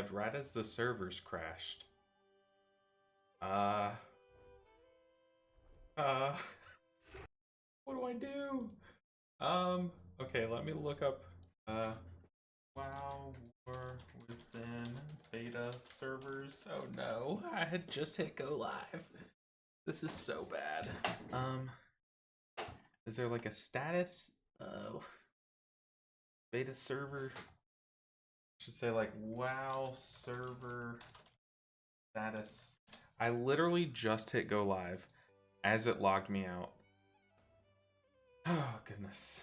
live right as the servers crashed. Uh, uh, what do I do? Okay, let me look up, WoW War within beta servers. Oh no, I had just hit go live. This is so bad. Is there like a status? Oh, beta server. Should say like WoW server status. I literally just hit go live as it logged me out. Oh goodness.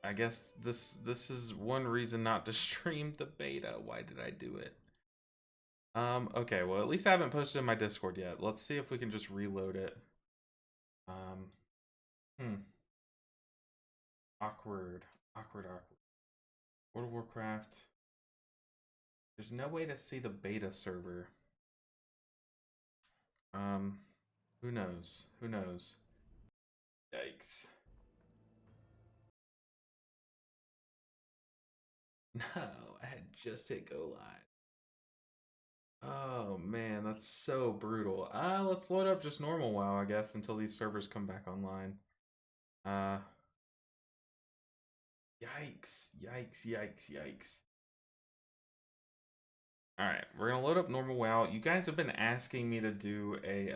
I guess this is one reason not to stream the beta. Why did I do it? Okay, well at least I haven't posted in my Discord yet. Let's see if we can just reload it. Awkward. World of Warcraft. There's no way to see the beta server. Who knows? Who knows? Yikes. No, I had just hit go live. Oh man, that's so brutal. Let's load up just normal WoW, I guess, until these servers come back online. Yikes, yikes, yikes, yikes. Alright, we're gonna load up normal WoW. You guys have been asking me to do a, you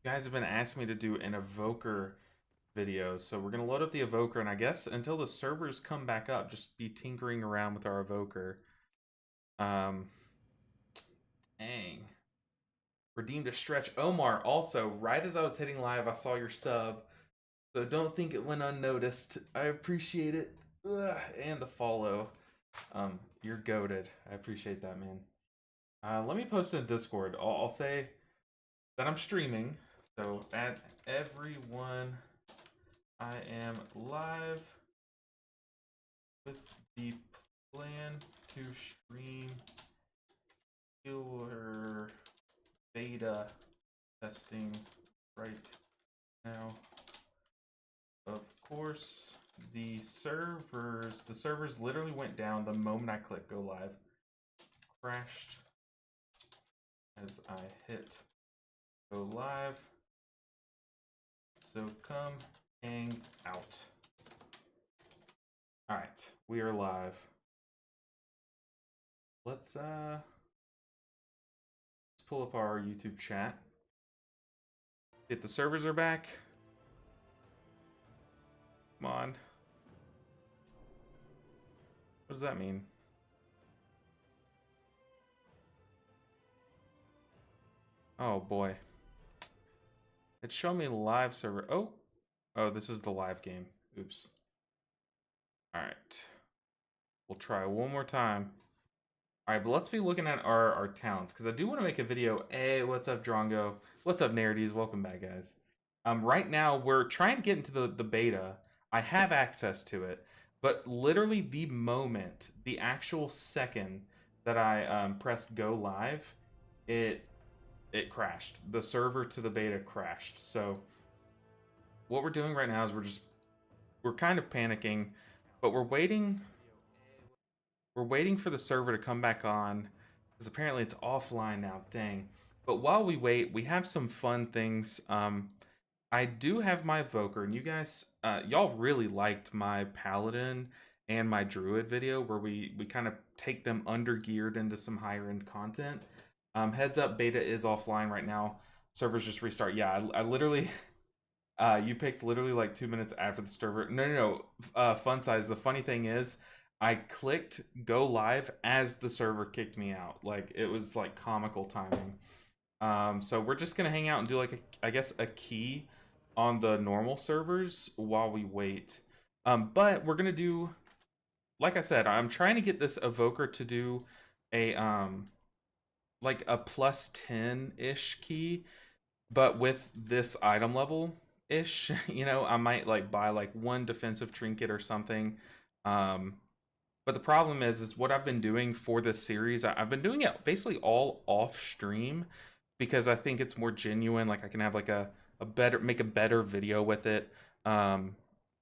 guys have been asking me to do an Evoker video, so we're gonna load up the Evoker, and I guess until the servers come back up, just be tinkering around with our Evoker. Dang. Redeemed a stretch. Omar, also, right as I was hitting live, I saw your sub, so don't think it went unnoticed. I appreciate it. Ugh, and the follow. You're goated. I appreciate that, man. Let me post in Discord. I'll say that I'm streaming, so at everyone, I am live with the plan to stream killer beta testing right now. Of course, the servers literally went down the moment I clicked go live. Crashed as I hit go live. So come hang out. All right, we are live. Let's pull up our YouTube chat. If the servers are back. Come on. What does that mean? Oh boy. It's showing me live server. Oh, this is the live game. Oops. All right. We'll try one more time. All right, but let's be looking at our talents, because I do want to make a video. Hey, what's up, Drongo? What's up, Nardies? Welcome back, guys. Right now, we're trying to get into the beta. I have access to it, but literally the moment, the actual second that I pressed go live, it crashed. The server to the beta crashed. So what we're doing right now is we're kind of panicking, but we're waiting for the server to come back on, because apparently it's offline now. Dang. But while we wait, we have some fun things. I do have my Evoker, and you guys, y'all really liked my Paladin and my Druid video, where we kind of take them under geared into some higher end content. Heads up, beta is offline right now. Servers just restart. Yeah, I literally, you picked literally like 2 minutes after the server. No. Fun size. The funny thing is, I clicked go live as the server kicked me out. Like, it was like comical timing. So we're just gonna hang out and do like I guess a key on the normal servers while we wait. But we're gonna do, like I said, I'm trying to get this Evoker to do a like a plus 10-ish key, but with this item level ish. You know, I might like buy like one defensive trinket or something. But the problem is what I've been doing for this series. I've been doing it basically all off stream, because I think it's more genuine. Like, I can have like a better video with it.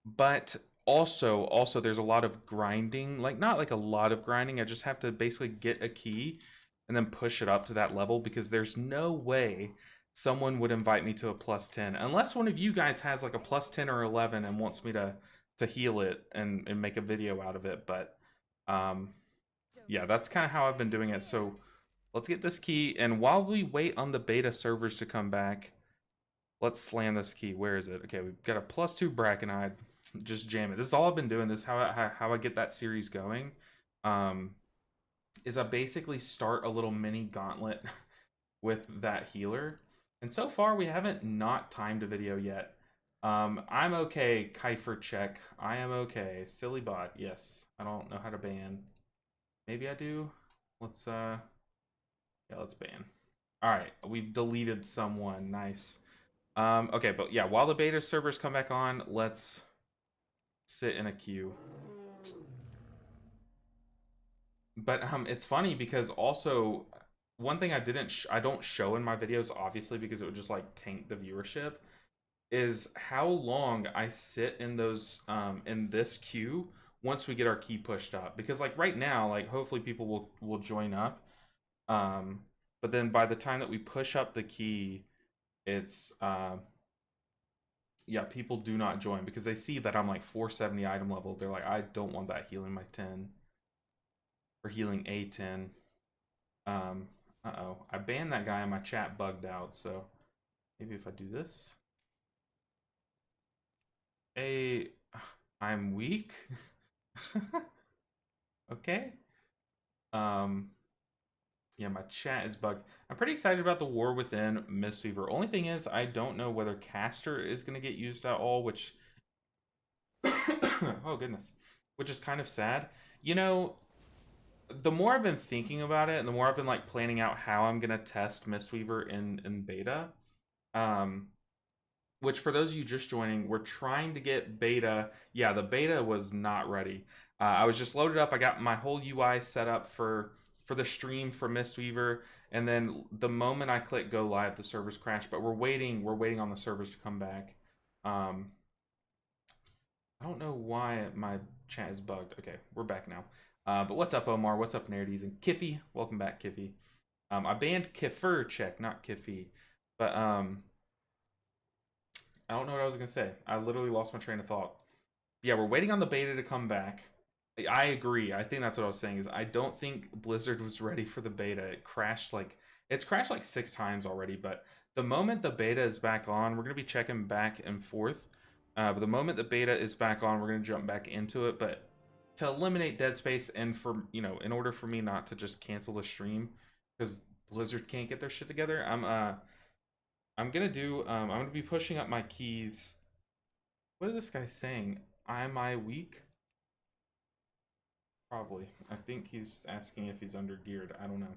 But also there's a lot of grinding, like not like a lot of grinding. I just have to basically get a key and then push it up to that level, because there's no way someone would invite me to a plus 10 unless one of you guys has like a plus 10 or 11 and wants me to heal it and make a video out of it. But um yeah, that's kind of how I've been doing it. So let's get this key, and while we wait on the beta servers to come back, let's slam this key. Where is it? Okay, we've got a +2 Braconide. Just jam it. This is all I've been doing. This is how I get that series going. Is I basically start a little mini gauntlet with that healer. And so far, we haven't not timed a video yet. I'm okay, Kiefer check. I am okay. Silly bot, yes. I don't know how to ban. Maybe I do. Let's yeah, let's ban. Alright, we've deleted someone. Nice. Okay, but yeah, while the beta servers come back on, let's sit in a queue. But it's funny because also one thing I don't show in my videos, obviously, because it would just like tank the viewership, is how long I sit in those in this queue once we get our key pushed up. Because like right now, like hopefully people will join up. But then by the time that we push up the key, it's yeah, people do not join because they see that I'm like 470 item level. They're like, I don't want that healing my 10 or healing a 10. Uh-oh, I banned that guy and my chat bugged out, so maybe if I do this. Hey, I'm weak. Okay. Yeah, my chat is bugged. I'm pretty excited about the War Within Mistweaver. Only thing is, I don't know whether Caster is going to get used at all, which... oh, goodness. Which is kind of sad. You know, the more I've been thinking about it, and the more I've been, like, planning out how I'm going to test Mistweaver in beta, which for those of you just joining, we're trying to get beta. Yeah, the beta was not ready. I was just loaded up. I got my whole UI set up for the stream for Mistweaver, and then the moment I click go live, the servers crash. But we're waiting on the servers to come back. I don't know why my chat is bugged. Okay, we're back now. But what's up, Omar? What's up, Nerdies? And Kiffy, welcome back, Kiffy. I banned Kiffer check, not Kiffy. But I don't know what I was gonna say. I literally lost my train of thought. Yeah, we're waiting on the beta to come back. I agree. I think that's what I was saying. Is I don't think Blizzard was ready for the beta. It's crashed like 6 times already. But the moment the beta is back on, we're gonna be checking back and forth. But the moment the beta is back on, we're gonna jump back into it. But to eliminate dead space, and for in order for me not to just cancel the stream because Blizzard can't get their shit together, I'm gonna be pushing up my keys. What is this guy saying? Am I weak? Probably. I think he's asking if he's under geared. I don't know.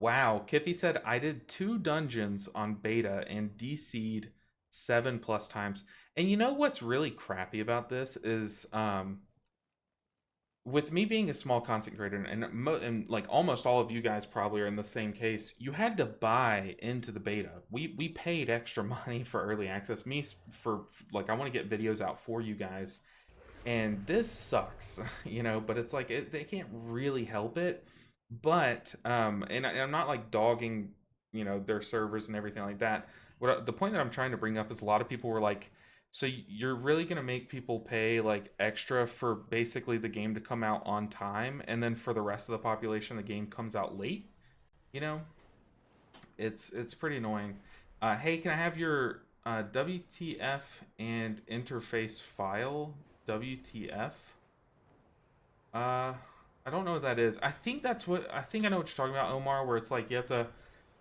Wow. Kiffy said I did 2 dungeons on beta and DC'd 7+ times. And you know what's really crappy about this is with me being a small content creator, and like almost all of you guys probably are in the same case, you had to buy into the beta. We paid extra money for early access. Me for like I want to get videos out for you guys, and this sucks, But it's like they can't really help it. But and I'm not like dogging, their servers and everything like that. The point that I'm trying to bring up is a lot of people were like, so you're really going to make people pay like extra for basically the game to come out on time, and then for the rest of the population the game comes out late? It's pretty annoying. Hey, can I have your WTF and interface file? WTF? I don't know what that is. I think I know what you're talking about, Omar, where it's like you have to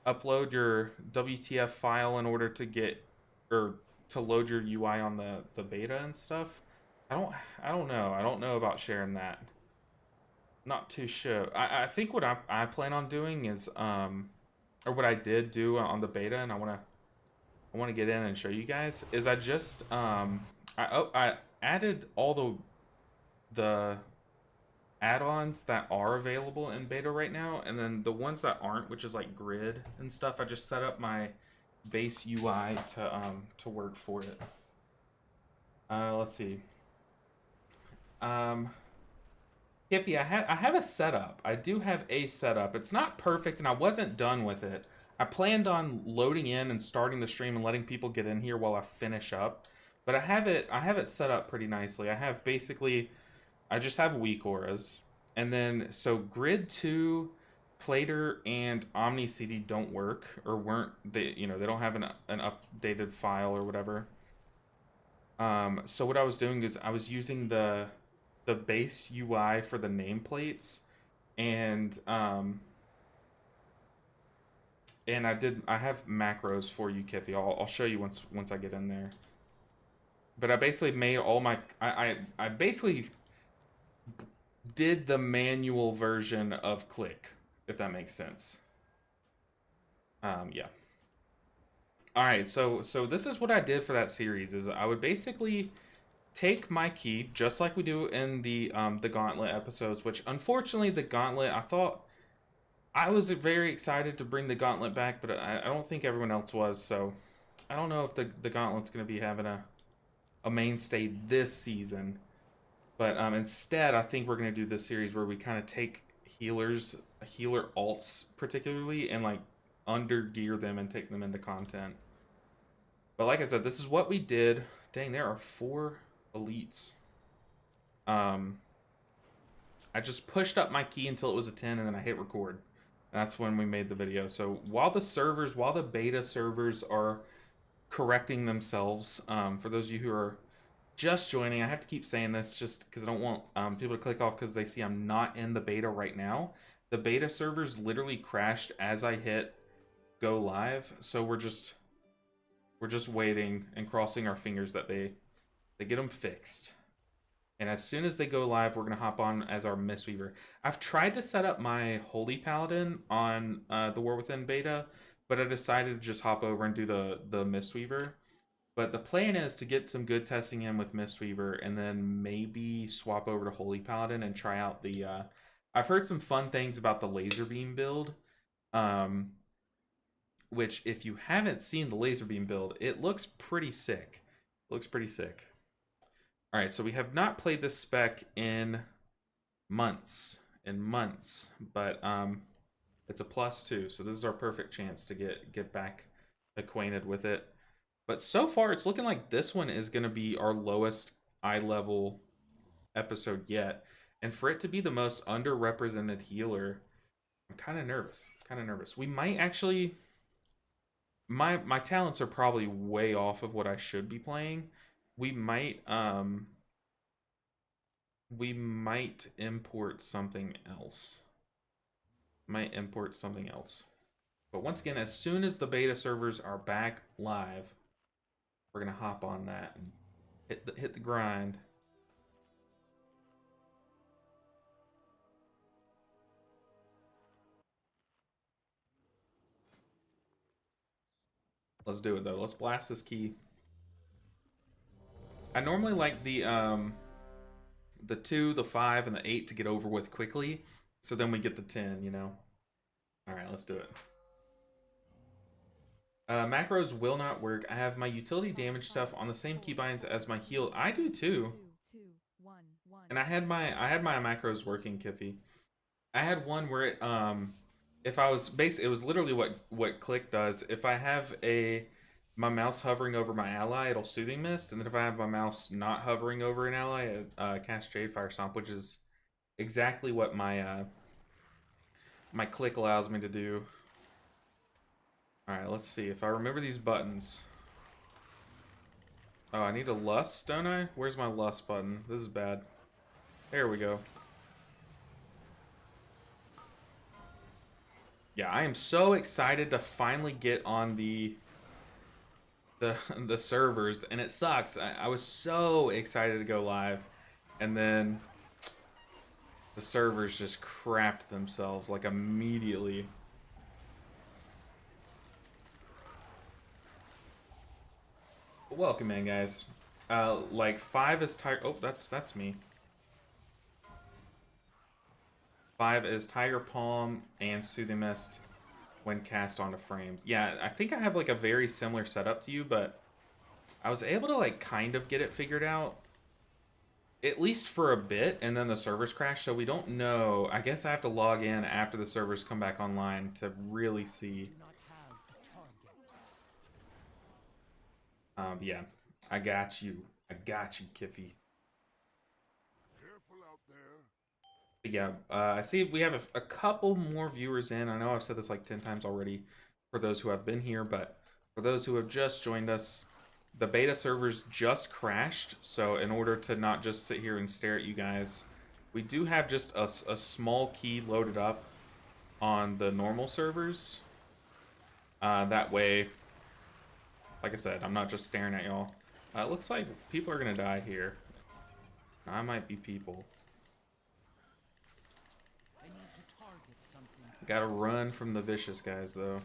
upload your WTF file in order to get or to load your UI on the beta and stuff. I don't know. I don't know about sharing that. Not too sure. I think what I plan on doing is or what I did do on the beta, and I want to get in and show you guys, is I just I added all the add-ons that are available in beta right now, and then the ones that aren't, which is like grid and stuff, I just set up my base UI to work for it. Let's see. Um, Iffy, I have a setup. I do have a setup. It's not perfect, and I wasn't done with it. I planned on loading in and starting the stream and letting people get in here while I finish up. But I have it set up pretty nicely. I have basically I just have weak auras. And then so grid 2, Plater and Omni CD don't work or weren't they, they don't have an updated file or whatever. So what I was doing is I was using the base UI for the nameplates, and I have macros for you, Kiffy. I'll show you once I get in there. But I basically made all my I basically did the manual version of Click, if that makes sense. Yeah. All right, so this is what I did for that series. Is I would basically take my key, just like we do in the Gauntlet episodes. Which unfortunately, the Gauntlet, I thought I was very excited to bring the Gauntlet back, but I don't think everyone else was. So I don't know if the Gauntlet's going to be having a mainstay this season. But instead, I think we're going to do this series where we kind of take healer alts particularly, and like under gear them and take them into content. But like I said, this is what we did. Dang, there are 4 elites. I just pushed up my key until it was a 10, and then I hit record. That's when we made the video. So while the beta servers are correcting themselves, for those of you who are just joining, I have to keep saying this just because I don't want people to click off because they see I'm not in the beta right now. The beta servers literally crashed as I hit go live, so we're just waiting and crossing our fingers that they get them fixed. And as soon as they go live, we're gonna hop on as our Mistweaver. I've tried to set up my Holy Paladin on the War Within beta, but I decided to just hop over and do the Mistweaver. But the plan is to get some good testing in with Mistweaver, and then maybe swap over to Holy Paladin and try out the. I've heard some fun things about the laser beam build, which if you haven't seen the laser beam build, it looks pretty sick. Looks pretty sick. All right, so we have not played this spec in months, but it's a +2, so this is our perfect chance to get back acquainted with it. But so far, it's looking like this one is going to be our lowest eye level episode yet. And for it to be the most underrepresented healer, I'm kind of nervous. We might actually... My talents are probably way off of what I should be playing. We might import something else. But once again, as soon as the beta servers are back live, we're gonna hop on that and hit the grind. Let's do it though. Let's blast this key. I normally like the 2, the 5, and the 8 to get over with quickly, so then we get the 10. All right, let's do it. Macros will not work. I have my utility damage stuff on the same keybinds as my heal. I do too. And I had my macros working, Kiffy. I had one where it if I was it was literally what Click does. If I have my mouse hovering over my ally, it'll Soothing Mist, and then if I have my mouse not hovering over an ally, it cast Jadefire Stomp, which is exactly what my my Click allows me to do. Alright, let's see. If I remember these buttons... Oh, I need a Lust, don't I? Where's my Lust button? This is bad. There we go. Yeah, I am so excited to finally get on the servers, and it sucks. I was so excited to go live, and then the servers just crapped themselves, like, immediately. Welcome in, guys. Like 5 is Tiger. Oh, that's me. 5 is Tiger Palm and Soothing Mist when cast onto frames. Yeah, I think I have like a very similar setup to you, but I was able to like kind of get it figured out, at least for a bit, and then the servers crashed, so we don't know. I guess I have to log in after the servers come back online to really see. Yeah, I got you. I got you, Kiffy. But yeah, I see we have a couple more viewers in. I know I've said this like 10 times already for those who have been here, but for those who have just joined us, the beta servers just crashed. So in order to not just sit here and stare at you guys, we do have just a small key loaded up on the normal servers. That way, like I said, I'm not just staring at y'all. It looks like people are gonna die here. I might be people. Gotta run from the vicious guys, though.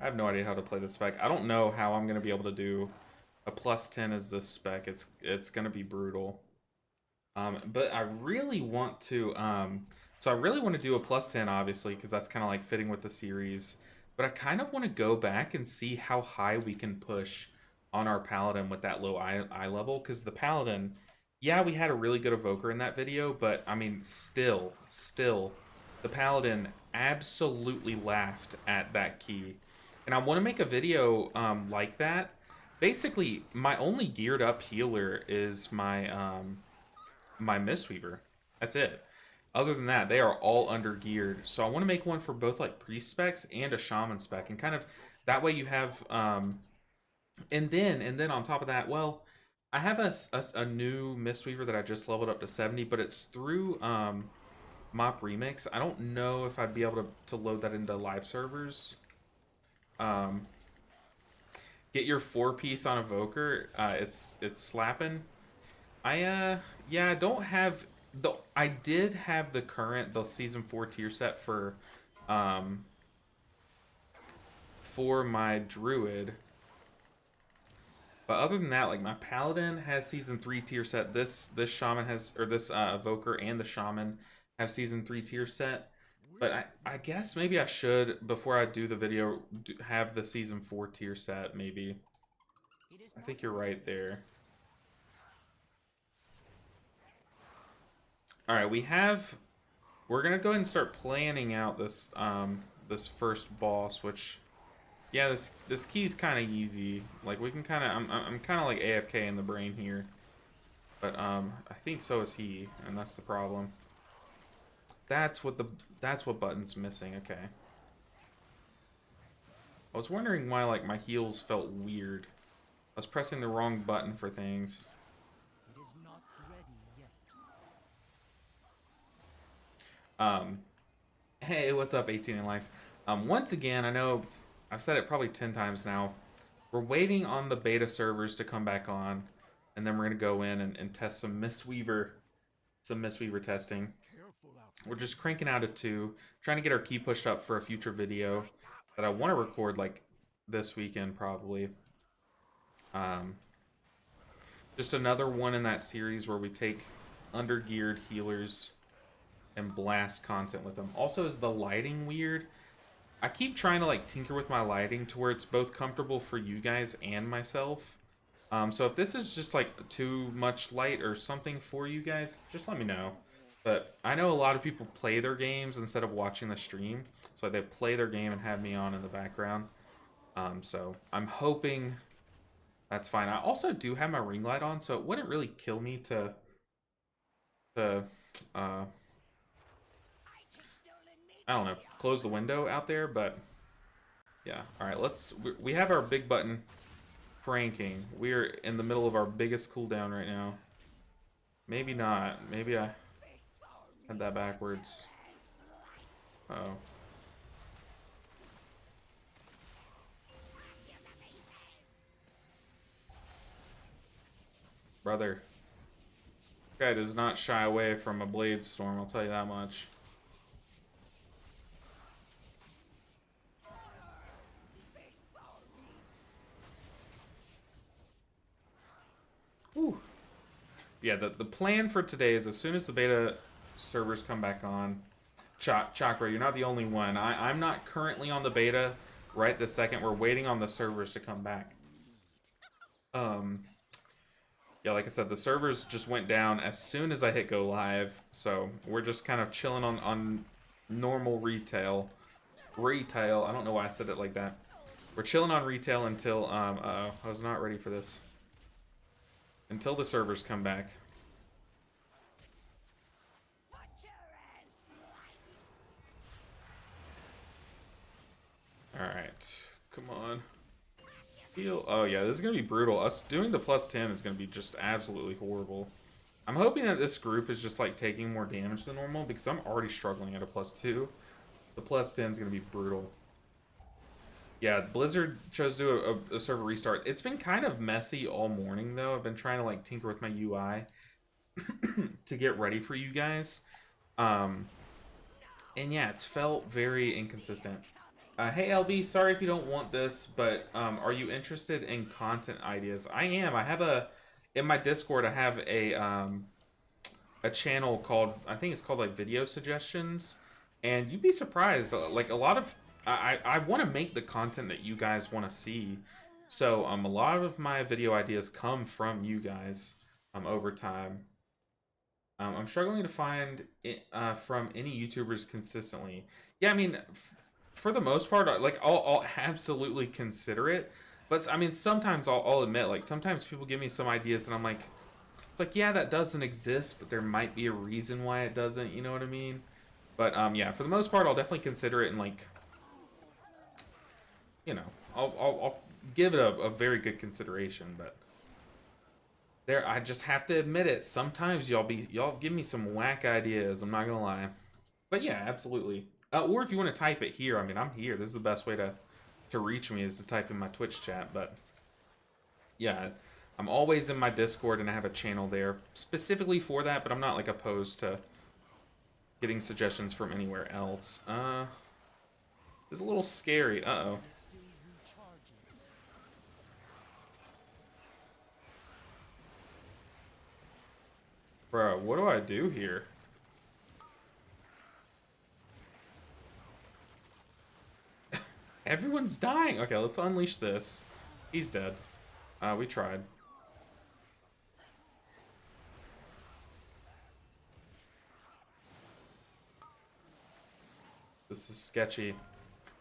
I have no idea how to play this spec. I don't know how I'm gonna be able to do a +10 as this spec. It's gonna be brutal. But I really want to. So I really want to do a +10, obviously, because that's kind of like fitting with the series. But I kind of want to go back and see how high we can push on our paladin with that low eye level, because the paladin, yeah, we had a really good evoker in that video, but I mean, still, the paladin absolutely laughed at that key. And I want to make a video like that. Basically, my only geared up healer is my my Mistweaver. That's it. Other than that, they are all under geared. So I want to make one for both like priest specs and a shaman spec, and kind of that way you have and then on top of that, well, I have a new Mistweaver that I just leveled up to 70, but it's through Mop Remix. I don't know if I'd be able to load that into live servers. Get your 4-piece on Evoker. It's slapping. Yeah, I don't have I did have the season 4 tier set for my druid. But other than that, like my paladin has season 3 tier set. This shaman has, or this evoker and the shaman have season 3 tier set. But I guess maybe I should, before I do the video, have the season 4 tier set, maybe. I think you're right there. Alright, we're gonna go ahead and start planning out this this first boss, which, yeah, this key's kind of easy. Like we can kind of, I'm kind of like AFK in the brain here, but I think so is he, and that's the problem. That's what button's missing. Okay. I was wondering why like my heels felt weird. I was pressing the wrong button for things. It is not ready yet. Hey, what's up, 18 in life? Once again, I know I've said it probably 10 times now. We're waiting on the beta servers to come back on, and then we're gonna go in and test some Mistweaver testing. We're just cranking out a 2, trying to get our key pushed up for a future video that I want to record like this weekend probably. Just another one in that series where we take under-geared healers and blast content with them. Also, is the lighting weird? I keep trying to like tinker with my lighting to where it's both comfortable for you guys and myself. So if this is just like too much light or something for you guys, just let me know. But I know a lot of people play their games instead of watching the stream, so they play their game and have me on in the background. So I'm hoping that's fine. I also do have my ring light on, so it wouldn't really kill me to I don't know, close the window out there, but yeah. All right, we have our big button cranking. We're in the middle of our biggest cooldown right now. Maybe not. Maybe I had that backwards. Uh-oh. Brother. This guy does not shy away from a blade storm, I'll tell you that much. Whew. Yeah, the plan for today is as soon as the beta servers come back on, Chakra, you're not the only one. I'm not currently on the beta, right this second. We're waiting on the servers to come back. Yeah, like I said, the servers just went down as soon as I hit go live, so we're just kind of chilling on normal retail. I don't know why I said it like that. We're chilling on retail until uh-oh, I was not ready for this. Until the servers come back. Alright. Come on. Heal. Oh yeah, this is gonna be brutal. Us doing the +10 is gonna be just absolutely horrible. I'm hoping that this group is just like taking more damage than normal because I'm already struggling at a +2. The +10 is gonna be brutal. Yeah, Blizzard chose to do a server restart. It's been kind of messy all morning though. I've been trying to like tinker with my UI to get ready for you guys. And yeah, it's felt very inconsistent. Hey LB, sorry if you don't want this, but are you interested in content ideas? I am. I have in my Discord I have a channel called, I think it's called like video suggestions, and you'd be surprised, like a lot of I want to make the content that you guys want to see. So a lot of my video ideas come from you guys over time. I'm struggling to find it from any YouTubers consistently. Yeah, I mean, for the most part, like I'll absolutely consider it. But I mean, sometimes I'll admit, like sometimes people give me some ideas and I'm like, it's like, yeah, that doesn't exist, but there might be a reason why it doesn't. You know what I mean? But yeah, for the most part, I'll definitely consider it and like, you know, I'll give it a very good consideration. But there, I just have to admit it. Sometimes y'all give me some whack ideas. I'm not gonna lie. But yeah, absolutely. Or if you want to type it here, I mean, I'm here. This is the best way to reach me is to type in my Twitch chat. But yeah, I'm always in my Discord and I have a channel there specifically for that. But I'm not like opposed to getting suggestions from anywhere else. It's a little scary. Uh-oh. Bro, what do I do here? Everyone's dying. Okay, let's unleash this. He's dead. We tried. This is sketchy.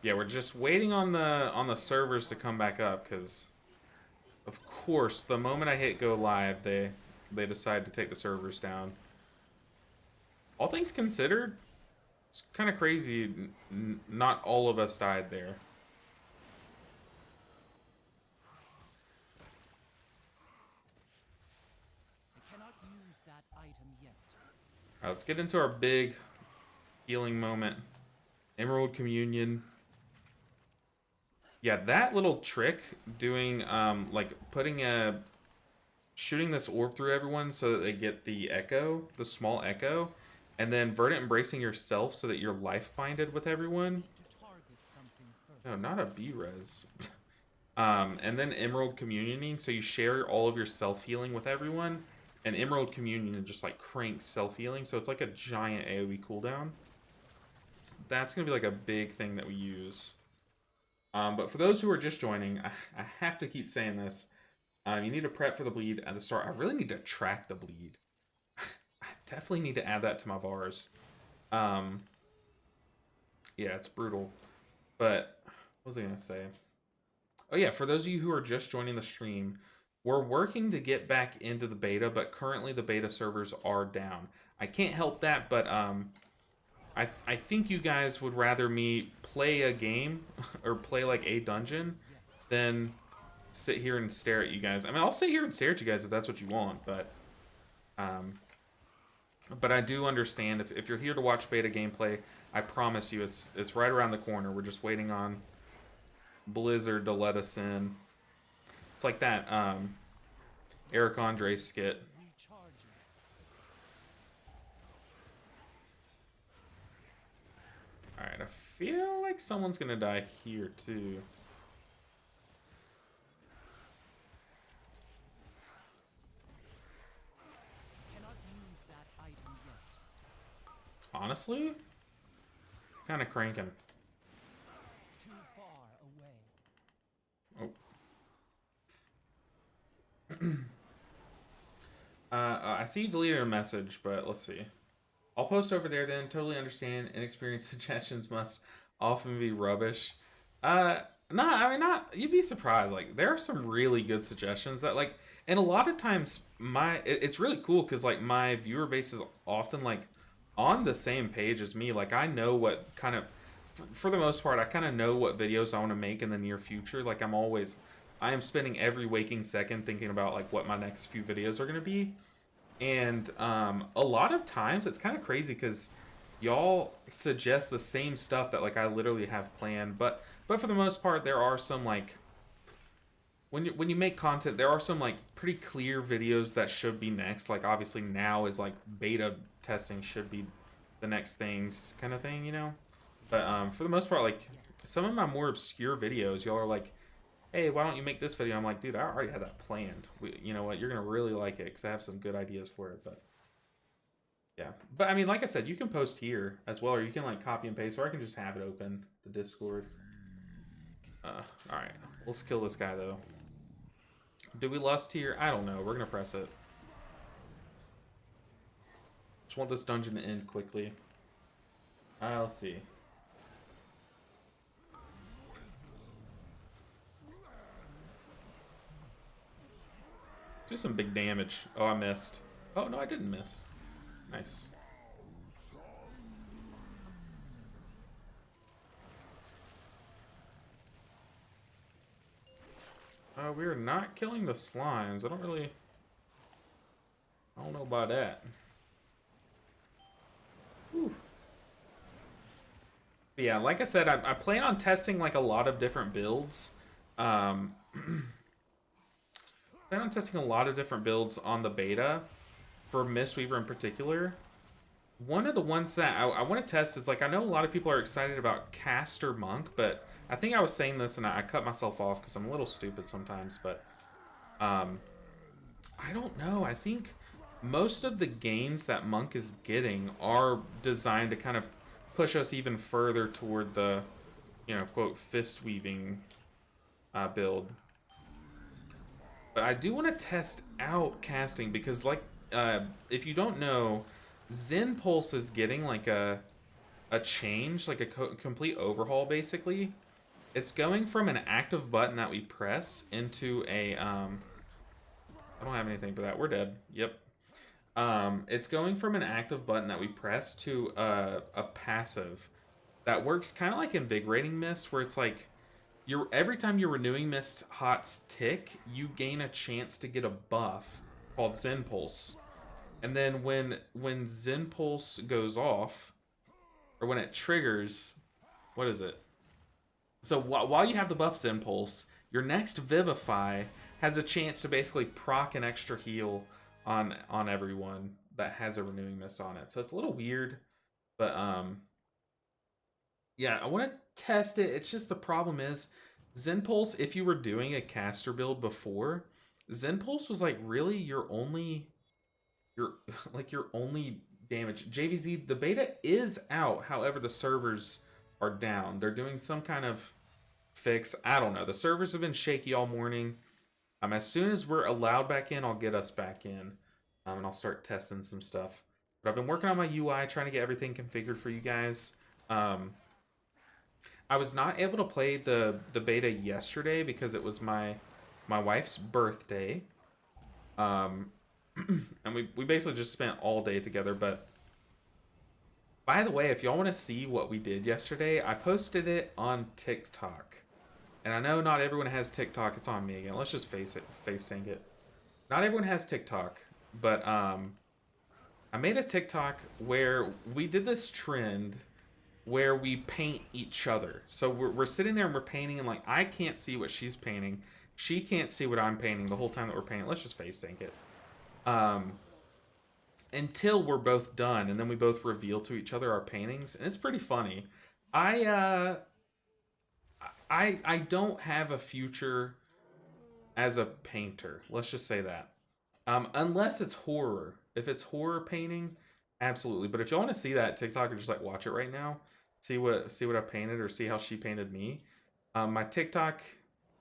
Yeah, we're just waiting on the servers to come back up because, of course, the moment I hit go live, they decide to take the servers down. All things considered, it's kind of crazy. Not all of us died there. Alright, let's get into our big healing moment. Emerald Communion. Yeah, that little trick doing like shooting this orb through everyone so that they get the echo, the small echo, and then Verdant embracing yourself so that you're life binded with everyone. No, not a B-res. And then Emerald Communioning, so you share all of your self-healing with everyone, and Emerald Communion just like cranks self-healing, so it's like a giant AoE cooldown. That's gonna be like a big thing that we use. But for those who are just joining, I have to keep saying this. You need to prep for the bleed at the start. I really need to track the bleed. I definitely need to add that to my bars. Yeah, it's brutal. But what was I gonna say? Oh yeah, for those of you who are just joining the stream, we're working to get back into the beta, but currently the beta servers are down. I can't help that, but I think you guys would rather me play a game or play like a dungeon than sit here and stare at you guys. I mean, I'll sit here and stare at you guys if that's what you want, but I do understand if you're here to watch beta gameplay, I promise you it's right around the corner. We're just waiting on Blizzard to let us in. It's like that Eric Andre skit. Alright, I feel like someone's gonna die here too. Honestly? Kinda cranking. Too far away. I see you deleted a message, but let's see. I'll post over there then. Totally understand. Inexperienced suggestions must often be rubbish. Uh, no, I mean, not. You'd be surprised. Like, there are some really good suggestions that, like, and a lot of times, it's really cool because, like, my viewer base is often, like, on the same page as me. Like, I know what kind of, for the most part, I kind of know what videos I want to make in the near future. Like, I am spending every waking second thinking about, like, what my next few videos are going to be. And a lot of times it's kind of crazy because y'all suggest the same stuff that like I literally have planned, but for the most part there are some like when you make content there are some like pretty clear videos that should be next. Like obviously now is like beta testing should be the next things kind of thing, you know. But for the most part, like some of my more obscure videos, y'all are like, hey, why don't you make this video? I'm like, dude, I already had that planned. You know what? You're going to really like it because I have some good ideas for it. But yeah. But I mean, like I said, you can post here as well, or you can like copy and paste, or I can just have it open, the Discord. Alright. Let's kill this guy, though. Do we lust here? I don't know. We're going to press it. Just want this dungeon to end quickly. I'll see. Do some big damage. Oh, I missed. Oh, no, I didn't miss. Nice. We are not killing the slimes. I don't know about that. Whew. But yeah, like I said, I plan on testing like a lot of different builds. Plan on testing a lot of different builds on the beta for Mistweaver in particular. One of the ones that I want to test is like I know a lot of people are excited about Caster Monk, but I think I was saying this and I cut myself off because I'm a little stupid sometimes. But I don't know. I think most of the gains that Monk is getting are designed to kind of push us even further toward the, you know, quote, fist weaving build. But I do want to test out casting because, like, if you don't know, Zen Pulse is getting like a change, like a complete overhaul, basically. It's going from an active button that we press into a I don't have anything for that. We're dead. Yep. It's going from an active button that we press to a passive that works kind of like Invigorating Mist, where it's like every time your Renewing Mist hots tick, you gain a chance to get a buff called Zen Pulse. And then when Zen Pulse goes off, or when it triggers, what is it? So while you have the buff Zen Pulse, your next Vivify has a chance to basically proc an extra heal on everyone that has a Renewing Mist on it. So it's a little weird, but yeah, I want to test it. It's just the problem is Zen Pulse, if you were doing a caster build before, Zen Pulse was like really your only damage. JVZ, the beta is out, however the servers are down. They're doing some kind of fix. I don't know. The servers have been shaky all morning. As soon as we're allowed back in, I'll get us back in. And I'll start testing some stuff. But I've been working on my UI, trying to get everything configured for you guys. I was not able to play the beta yesterday because it was my wife's birthday. And we basically just spent all day together. But by the way, if y'all want to see what we did yesterday, I posted it on TikTok. And I know not everyone has TikTok. It's on me again. Let's just face tank it. Not everyone has TikTok, but I made a TikTok where we did this trend where we paint each other. So we're sitting there and we're painting, and like I can't see what she's painting. She can't see what I'm painting the whole time that we're painting. Let's just face tank it. Until we're both done, and then we both reveal to each other our paintings, and it's pretty funny. I don't have a future as a painter. Let's just say that. Unless it's horror. If it's horror painting, absolutely. But if y'all want to see that TikTok or just like watch it right now, see what I painted or see how she painted me. My TikTok,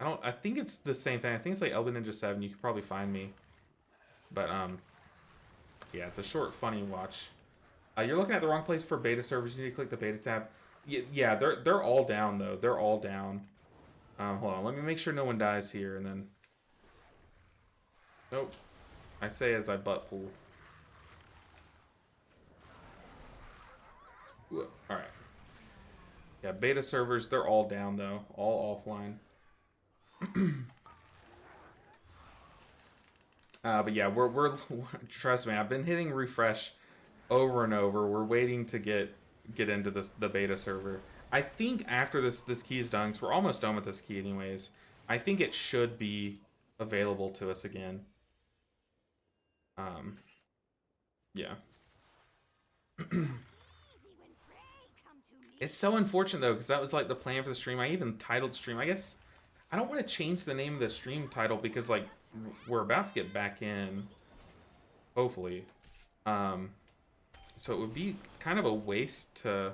I think it's the same thing. I think it's like Elven Ninja 7. You can probably find me. But, yeah, it's a short, funny watch. You're looking at the wrong place for beta servers. You need to click the beta tab. Yeah, they're all down, though. They're all down. Hold on. Let me make sure no one dies here, and then... Nope. I say as I butt pull. Alright. Yeah, beta servers, they're all down, though. All offline. But yeah, we're trust me, I've been hitting refresh over and over. We're waiting to get into the beta server. I think after this key is done, because we're almost done with this key anyways, I think it should be available to us again. Yeah. It's so unfortunate though, because that was like the plan for the stream. I even titled the stream. I guess I don't want to change the name of the stream title because like we're about to get back in, hopefully. So it would be kind of a waste to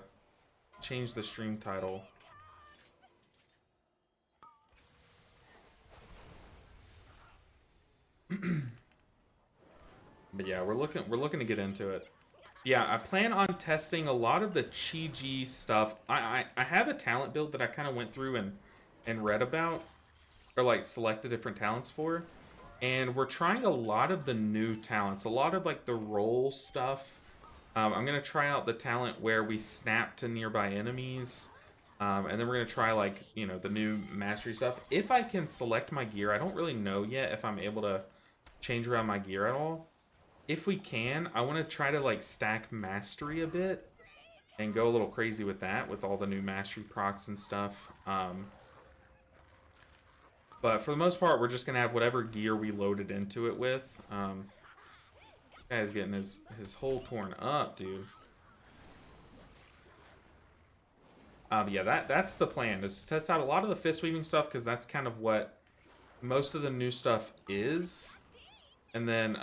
change the stream title. But yeah, we're looking to get into it. Yeah, I plan on testing a lot of the Chi-Ji stuff. I have a talent build that I kind of went through and read about, or like selected different talents for, and we're trying a lot of the new talents, a lot of like the roll stuff. I'm gonna try out the talent where we snap to nearby enemies, and then we're gonna try like, you know, the new mastery stuff. If I can select my gear, I don't really know yet if I'm able to change around my gear at all. If we can, I want to try to like stack mastery a bit and go a little crazy with that, with all the new mastery procs and stuff. But for the most part, we're just gonna have whatever gear we loaded into it with. This guy's getting his hole torn up, dude. But yeah, that's the plan, is to test out a lot of the fist weaving stuff, because that's kind of what most of the new stuff is. And then,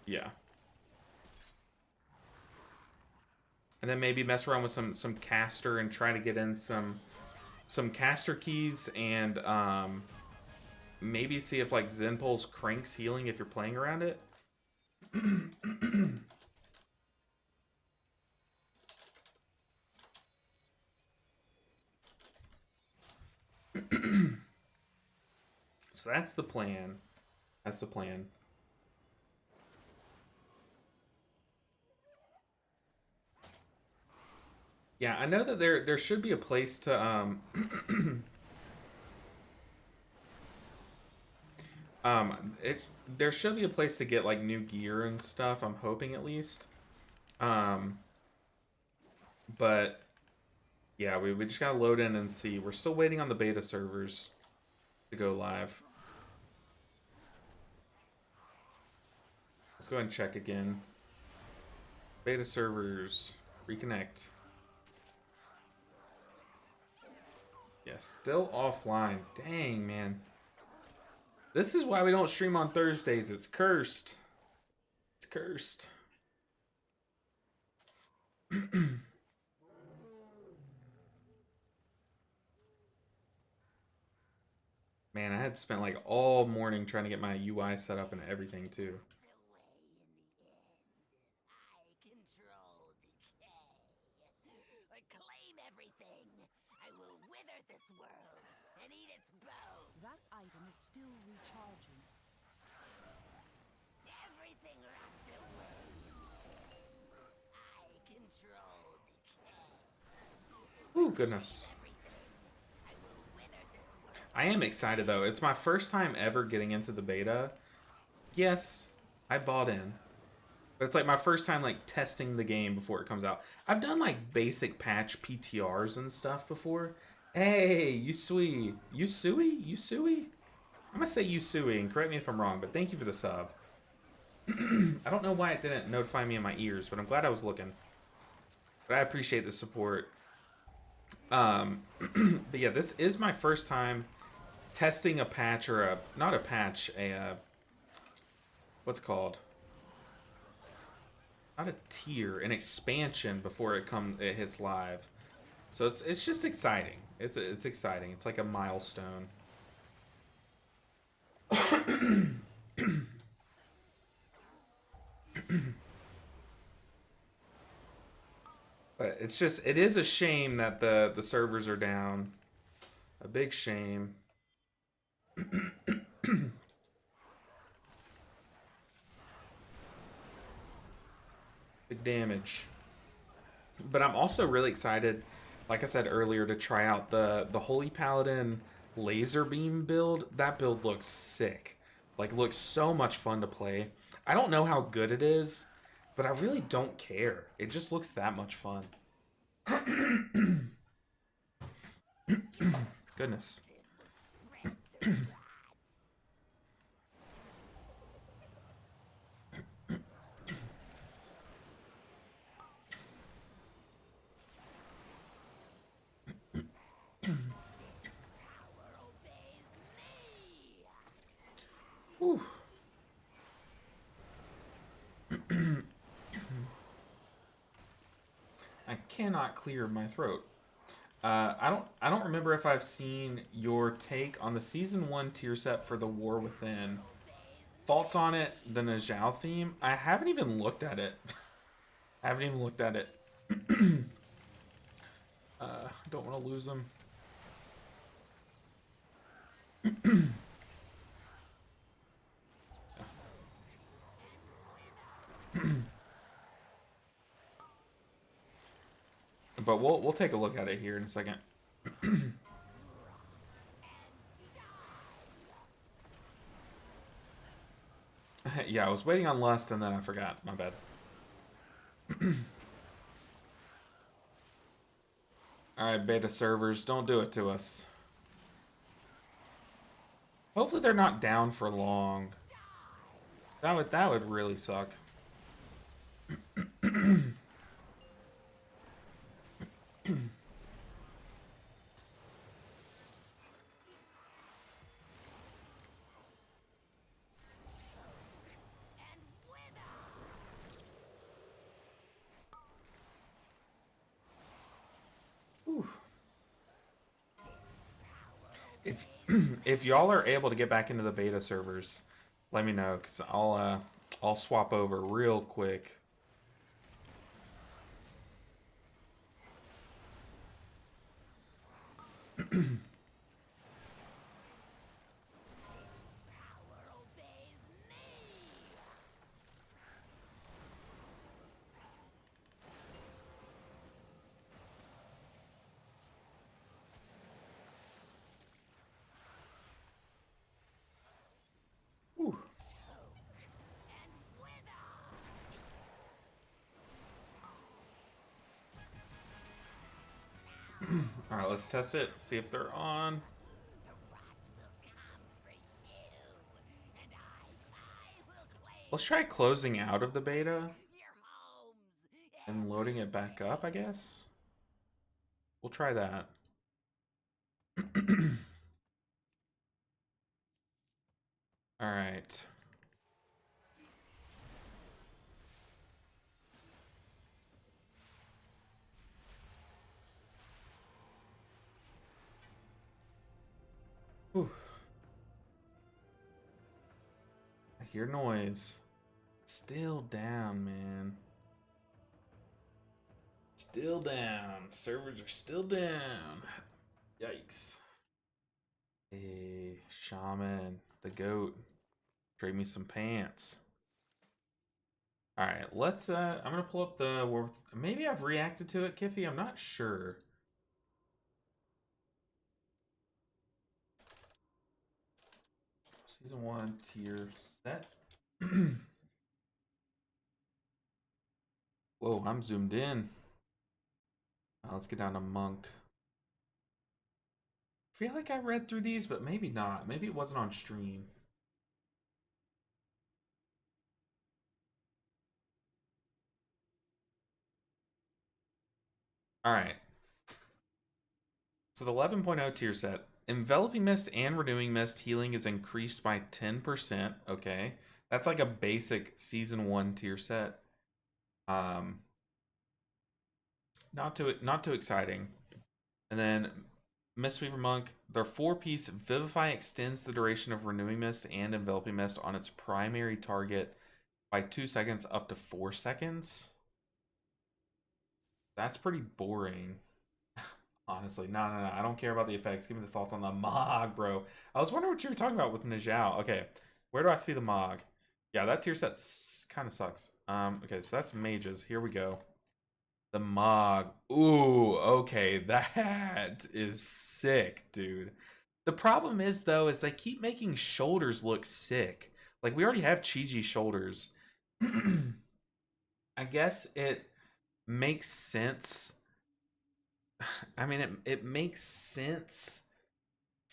yeah. And then maybe mess around with some caster and try to get in some caster keys, and maybe see if like Zen Pulse cranks healing if you're playing around it. So that's the plan. That's the plan. Yeah, I know that there should be a place to there should be a place to get like new gear and stuff. I'm hoping at least. But yeah, we just gotta load in and see. We're still waiting on the beta servers to go live. Let's go ahead and check again. Beta servers, reconnect. Yeah, still offline. Dang, man. This is why we don't stream on Thursdays. It's cursed. It's cursed. Man, I had spent like all morning trying to get my UI set up and everything too. That item is still recharging. Everything runs away. I control decay. Oh, goodness. I am excited though. It's my first time ever getting into the beta. Yes, I bought in. But it's like my first time like testing the game before it comes out. I've done like basic patch PTRs and stuff before. Hey, Yusui. Yusui? I'm gonna say Yusui, and correct me if I'm wrong, but thank you for the sub. I don't know why it didn't notify me in my ears, but I'm glad I was looking. But I appreciate the support. But yeah, this is my first time testing a patch, or a, not a patch, a, what's it called? Not a tier, an expansion before it hits live. So it's just exciting. It's exciting. It's like a milestone. But it is a shame that the servers are down. A big shame. Big damage. But I'm also really excited, like I said earlier, to try out the Holy Paladin laser beam build. That build looks sick. Like, looks so much fun to play. I don't know how good it is, but I really don't care. It just looks that much fun. Goodness. Whew. I cannot clear my throat. I don't remember if I've seen your take on the season 1 tier set for the War Within. Thoughts on it, the Najal theme? I haven't even looked at it. I haven't even looked at it. Don't want to lose them. But we'll take a look at it here in a second. Yeah, I was waiting on Lust and then I forgot. My bad. Alright, beta servers, don't do it to us. Hopefully they're not down for long. That would really suck. If if y'all are able to get back into the beta servers, let me know, because I'll swap over real quick. Whew. Alright, let's test it, see if they're on. Let's try closing out of the beta and loading it back up, I guess. We'll try that. Alright. Whew. I hear noise. Still down, man. Still down. Servers are still down. Yikes. Hey, Shaman, the goat. Trade me some pants. Alright, let's I'm gonna pull up the War. Maybe I've reacted to it, Kiffy, I'm not sure. Season 1 tier set. Whoa, I'm zoomed in. Let's get down to Monk. I feel like I read through these, but maybe not. Maybe it wasn't on stream. Alright. So the 11.0 tier set. Enveloping Mist and Renewing Mist healing is increased by 10%. Okay. That's like a basic Season 1 tier set. Not too exciting. And then Mistweaver Monk, their 4-piece Vivify extends the duration of Renewing Mist and Enveloping Mist on its primary target by 2 seconds up to 4 seconds. That's pretty boring. Honestly, no. I don't care about the effects. Give me the thoughts on the Mog, bro. I was wondering what you were talking about with Najal. Okay, where do I see the Mog? Yeah, that tier set kind of sucks. Okay, so that's mages. Here we go. The Mog. Ooh, okay, that is sick, dude. The problem is though, is they keep making shoulders look sick. Like we already have Chi-Ji shoulders. I guess it makes sense. I mean, it makes sense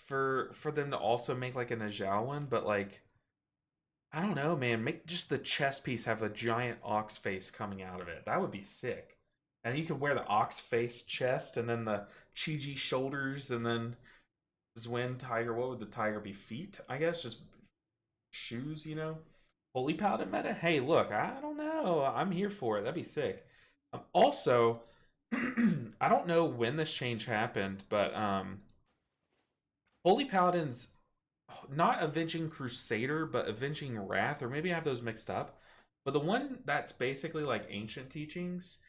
for them to also make like a Najal one, but like I don't know, man. Make just the chest piece have a giant ox face coming out of it. That would be sick. And you could wear the ox face chest, and then the Chi-Ji shoulders, and then Zwin tiger. What would the tiger be? Feet, I guess. Just shoes, you know. Holy Paladin meta. Hey, look, I don't know. I'm here for it. That'd be sick. Also, I don't know when this change happened, but Holy Paladin's not Avenging Crusader, but Avenging Wrath, or maybe I have those mixed up. But the one that's basically like ancient teachings,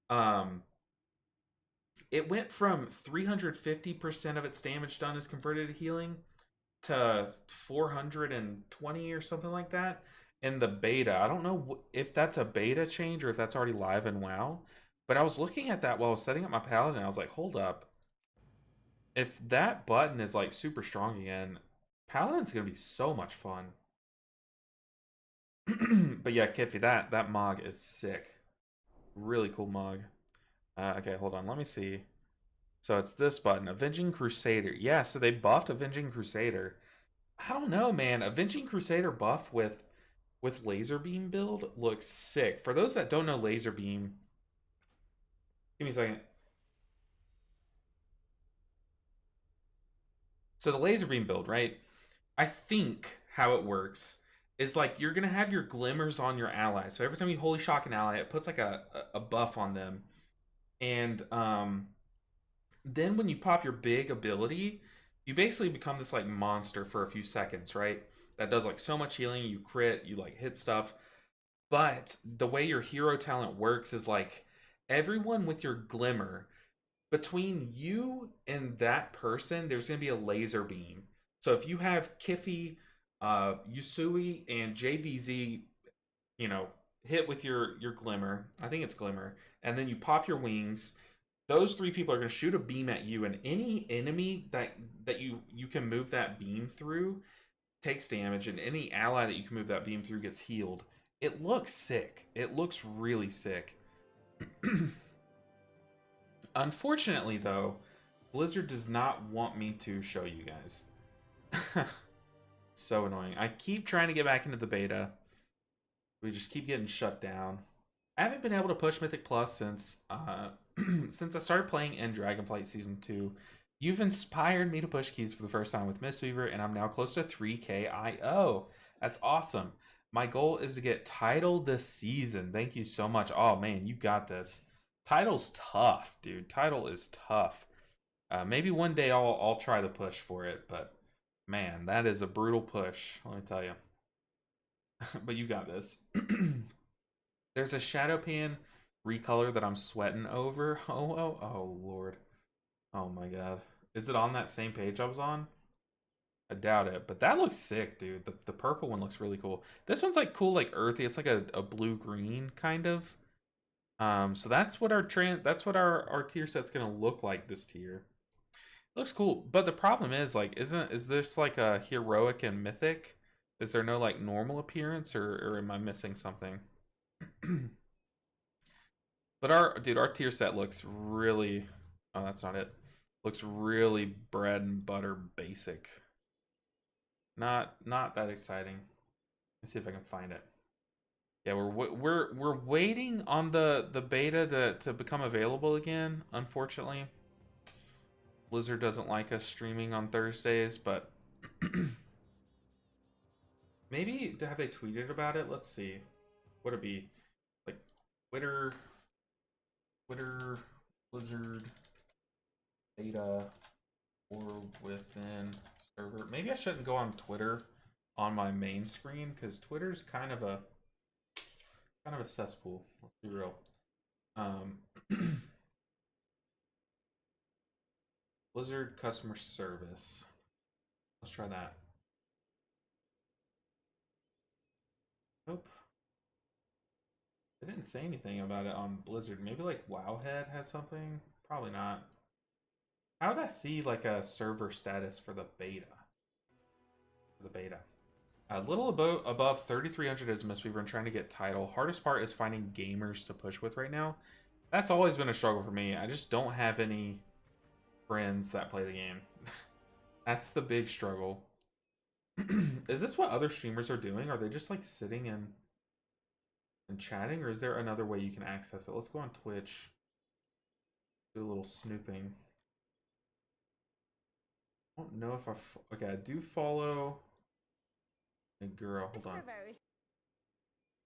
um, it went from 350% of its damage done is converted to healing to 420 or something like that in the beta. I don't know if that's a beta change or if that's already live in WoW. But I was looking at that while I was setting up my Paladin. I was like, hold up. If that button is like super strong again, Paladin's gonna be so much fun. But yeah, Kiffy, that Mog is sick. Really cool Mog. Okay, hold on. Let me see. So it's this button, Avenging Crusader. Yeah, so they buffed Avenging Crusader. I don't know, man. Avenging Crusader buff with laser beam build looks sick. For those that don't know laser beam, give me a second. So the laser beam build, right? I think how it works is like you're gonna have your glimmers on your allies. So every time you holy shock an ally, it puts like a buff on them. And then when you pop your big ability, you basically become this like monster for a few seconds, right? That does like so much healing, you crit, you like hit stuff. But the way your hero talent works is like everyone with your glimmer, between you and that person, there's going to be a laser beam. So if you have Kiffy, Yusui, and JVZ, you know, hit with your glimmer, I think it's glimmer, and then you pop your wings, those 3 people are going to shoot a beam at you, and any enemy that you can move that beam through takes damage, and any ally that you can move that beam through gets healed. It looks sick. It looks really sick. Unfortunately, though, Blizzard does not want me to show you guys. So annoying. I keep trying to get back into the beta. We just keep getting shut down. I haven't been able to push Mythic Plus since since I started playing in Dragonflight Season 2. You've inspired me to push keys for the first time with Mistweaver, and I'm now close to 3K IO. That's awesome. My goal is to get title this season. Thank you so much. Oh man, you got this. Title's tough, dude. Title is tough. Maybe one day I'll try the push for it, but man, that is a brutal push. Let me tell you. But you got this. There's a Shadowpan recolor that I'm sweating over. Oh, Lord. Oh my God. Is it on that same page I was on? I doubt it, but that looks sick, dude. The purple one looks really cool. This one's like cool, like earthy. It's like a blue green kind of. So that's what our tier set's gonna look like this tier. It looks cool, but the problem is like, is this like a heroic and mythic? Is there no like normal appearance, or am I missing something? But our tier set looks really. Oh, that's not it. Looks really bread and butter basic. Not that exciting. Let's see if I can find it. Yeah, we're waiting on the beta to become available again. Unfortunately, Blizzard doesn't like us streaming on Thursdays, but maybe have they tweeted about it? Let's see. Would it be like Twitter Blizzard beta or within server. Maybe I shouldn't go on Twitter on my main screen because Twitter's kind of a cesspool. Let's be real. Blizzard customer service. Let's try that. Nope. They didn't say anything about it on Blizzard. Maybe like Wowhead has something? Probably not. How would I see like a server status for the beta? A little above 3,300 is Mistweaver and trying to get title. Hardest part is finding gamers to push with right now. That's always been a struggle for me. I just don't have any friends that play the game. That's the big struggle. Is this what other streamers are doing? Are they just like sitting and chatting, or is there another way you can access it? Let's go on Twitch. Do a little snooping. I don't know if okay, I do follow a girl. Hold on.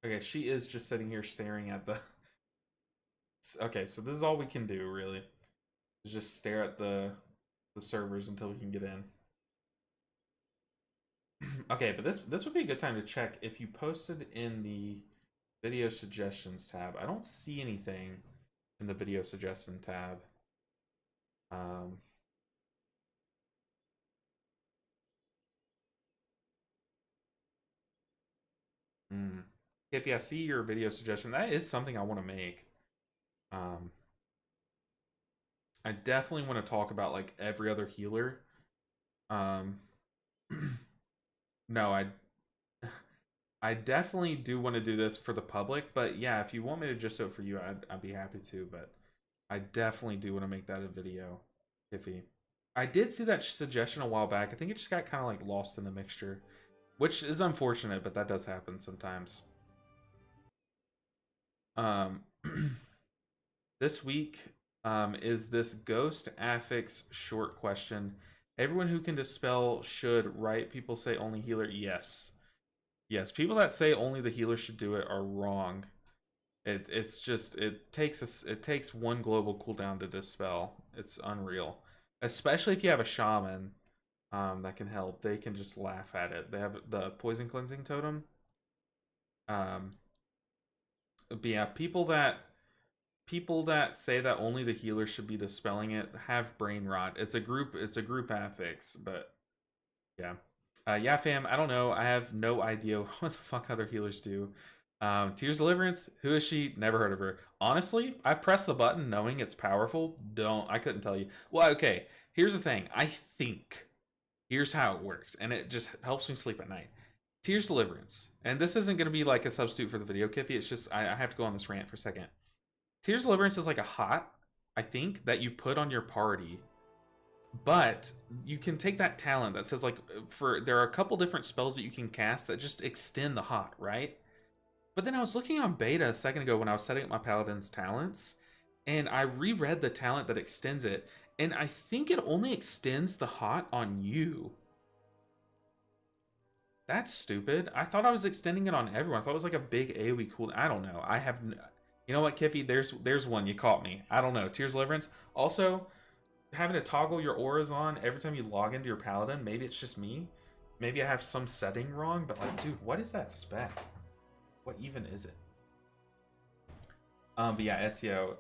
Okay, she is just sitting here staring at the. Okay, so this is all we can do really. Is just stare at the servers until we can get in. Okay, but this would be a good time to check if you posted in the video suggestions tab. I don't see anything in the video suggestion tab. If I see your video suggestion, that is something I want to make. I definitely want to talk about like every other healer. No, I definitely do want to do this for the public, but yeah, if you want me to just do it for you, I'd be happy to, but I definitely do want to make that a video, Iffy. I did see that suggestion a while back. I think it just got kind of like lost in the mixture, which is unfortunate, but that does happen sometimes. This week is this Ghost Affix short question. Everyone who can dispel should, right? People say only healer. Yes. Yes, people that say only the healer should do it are wrong. It's just it takes one global cooldown to dispel. It's unreal. Especially if you have a shaman that can help. They can just laugh at it. They have the poison cleansing totem. But yeah, people that say that only the healer should be dispelling it have brain rot. It's a group affix, but yeah. Yeah, fam, I don't know. I have no idea what the fuck other healers do. Tears Deliverance, who is she? Never heard of her. Honestly, I pressed the button knowing it's powerful. I couldn't tell you. Well, okay, here's the thing. I think, here's how it works, and it just helps me sleep at night. Tears Deliverance, and this isn't going to be like a substitute for the video, Kiffy. It's just, I have to go on this rant for a second. Tears Deliverance is like a hot, I think, that you put on your party. But you can take that talent that says like there are a couple different spells that you can cast that just extend the hot, right? But then I was looking on beta a second ago when I was setting up my paladin's talents, and I reread the talent that extends it, and I think it only extends the hot on you. That's stupid. I thought I was extending it on everyone. I thought it was like a big AoE cooldown. I don't know. You know what, Kiffy? There's one. You caught me. I don't know. Tears Deliverance. Also, having to toggle your auras on every time you log into your paladin. Maybe it's just me. Maybe I have some setting wrong. But like, dude, what is that spec? What even is it? But yeah, Ezio,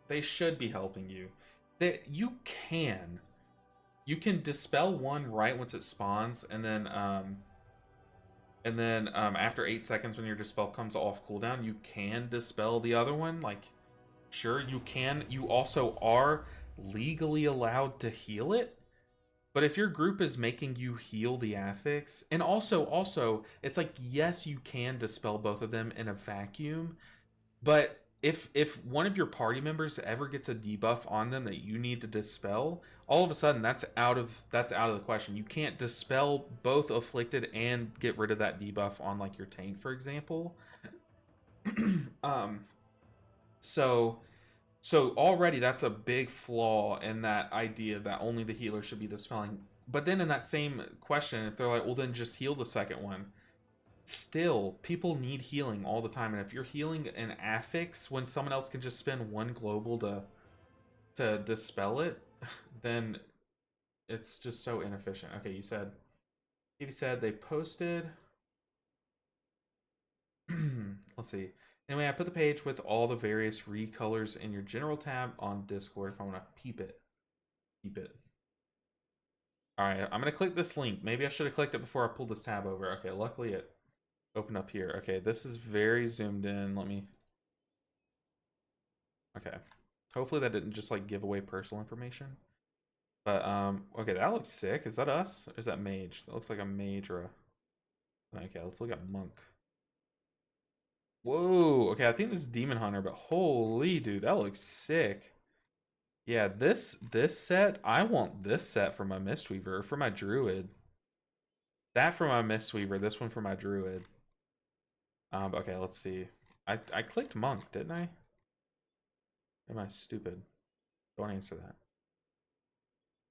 they should be helping you. You can dispel one right once it spawns, and then after 8 seconds when your dispel comes off cooldown, you can dispel the other one. Like, sure, you can. You also are legally allowed to heal it. But if your group is making you heal the affix, and also, it's like, yes, you can dispel both of them in a vacuum, but if one of your party members ever gets a debuff on them that you need to dispel, all of a sudden that's out of the question. You can't dispel both afflicted and get rid of that debuff on like your taint, for example. So already that's a big flaw in that idea that only the healer should be dispelling. But then in that same question, if they're like, well, then just heal the second one. Still, people need healing all the time. And if you're healing an affix when someone else can just spend one global to dispel it, then it's just so inefficient. Okay, you said they posted. Let's see. Anyway, I put the page with all the various recolors in your general tab on Discord if I want to peep it. Peep it. All right, I'm gonna click this link. Maybe I should have clicked it before I pulled this tab over. Okay, luckily it opened up here. Okay, this is very zoomed in. Let me. Okay, hopefully that didn't just like give away personal information. But okay, that looks sick. Is that us? Or is that mage? That looks like a mage or a. Okay, let's look at monk. Whoa. Okay, I think this is demon hunter, but holy dude, that looks sick. Yeah, this set, I want this set for my Mistweaver, for my Druid. That for my Mistweaver, this one for my Druid. Okay, let's see. I clicked monk, didn't I? Am I stupid? Don't answer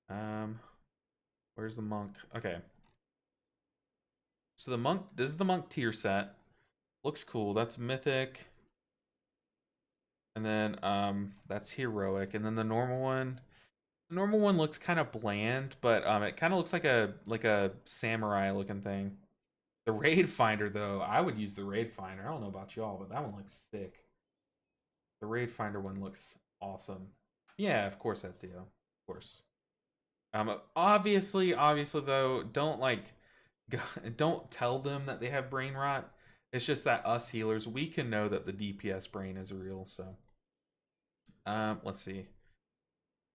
that. Where's the monk? Okay. So the monk, this is the monk tier set. Looks cool. That's mythic. And then that's heroic. And then the normal one looks kind of bland, but it kind of looks like a samurai looking thing. The raid finder though, I would use the raid finder. I don't know about y'all, but that one looks sick. The raid finder one looks awesome. Yeah, of course, FTO. Of course. Obviously though, don't tell them that they have brain rot. It's just that us healers, we can know that the DPS brain is real. So, let's see.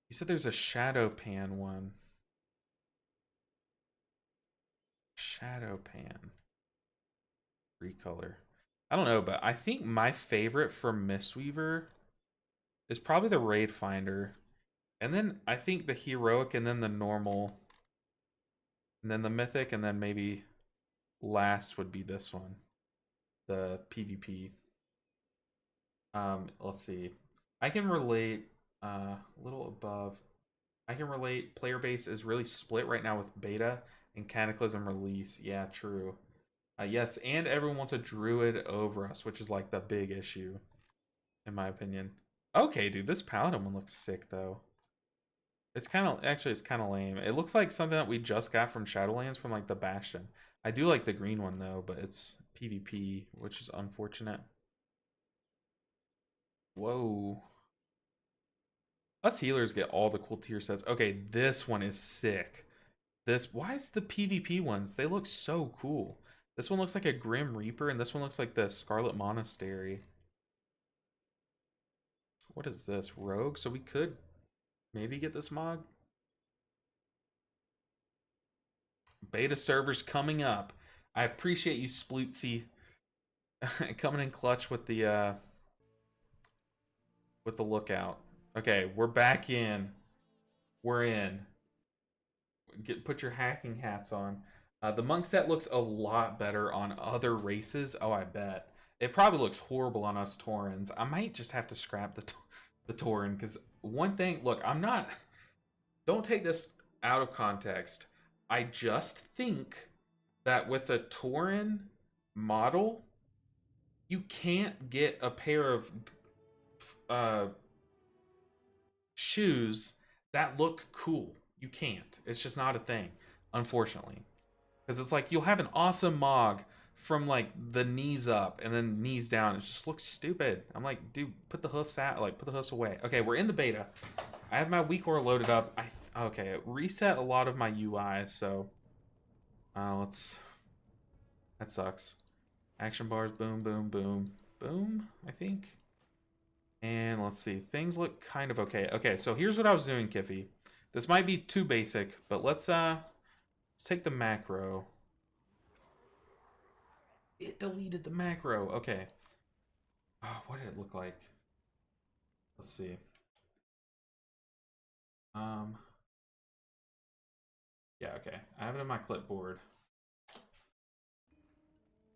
You said there's a shadow pan one. Shadow pan. Recolor. I don't know, but I think my favorite for Mistweaver is probably the Raid Finder. And then I think the heroic, and then the normal, and then the mythic, and then maybe last would be this one, the PvP. Let's see. I can relate a little above. I can relate player base is really split right now with beta and Cataclysm release. Yeah, true. Yes, and everyone wants a druid over us, which is like the big issue, in my opinion. Okay, dude, this paladin one looks sick though. It's kind of lame. It looks like something that we just got from Shadowlands from like the Bastion. I do like the green one though, but it's PvP, which is unfortunate. Whoa. Us healers get all the cool tier sets. Okay, this one is sick. Why is the PvP ones? They look so cool. This one looks like a Grim Reaper, and this one looks like the Scarlet Monastery. What is this? Rogue? So we could maybe get this mod. Beta servers coming up. I appreciate you, Splootsy, coming in clutch with the lookout. Okay, we're back in. We're in. Put your hacking hats on. The monk set looks a lot better on other races. Oh, I bet. It probably looks horrible on us Taurens. I might just have to scrap the Tauren, because one thing, look, I'm not. Don't take this out of context. I just think that with a Tauren model, you can't get a pair of shoes that look cool. You can't. It's just not a thing, unfortunately. Because it's like you'll have an awesome Mog from like the knees up and then knees down. It just looks stupid. I'm like, dude, put the hoofs out. Like, put the hoofs away. Okay, we're in the beta. I have my WeakAura loaded up. Okay, it reset a lot of my UI, so let's. That sucks. Action bars, boom, boom, boom, boom. I think. And let's see. Things look kind of okay. Okay, so here's what I was doing, Kiffy. This might be too basic, but let's take the macro. It deleted the macro. Okay. Oh, what did it look like? Let's see. Yeah, okay. I have it in my clipboard.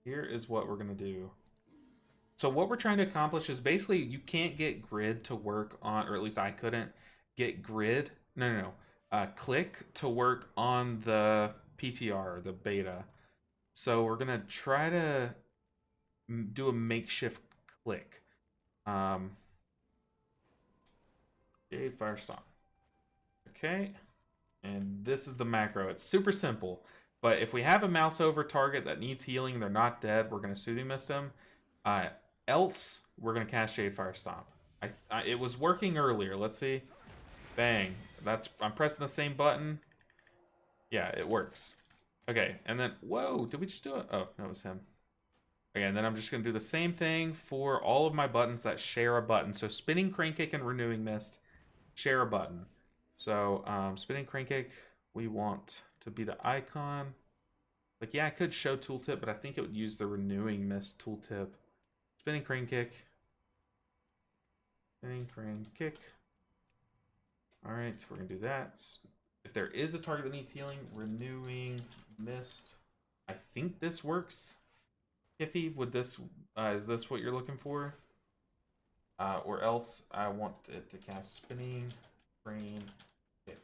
Here is what we're gonna do. So what we're trying to accomplish is basically you can't get grid to work on, or at least I couldn't get grid. No. Click to work on the PTR, the beta. So we're gonna try to do a makeshift click. Jade Firestorm. Okay. And this is the macro. It's super simple. But if we have a mouse over target that needs healing, they're not dead, we're going to Soothing Mist them. Else, we're going to cast Shadefire Stomp. It was working earlier. Let's see. Bang. I'm pressing the same button. Yeah, it works. Okay, and then, whoa, did we just do it? Oh, no, it was him. Okay, and then I'm just going to do the same thing for all of my buttons that share a button. So Spinning Crane Kick and Renewing Mist share a button. So Spinning Crane Kick, we want to be the icon. Like, yeah, I could show tooltip, but I think it would use the Renewing Mist tooltip. Spinning Crane Kick. Spinning Crane Kick. Alright, so we're going to do that. If there is a target that needs healing, Renewing Mist. I think this works. Iffy, would this, is this what you're looking for? Or else I want it to cast Spinning Crane Kick.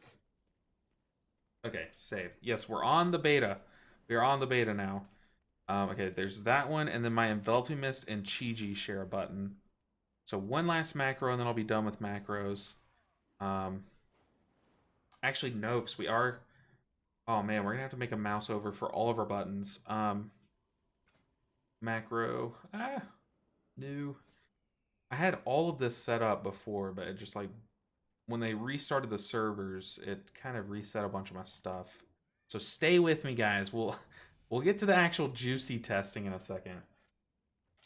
Okay, save. Yes, we're on the beta. We are on the beta now. Okay, there's that one, and then my Enveloping Mist and Chi-Ji share a button. So one last macro, and then I'll be done with macros. Actually, no, because we are... Oh, man, we're going to have to make a mouse over for all of our buttons. Macro. New. I had all of this set up before, but it just, like, when they restarted the servers, it kind of reset a bunch of my stuff. So stay with me, guys. We'll get to the actual juicy testing in a second.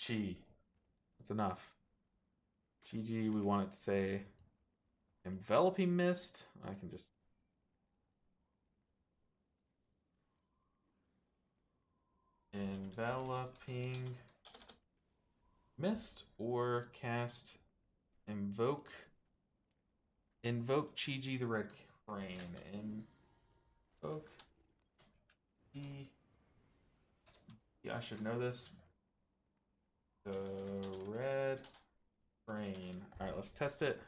Chi. That's enough. Chi-Ji, we want it to say Enveloping Mist. I can just... Enveloping Mist, or cast Invoke Chi-Ji the Red Crane. Invoke yeah, I should know this. The Red Crane. Alright, let's test it.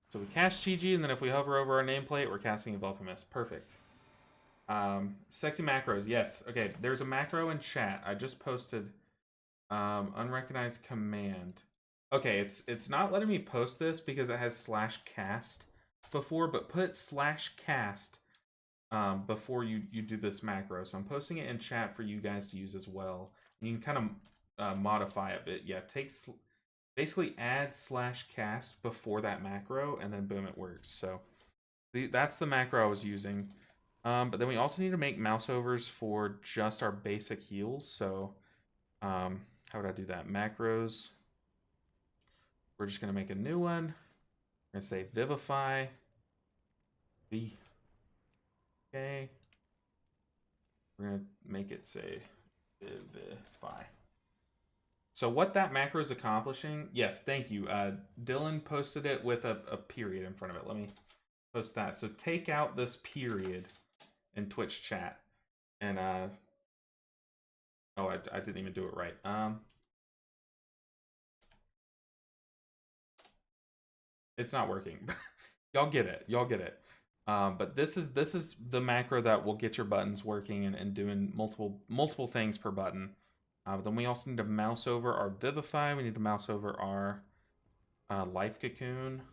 So we cast Chi-Ji, and then if we hover over our nameplate, we're casting Enveloping Mist. Perfect. Sexy macros, yes. Okay, there's a macro in chat. I just posted unrecognized command. Okay, it's not letting me post this because it has /cast before, but put /cast before you do this macro. So I'm posting it in chat for you guys to use as well. And you can kind of modify it, but yeah, basically add /cast before that macro, and then boom, it works. So that's the macro I was using. But then we also need to make mouse overs for just our basic heals. So how would I do that? Macros. We're just going to make a new one. We're going to say Vivify. V. Okay. We're going to make it say Vivify. So what that macro is accomplishing, yes, thank you. Dylan posted it with a period in front of it. Let me post that. So take out this period in Twitch chat. And, oh, I didn't even do it right. It's not working. Y'all get it. Y'all get it. But this is the macro that will get your buttons working and doing multiple things per button. But then we also need to mouse over our Vivify. We need to mouse over our Life Cocoon.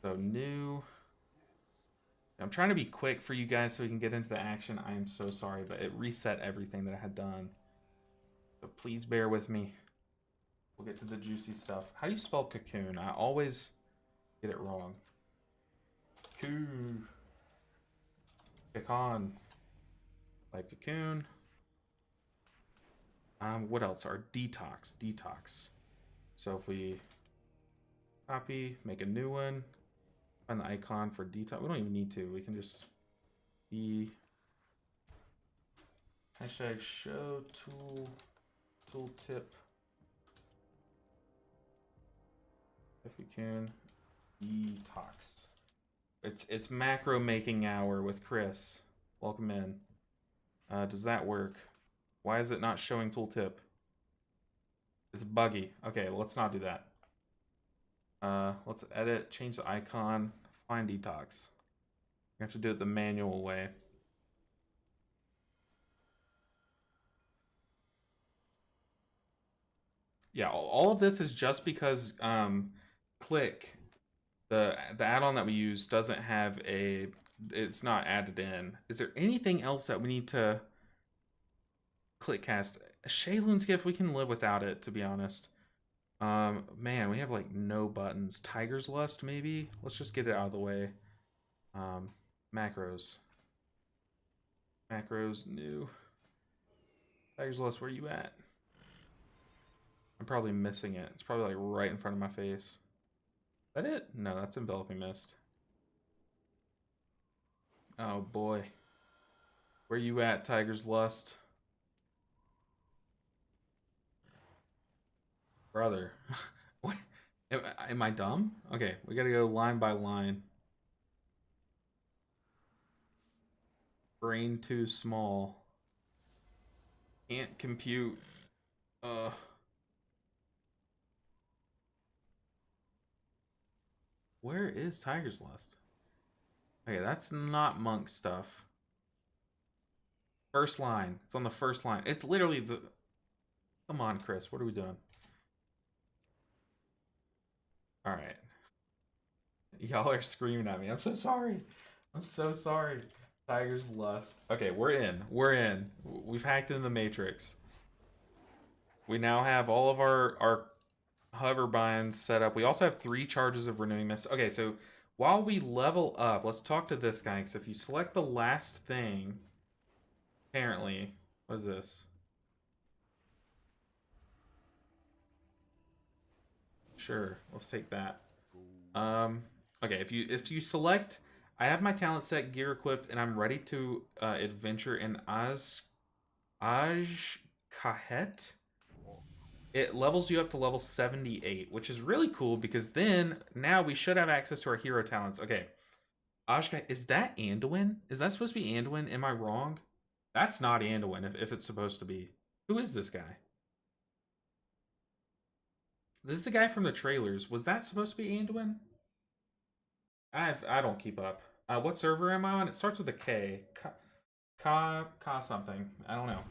So new. I'm trying to be quick for you guys so we can get into the action. I am so sorry, but it reset everything that I had done. So please bear with me. We'll get to the juicy stuff. How do you spell cocoon? I always get it wrong. Cocoon. Life Cocoon. What else? Our detox. So if we copy, make a new one, find the icon for detox. We don't even need to. We can just hashtag show tooltip. If we can, detox. It's macro making hour with Chris. Welcome in. Does that work? Why is it not showing tooltip? It's buggy. Okay, let's not do that. Let's edit, change the icon, find detox. We have to do it the manual way. Yeah, all of this is just because Click the add-on that we use doesn't have a, it's not added in. Is there anything else that we need to click cast? Shayloon's gift, we can live without it, to be honest. Man, we have like no buttons. Tiger's Lust, maybe? Let's just get it out of the way. Macros. Macros, new. Tiger's Lust, where you at? I'm probably missing it. It's probably like right in front of my face. Is that it? No, that's Enveloping Mist. Oh boy. Where you at, Tiger's Lust? Brother. What? Am I dumb? Okay, we gotta go line by line. Brain too small. Can't compute. Where is Tiger's Lust? Okay, that's not monk stuff. First line. It's on the first line. It's literally the... Come on, Chris. What are we doing? Alright. Y'all are screaming at me. I'm so sorry. I'm so sorry. Tiger's Lust. Okay, we're in. We're in. We've hacked into the Matrix. We now have all of our hover binds set up. We also have 3 charges of Renewing Mist. Okay, so while we level up, let's talk to this guy. Because if you select the last thing, apparently, what is this? Sure, let's take that. Okay, if you select, I have my talent set, gear equipped, and I'm ready to adventure in Kahet. It levels you up to level 78, which is really cool because then now we should have access to our hero talents. Okay, Ashka, is that Anduin? Is that supposed to be Anduin? Am I wrong? That's not Anduin if it's supposed to be. Who is this guy? This is the guy from the trailers. Was that supposed to be Anduin? I don't keep up. What server am I on? It starts with a K. Ka something. I don't know.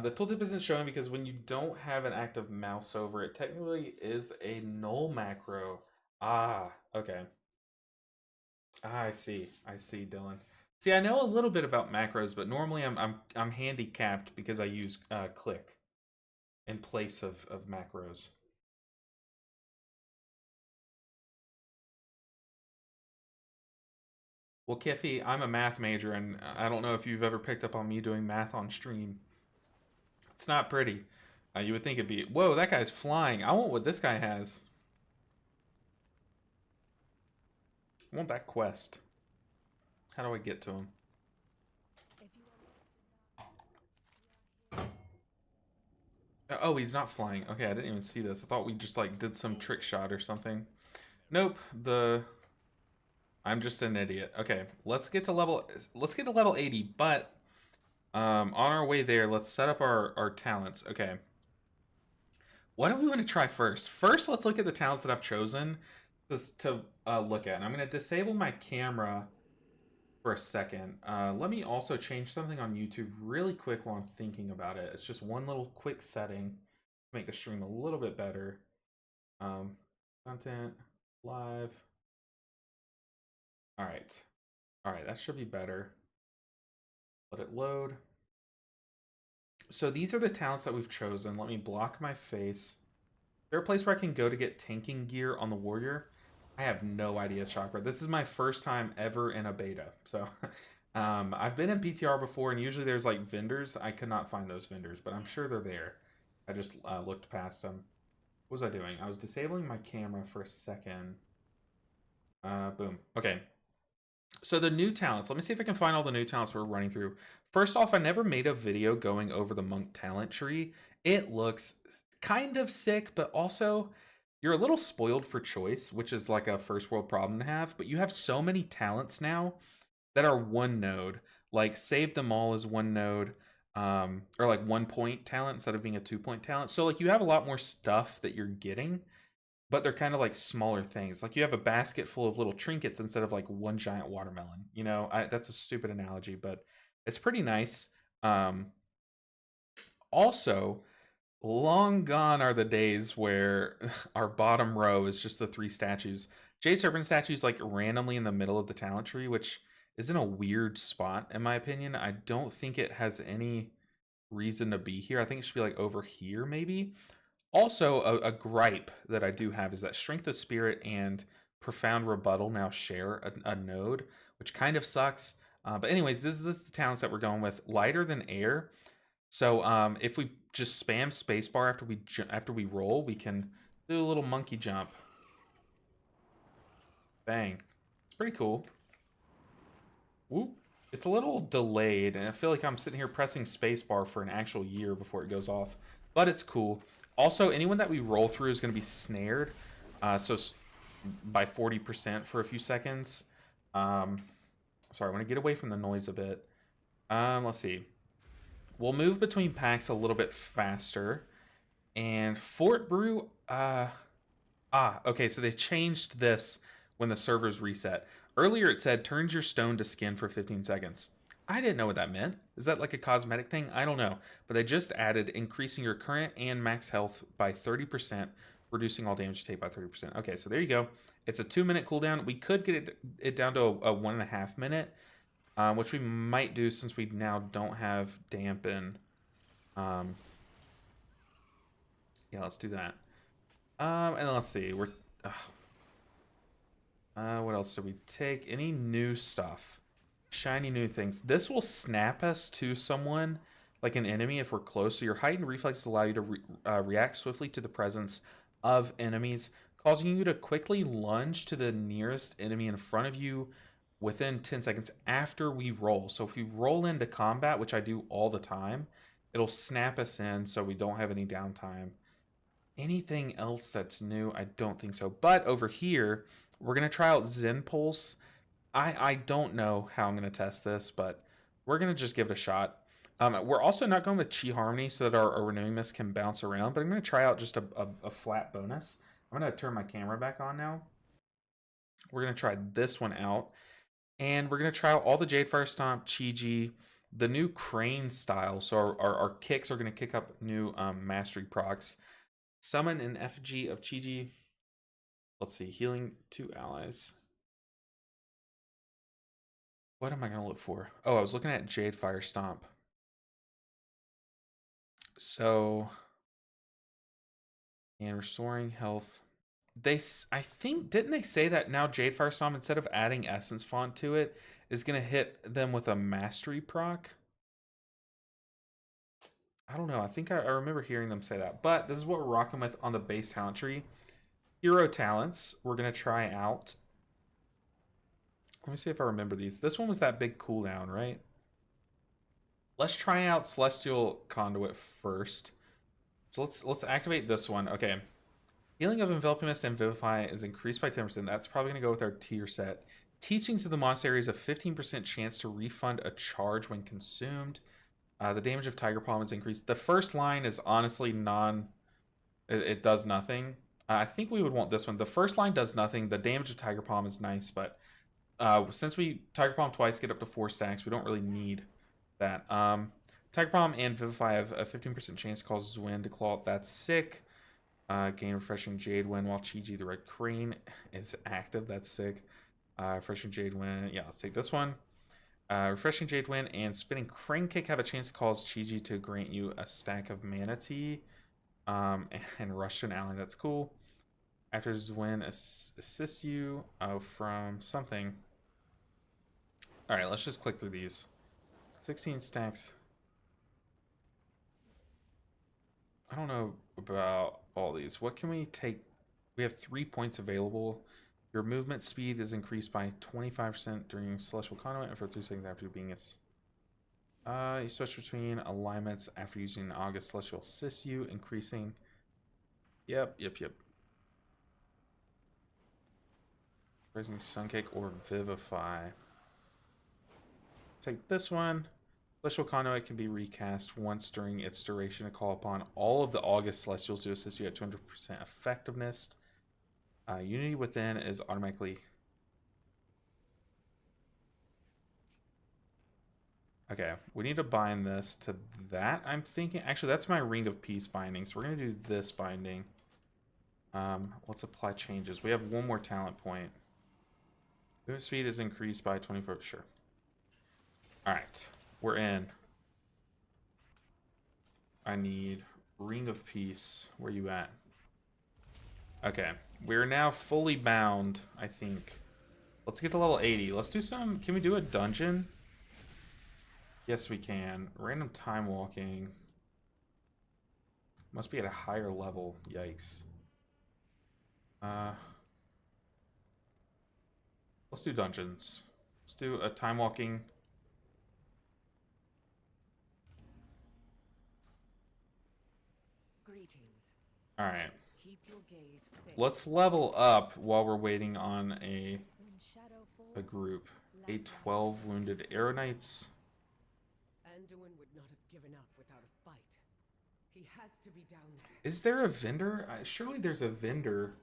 The tooltip isn't showing because when you don't have an active mouse over, it technically is a null macro. Ah, okay. Ah, I see, Dylan. See, I know a little bit about macros, but normally I'm handicapped because I use click in place of macros. Well, Kiffy, I'm a math major, and I don't know if you've ever picked up on me doing math on stream. It's not pretty. You would think it'd be... Whoa, that guy's flying. I want what this guy has. I want that quest. How do I get to him? Oh, he's not flying. Okay, I didn't even see this. I thought we just like did some trick shot or something. Nope. I'm just an idiot. Okay, let's get to level 80, but on our way there, let's set up our talents. Okay. What do we want to try first? First, let's look at the talents that I've chosen to look at. And I'm going to disable my camera for a second. Let me also change something on YouTube really quick while I'm thinking about it. It's just one little quick setting to make the stream a little bit better. Content, live. All right, that should be better. Let it load. So these are the talents that we've chosen. Let me block my face. Is there a place where I can go to get tanking gear on the warrior? I have no idea, Chakra. This is my first time ever in a beta. So I've been in PTR before, and usually there's like vendors. I could not find those vendors, but I'm sure they're there. I just looked past them. What was I doing? I was disabling my camera for a second. Boom. Okay. So the new talents. Let me see if I can find all the new talents we're running through. First off, I never made a video going over the monk talent tree. It looks kind of sick, but also you're a little spoiled for choice, which is like a first world problem to have. But you have so many talents now that are one node. Like Save Them All is one node, or like 1 point talent instead of being a 2 point talent. So like you have a lot more stuff that you're getting, but they're kind of like smaller things. Like you have a basket full of little trinkets instead of like one giant watermelon. You know, that's a stupid analogy, but it's pretty nice. Also, Long gone are the days where our bottom row is just the 3 statues. Jade Serpent statue's like randomly in the middle of the talent tree, which is in a weird spot in my opinion. I don't think it has any reason to be here. I think it should be like over here maybe. Also, a gripe that I do have is that Strength of Spirit and Profound Rebuttal now share a node, which kind of sucks. But anyways, this is the talents that we're going with. Lighter than air. So if we just spam spacebar after we roll, we can do a little monkey jump. Bang! It's pretty cool. Whoop! It's a little delayed, and I feel like I'm sitting here pressing spacebar for an actual year before it goes off. But it's cool. Also, anyone that we roll through is going to be snared, so by 40% for a few seconds. Sorry, I want to get away from the noise a bit. Let's see. We'll move between packs a little bit faster. And Fort Brew, okay, so they changed this when the servers reset. Earlier it said, turns your stone to skin for 15 seconds. I didn't know what that meant. Is that like a cosmetic thing? I don't know. But they just added increasing your current and max health by 30%, reducing all damage take by 30%. Okay, so there you go. It's a 2-minute cooldown. We could get it down to a 1.5 minute, which we might do since we now don't have dampen. Yeah, let's do that. And let's see. What else did we take? Any new stuff? Shiny new things. This will snap us to someone, like an enemy, if we're close. So your heightened reflexes allow you to react swiftly to the presence of enemies, causing you to quickly lunge to the nearest enemy in front of you within 10 seconds after we roll. So if we roll into combat, which I do all the time, it'll snap us in so we don't have any downtime. Anything else that's new? I don't think so. But over here, we're going to try out Zen Pulse. I don't know how I'm going to test this, but we're going to just give it a shot. We're also not going with Chi Harmony so that our Renewing Mist can bounce around, but I'm going to try out just a flat bonus. I'm going to turn my camera back on now. We're going to try this one out. And we're going to try out all the Jadefire Stomp, Chi-Ji, the new Crane style. So our kicks are going to kick up new Mastery procs. Summon an effigy of Chi-Ji. Let's see, healing 2 allies. What am I going to look for? Oh, I was looking at Jadefire Stomp. So, and restoring health. I think, didn't they say that now Jadefire Stomp, instead of adding Essence Font to it, is going to hit them with a Mastery proc? I don't know. I think I remember hearing them say that. But this is what we're rocking with on the base talent tree. Hero talents, we're going to try out. Let me see if I remember these. This one was that big cooldown, right? Let's try out Celestial Conduit first. So let's activate this one. Okay. Healing of Enveloping Mist and Vivify is increased by 10%. That's probably going to go with our tier set. Teachings of the Monastery is a 15% chance to refund a charge when consumed. The damage of Tiger Palm is increased. The first line is honestly it does nothing. I think we would want this one. The first line does nothing. The damage of Tiger Palm is nice, but since we Tiger Palm twice, get up to 4 stacks, we don't really need that. Tiger Palm and Vivify have a 15% chance to cause Wind to claw. That's sick. Gain Refreshing Jade Wind while Chi-Ji the Red Crane is active. That's sick. Refreshing Jade Wind. Yeah, let's take this one. Refreshing Jade Wind and Spinning Crane Kick have a chance to cause Chi-Ji to grant you a stack of Manatee. And Rush to an ally. That's cool. After Zwin assists you from something. Alright, let's just click through these. 16 stacks. I don't know about all these. What can we take? We have 3 points available. Your movement speed is increased by 25% during Celestial Conduit and for 3 seconds after being you switch between alignments after using August Celestial assist you, increasing. Yep. Raising Sunkick or Vivify. Take this one. Celestial Conduit can be recast once during its duration to call upon all of the August Celestials to assist you at 200% effectiveness. Unity Within is automatically... Okay, we need to bind this to that, I'm thinking. Actually, that's my Ring of Peace binding, so we're going to do this binding. Let's apply changes. We have one more talent point. Move speed is increased by 24, sure. Alright, we're in. I need Ring of Peace. Where you at? Okay, we're now fully bound, I think. Let's get to level 80. Let's do some... Can we do a dungeon? Yes, we can. Random time walking. Must be at a higher level. Yikes. Let's do dungeons. Let's do a time walking. Greetings. All right. Keep your gaze fixed. Let's level up while we're waiting on a When shadow a falls, group. A light 12 wounded arrow knights. Anduin would not have given up without a fight. He has to be down there. Is there a vendor? Surely there's a vendor.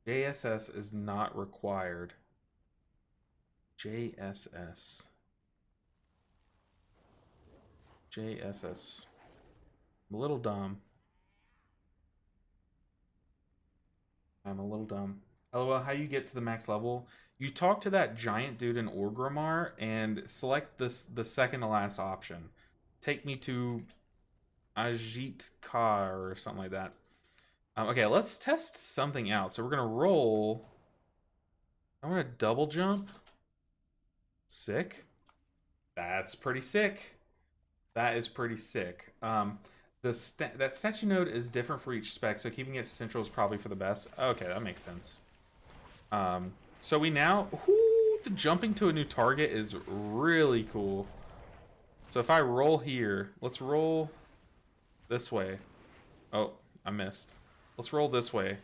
JSS is not required. JSS. JSS. I'm a little dumb. I'm a little dumb. LOL, how you get to the max level? You talk to that giant dude in Orgrimmar and select the second to last option. Take me to Ajit Ka or something like that. Okay, let's test something out. So we're gonna roll. I want to double jump. Sick. That's pretty sick. That is pretty sick. That statue node is different for each spec, so keeping it central is probably for the best. Okay, that makes sense. So we now, the jumping to a new target is really cool. So if I roll here, let's roll this way. Oh, I missed. Let's roll this way.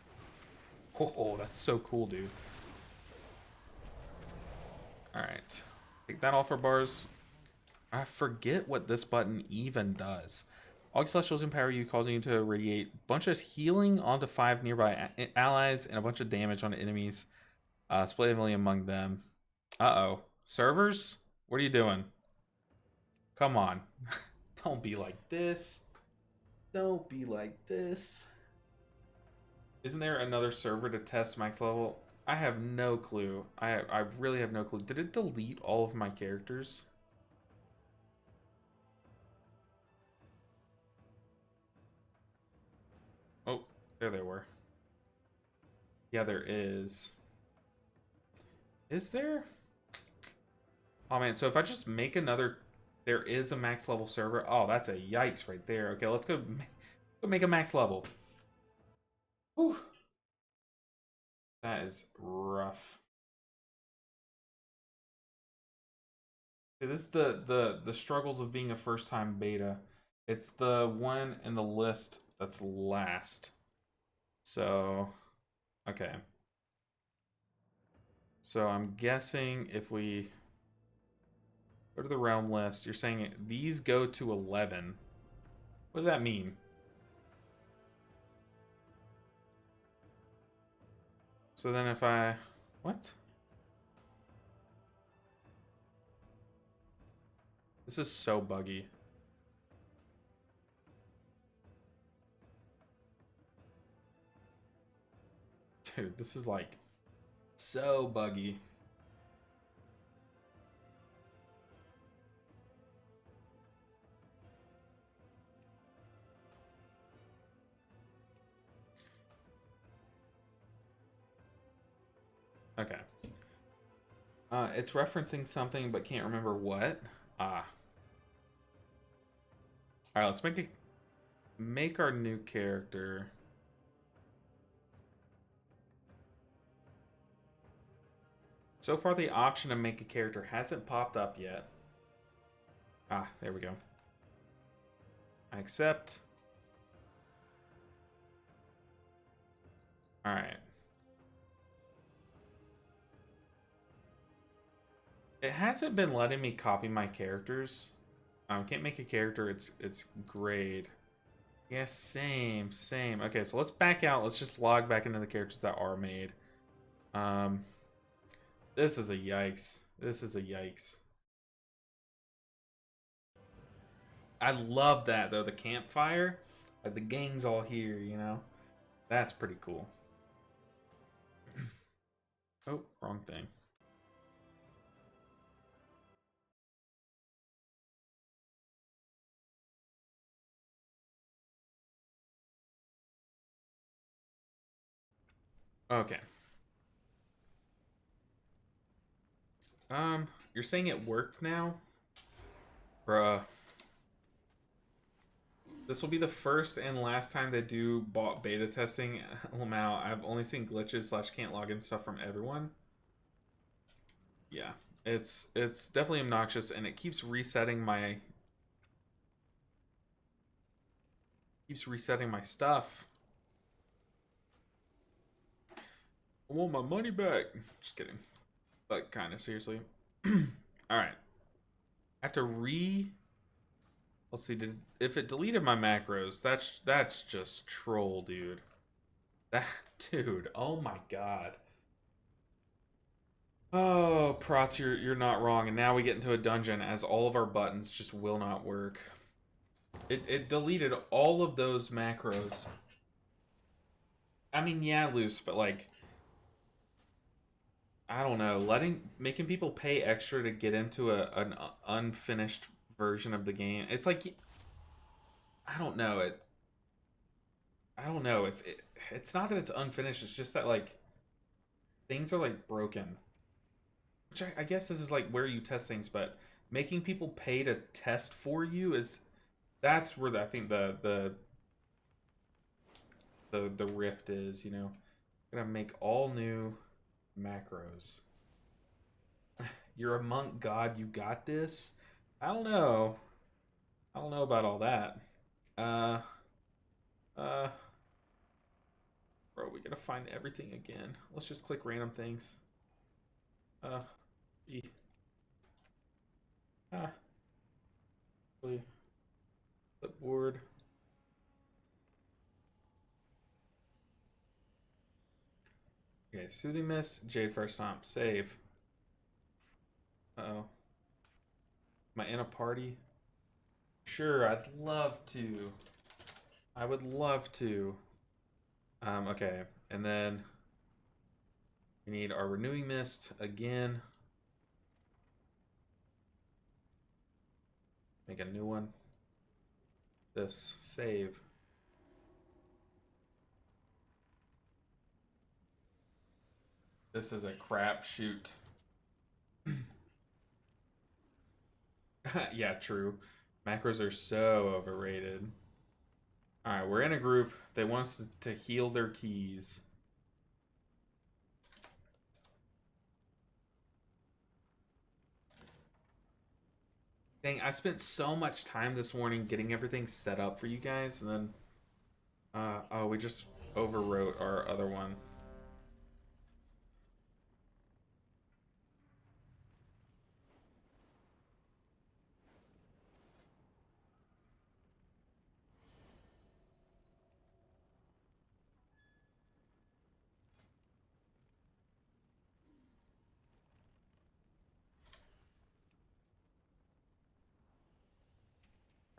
Oh, that's so cool, dude. All right, take that off our bars. I forget what this button even does. All Celestials empower you, causing you to radiate a bunch of healing onto 5 nearby allies and a bunch of damage on enemies. Split evenly among them. Uh-oh. Servers? What are you doing? Come on. Don't be like this. Don't be like this. Isn't there another server to test max level? I have no clue. I really have no clue. Did it delete all of my characters? Oh, there they were. Yeah, there is. Is there? Oh man, so if I just make another, there is a max level server. Oh, that's a yikes right there. Okay, let's go make a max level. Whew. That is rough. See, this is the struggles of being a first time beta. It's the one in the list that's last. So, okay. So I'm guessing if we go to the realm list, you're saying these go to 11. What does that mean? So then if I... What? This is so buggy. Dude, this is like so buggy. Okay. It's referencing something but can't remember what. Ah. Alright, let's make our new character. So far the option to make a character hasn't popped up yet. Ah, there we go. I accept. Alright. It hasn't been letting me copy my characters. Can't make a character, it's grade. Yes, same. Okay, so let's back out. Let's just log back into the characters that are made. This is a yikes. I love that though. The campfire, like the gang's all here. You know, that's pretty cool. Oh, wrong thing. Okay. You're saying it worked now? Bruh. This will be the first and last time they do beta testing. Lamau, I've only seen glitches / can't log in stuff from everyone. Yeah, it's definitely obnoxious, and it keeps resetting my stuff. I want my money back. Just kidding, but kind of seriously. All right, I have to Let's see. If it deleted my macros, that's just troll, dude. That dude. Oh my god. Oh, Prots, you're not wrong. And now we get into a dungeon as all of our buttons just will not work. It deleted all of those macros. I mean, yeah, loose, but like, I don't know, making people pay extra to get into an unfinished version of the game. It's like, I don't know it. I don't know if it's not that it's unfinished. It's just that like things are like broken. Which I guess this is like where you test things, but making people pay to test for you that's where I think the rift is, you know. Gonna make all new macros. You're a monk god, you got this? I don't know. I don't know about all that. Bro, we gotta find everything again. Let's just click random things. E. Clipboard. Okay, Soothing Mist, Jadefire Stomp, save. Uh-oh. Am I in a party? Sure, I'd love to. I would love to. Okay, and then we need our Renewing Mist again. Make a new one. This, save. This is a crapshoot. Yeah, true. Macros are so overrated. Alright, we're in a group. They want us to heal their keys. Dang, I spent so much time this morning getting everything set up for you guys, and then... oh, we just overwrote our other one.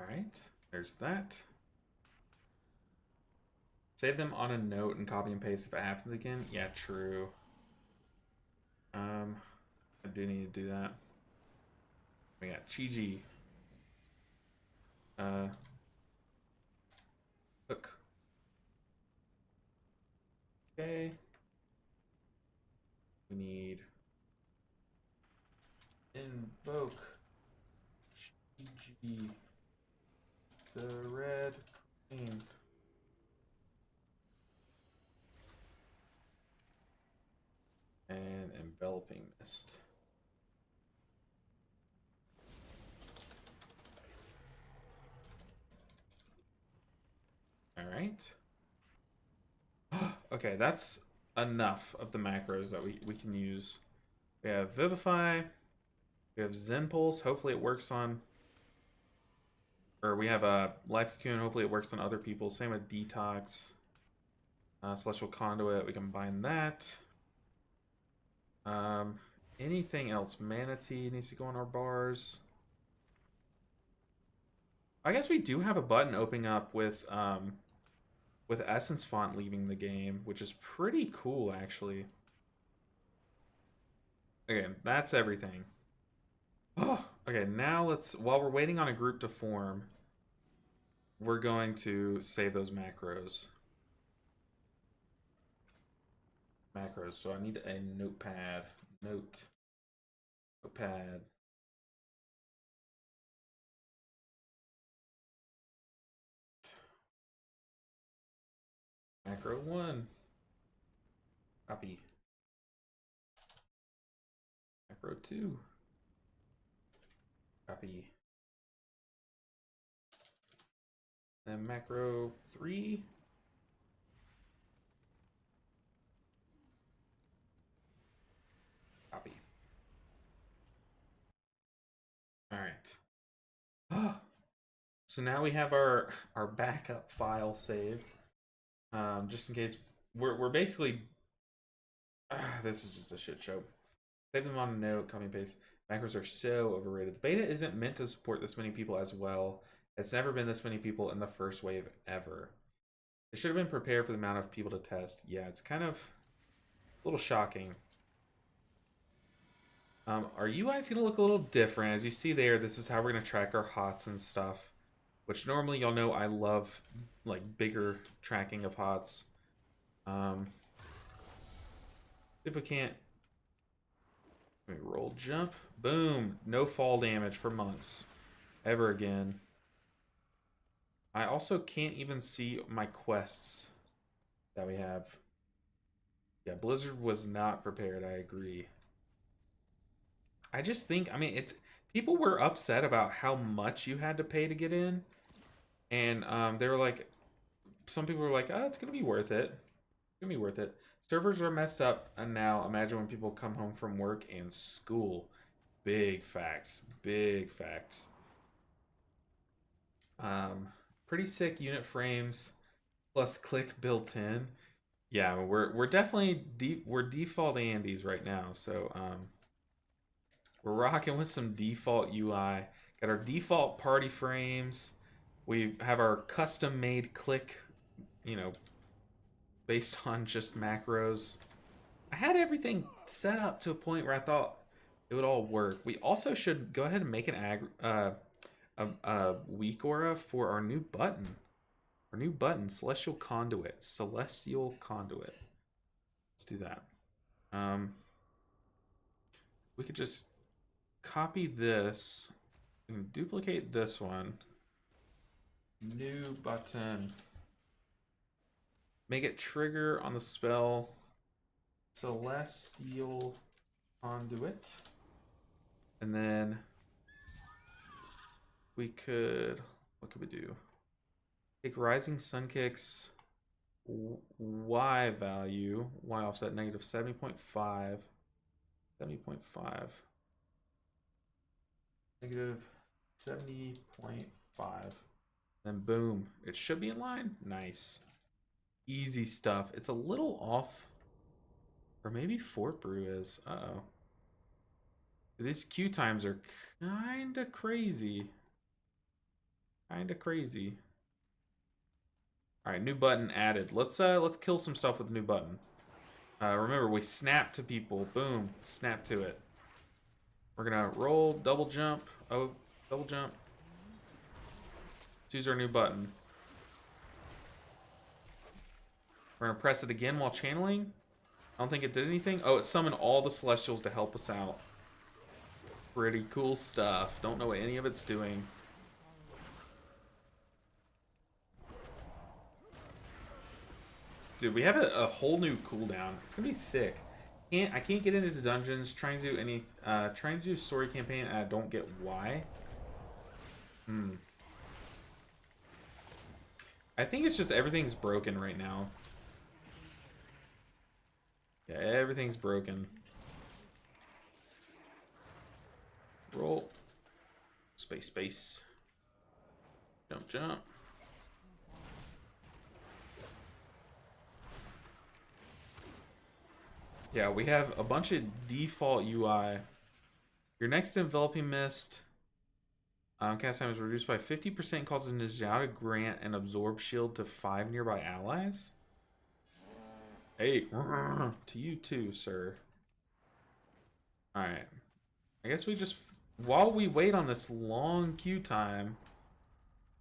Alright, there's that. Save them on a note and copy and paste if it happens again. Yeah, true. I do need to do that. We got Chi-Ji. Hook. Okay. We need invoke Chi-Ji. The red queen. And enveloping mist. All right. Okay, that's enough of the macros that we can use. We have Vivify. We have Zen Pulse. Hopefully it works on... Or we have a Life Cocoon. Hopefully it works on other people. Same with Detox. Celestial Conduit. We can bind that. Anything else? Manatee needs to go on our bars. I guess we do have a button opening up with Essence Font leaving the game, which is pretty cool actually. Okay, that's everything. Oh, okay, now let's, while we're waiting on a group to form, we're going to save those macros. Macros, so I need a notepad. Notepad. Macro 1. Copy. Macro 2. Copy. And macro 3. Copy. All right. So now we have our backup file saved. Just in case we're basically this is just a shit show. Save them on a note, copy and paste. Macros are so overrated. The beta isn't meant to support this many people as well. It's never been this many people in the first wave ever. It should have been prepared for the amount of people to test. Yeah, it's kind of a little shocking. Our UI is going to look a little different. As you see there, this is how we're going to track our HOTS and stuff. Which normally, y'all know I love like bigger tracking of HOTS. If we can't... Let me roll jump. Boom. No fall damage for monks. Ever again. I also can't even see my quests that we have. Yeah, Blizzard was not prepared, I agree. I just think, I mean, it's... People were upset about how much you had to pay to get in. And they were like... Some people were like, oh, it's going to be worth it. It's going to be worth it. Servers are messed up, and now imagine when people come home from work and school. Big facts. Big facts. Pretty sick unit frames plus click built in. Yeah, we're definitely we're default Andes right now, so we're rocking with some default UI. Got our default party frames. We have our custom made click, you know, based on just macros. I had everything set up to a point where I thought it would all work. We also should go ahead and make an weak aura for our new button. Our new button, Celestial Conduit. Celestial Conduit. Let's do that. We could just copy this and duplicate this one. New button. Make it trigger on the spell Celestial Conduit. And then we could, what could we do? Take Rising Sun Kick's Y value, Y offset negative 70.5. 70.5. Negative 70.5. Then boom, it should be in line. Nice. Easy stuff. It's a little off. Or maybe Fort Brew is. Uh-oh. These queue times are kinda crazy. Kinda crazy. Alright, new button added. Let's kill some stuff with the new button. Remember, we snap to people. Boom. Snap to it. We're gonna roll, double jump. Oh, double jump. Choose our new button. We're gonna press it again while channeling. I don't think it did anything. Oh, it summoned all the Celestials to help us out. Pretty cool stuff. Don't know what any of it's doing. Dude, we have a whole new cooldown. It's gonna be sick. I can't get into the dungeons. Trying to do story campaign, and I don't get why. I think it's just everything's broken right now. Yeah, everything's broken. Roll. Space, space. Jump, jump. Yeah, we have a bunch of default UI. Your next enveloping mist. Cast time is reduced by 50%, causes Ninja to grant an absorb shield to 5 nearby allies. Hey, to you too, sir. Alright. I guess we just, while we wait on this long queue time.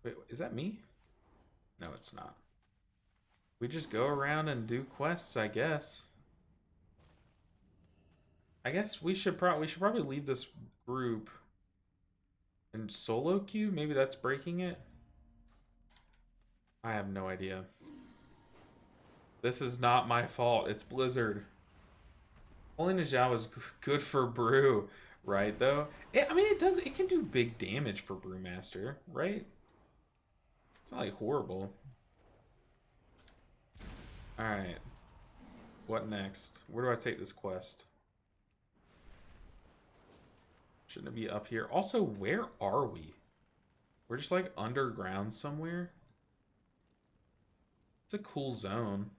Wait, is that me? No, it's not. We just go around and do quests, I guess. I guess we should probably leave this group in solo queue. Maybe that's breaking it. I have no idea. This is not my fault. It's Blizzard. Only Najao is good for brew, right? Though, I mean, it can do big damage for Brewmaster, right? It's not like horrible. All right. What next? Where do I take this quest? Shouldn't it be up here? Also, where are we? We're just like underground somewhere. It's a cool zone.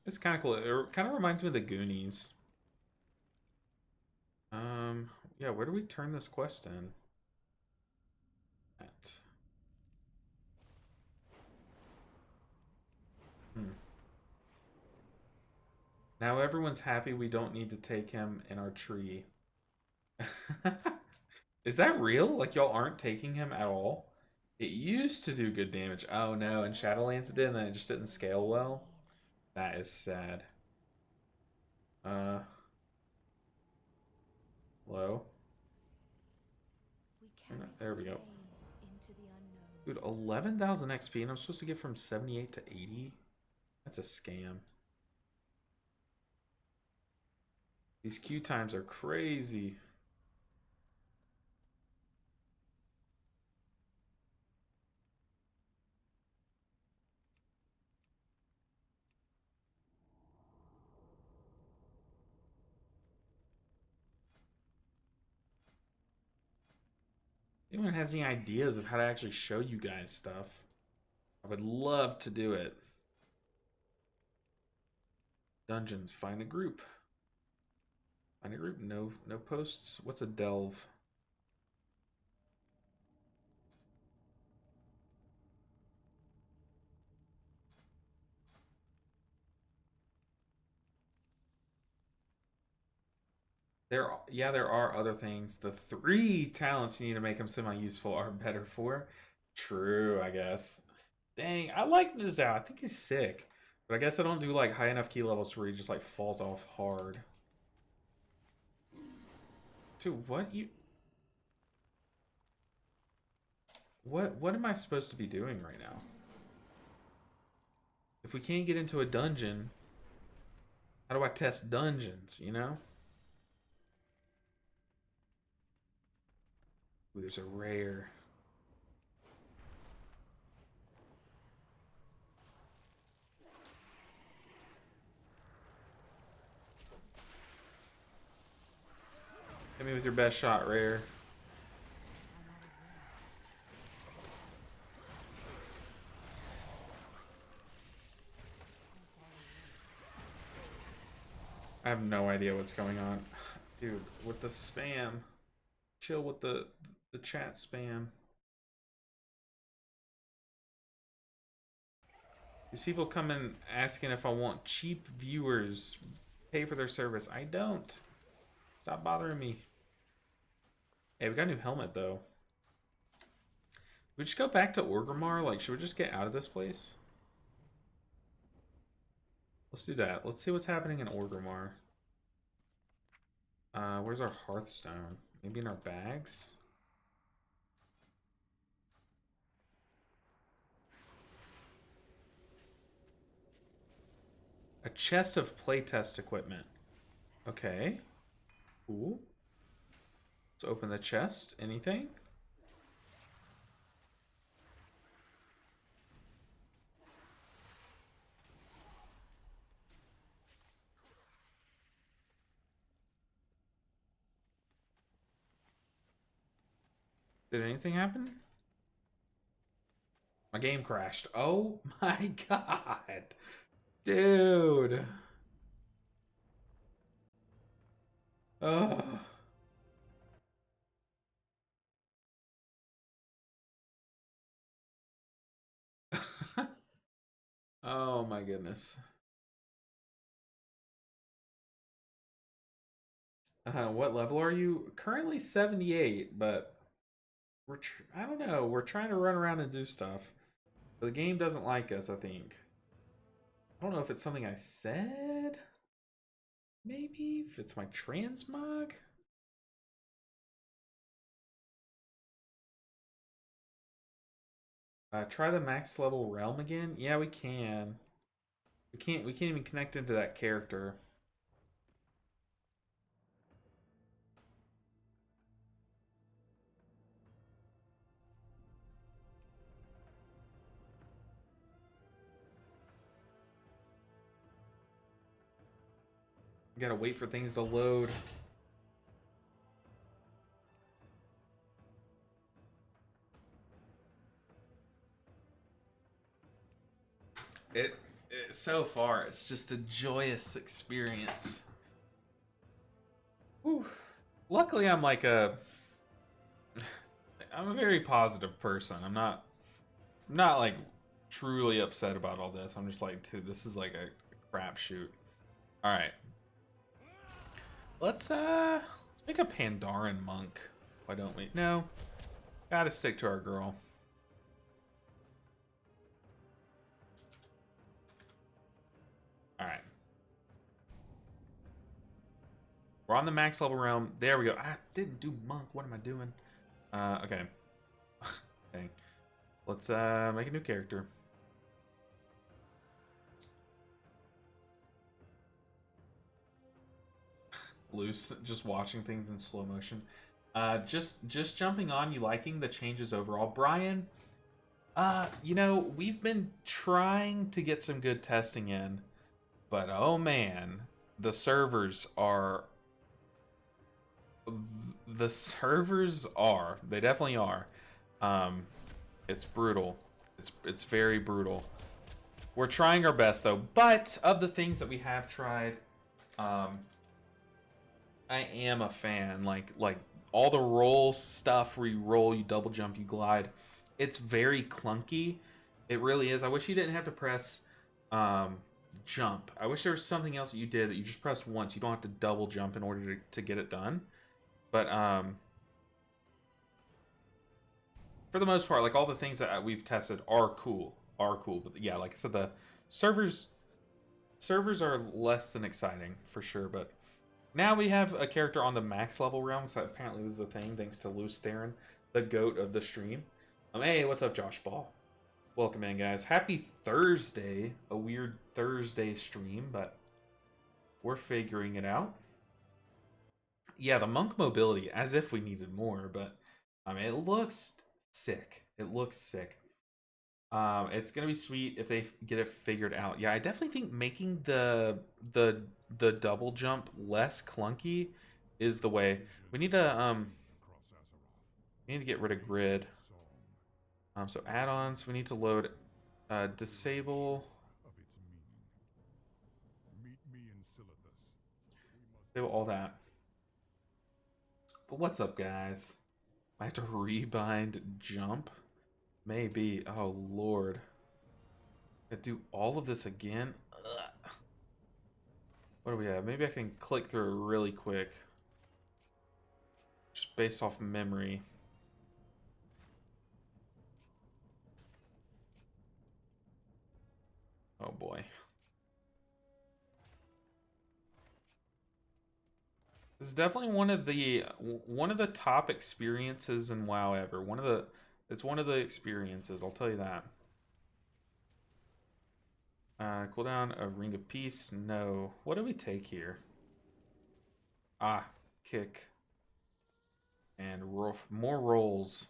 It's kind of cool. It kind of reminds me of the Goonies. Yeah, where do we turn this quest in? At. Now everyone's happy we don't need to take him in our tree. Is that real? Like y'all aren't taking him at all? It used to do good damage. Oh no, in Shadowlands it did, and then it just didn't scale well. That is sad. Hello? There we go. Dude, 11,000 XP, and I'm supposed to get from 78 to 80? That's a scam. These queue times are crazy. Anyone has any ideas of how to actually show you guys stuff? I would love to do it. Dungeons, find a group. Find a group, no posts. What's a delve? There are other things. The 3 talents you need to make them semi-useful are better for. True, I guess. Dang, I like Nizao. I think he's sick. But I guess I don't do like high enough key levels where he just like falls off hard. Dude, what am I supposed to be doing right now? If we can't get into a dungeon, how do I test dungeons, you know? Ooh, there's a rare. Hit me with your best shot, rare. I have no idea what's going on. Dude, with the spam. Chill with the chat spam. These people come in asking if I want cheap viewers, pay for their service. I don't. Stop bothering me. Hey, we got a new helmet though. We just go back to Orgrimmar? Like, should we just get out of this place? Let's do that. Let's see what's happening in Orgrimmar. Where's our Hearthstone? Maybe in our bags? A chest of playtest equipment. Okay. Cool. Let's open the chest. Anything? Did anything happen? My game crashed. Oh my god. Dude. Oh. Oh my goodness. What level are you? Currently 78, but I don't know. We're trying to run around and do stuff. But the game doesn't like us, I think. I don't know if it's something I said. Maybe if it's my transmog. Try the max level realm again. Yeah, we can. We can't even connect into that character. Gotta wait for things to load. So far, it's just a joyous experience. Whew. Luckily, I'm a very positive person. I'm not like truly upset about all this. I'm just like, dude, this is like a crapshoot. All right, let's make a Pandaren monk. Why don't we? No, gotta stick to our girl. All right. We're on the max level realm. There we go. I didn't do monk. What am I doing? Okay. Okay. Let's make a new character. Loose, just watching things in slow motion. Just jumping on, you liking the changes overall, Brian? You know, we've been trying to get some good testing in, but oh man, the servers are they definitely are. It's brutal. It's very brutal. We're trying our best though, but of the things that we have tried, I am a fan. Like all the roll stuff where you roll, you double jump, you glide. It's very clunky. It really is. I wish you didn't have to press jump. I wish there was something else that you did that you just pressed once. You don't have to double jump in order to get it done. But for the most part, like all the things that we've tested are cool. But yeah, like I said, the servers are less than exciting for sure. But now we have a character on the max level realm, so apparently this is a thing thanks to Loose Theron, the goat of the stream. Hey, what's up, Josh Ball? Welcome in, guys. Happy Thursday. A weird Thursday stream, but we're figuring it out. Yeah, the monk mobility, as if we needed more, but it looks sick. It looks sick. It's gonna be sweet if they get it figured out. Yeah, I definitely think making the double jump less clunky is the way. We need to get rid of grid. So add-ons, we need to load disable all that. But what's up, guys? I have to rebind jump? Maybe. Oh, Lord. I do all of this again? Ugh. What do we have? Maybe I can click through it really quick. Just based off memory. Oh, boy. This is definitely one of the top experiences in WoW ever. It's one of the experiences, I'll tell you that. Cooldown a Ring of Peace. No. What do we take here? Kick. And more rolls.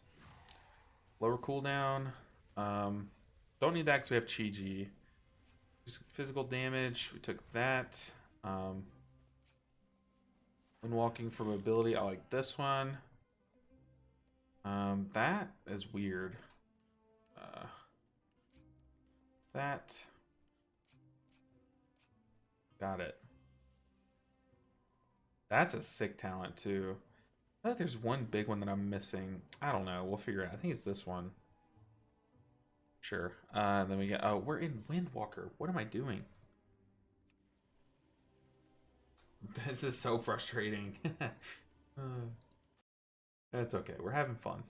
Lower cooldown. Don't need that because we have Chi-Ji. Just physical damage. We took that. When walking for mobility, I like this one. That is weird. That. Got it. That's a sick talent too. I thought there's one big one that I'm missing. I don't know. We'll figure it out. I think it's this one. Sure. Then we get. Oh, we're in Windwalker. What am I doing? This is so frustrating. That's okay. We're having fun.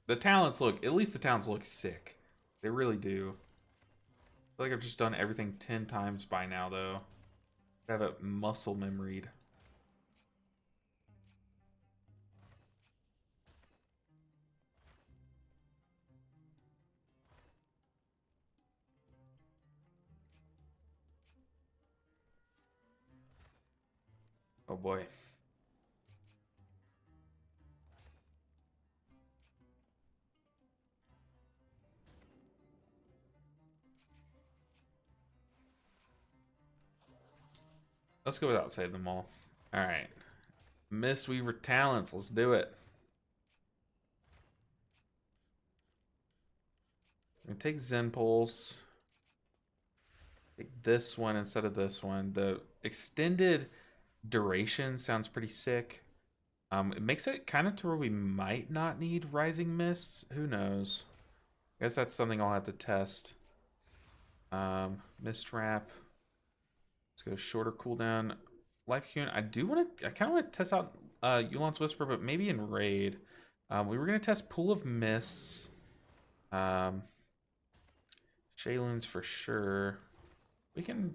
The talents look. At least the talents look sick. They really do. I feel like I've just done everything 10 times by now, though. I have it muscle memoried. Oh boy. Let's go without saving them all. Alright. Mistweaver talents. Let's do it. I'm gonna take Zen Pulse. Take this one instead of this one. The extended duration sounds pretty sick. It makes it kind of to where we might not need Rising Mists. Who knows? I guess that's something I'll have to test. Mist Wrap. Let's go shorter cooldown. Life Hewn. I kind of want to test out Yu'lon's Whisper, but maybe in Raid. We were gonna test Pool of Mists. Shaylin's for sure. We can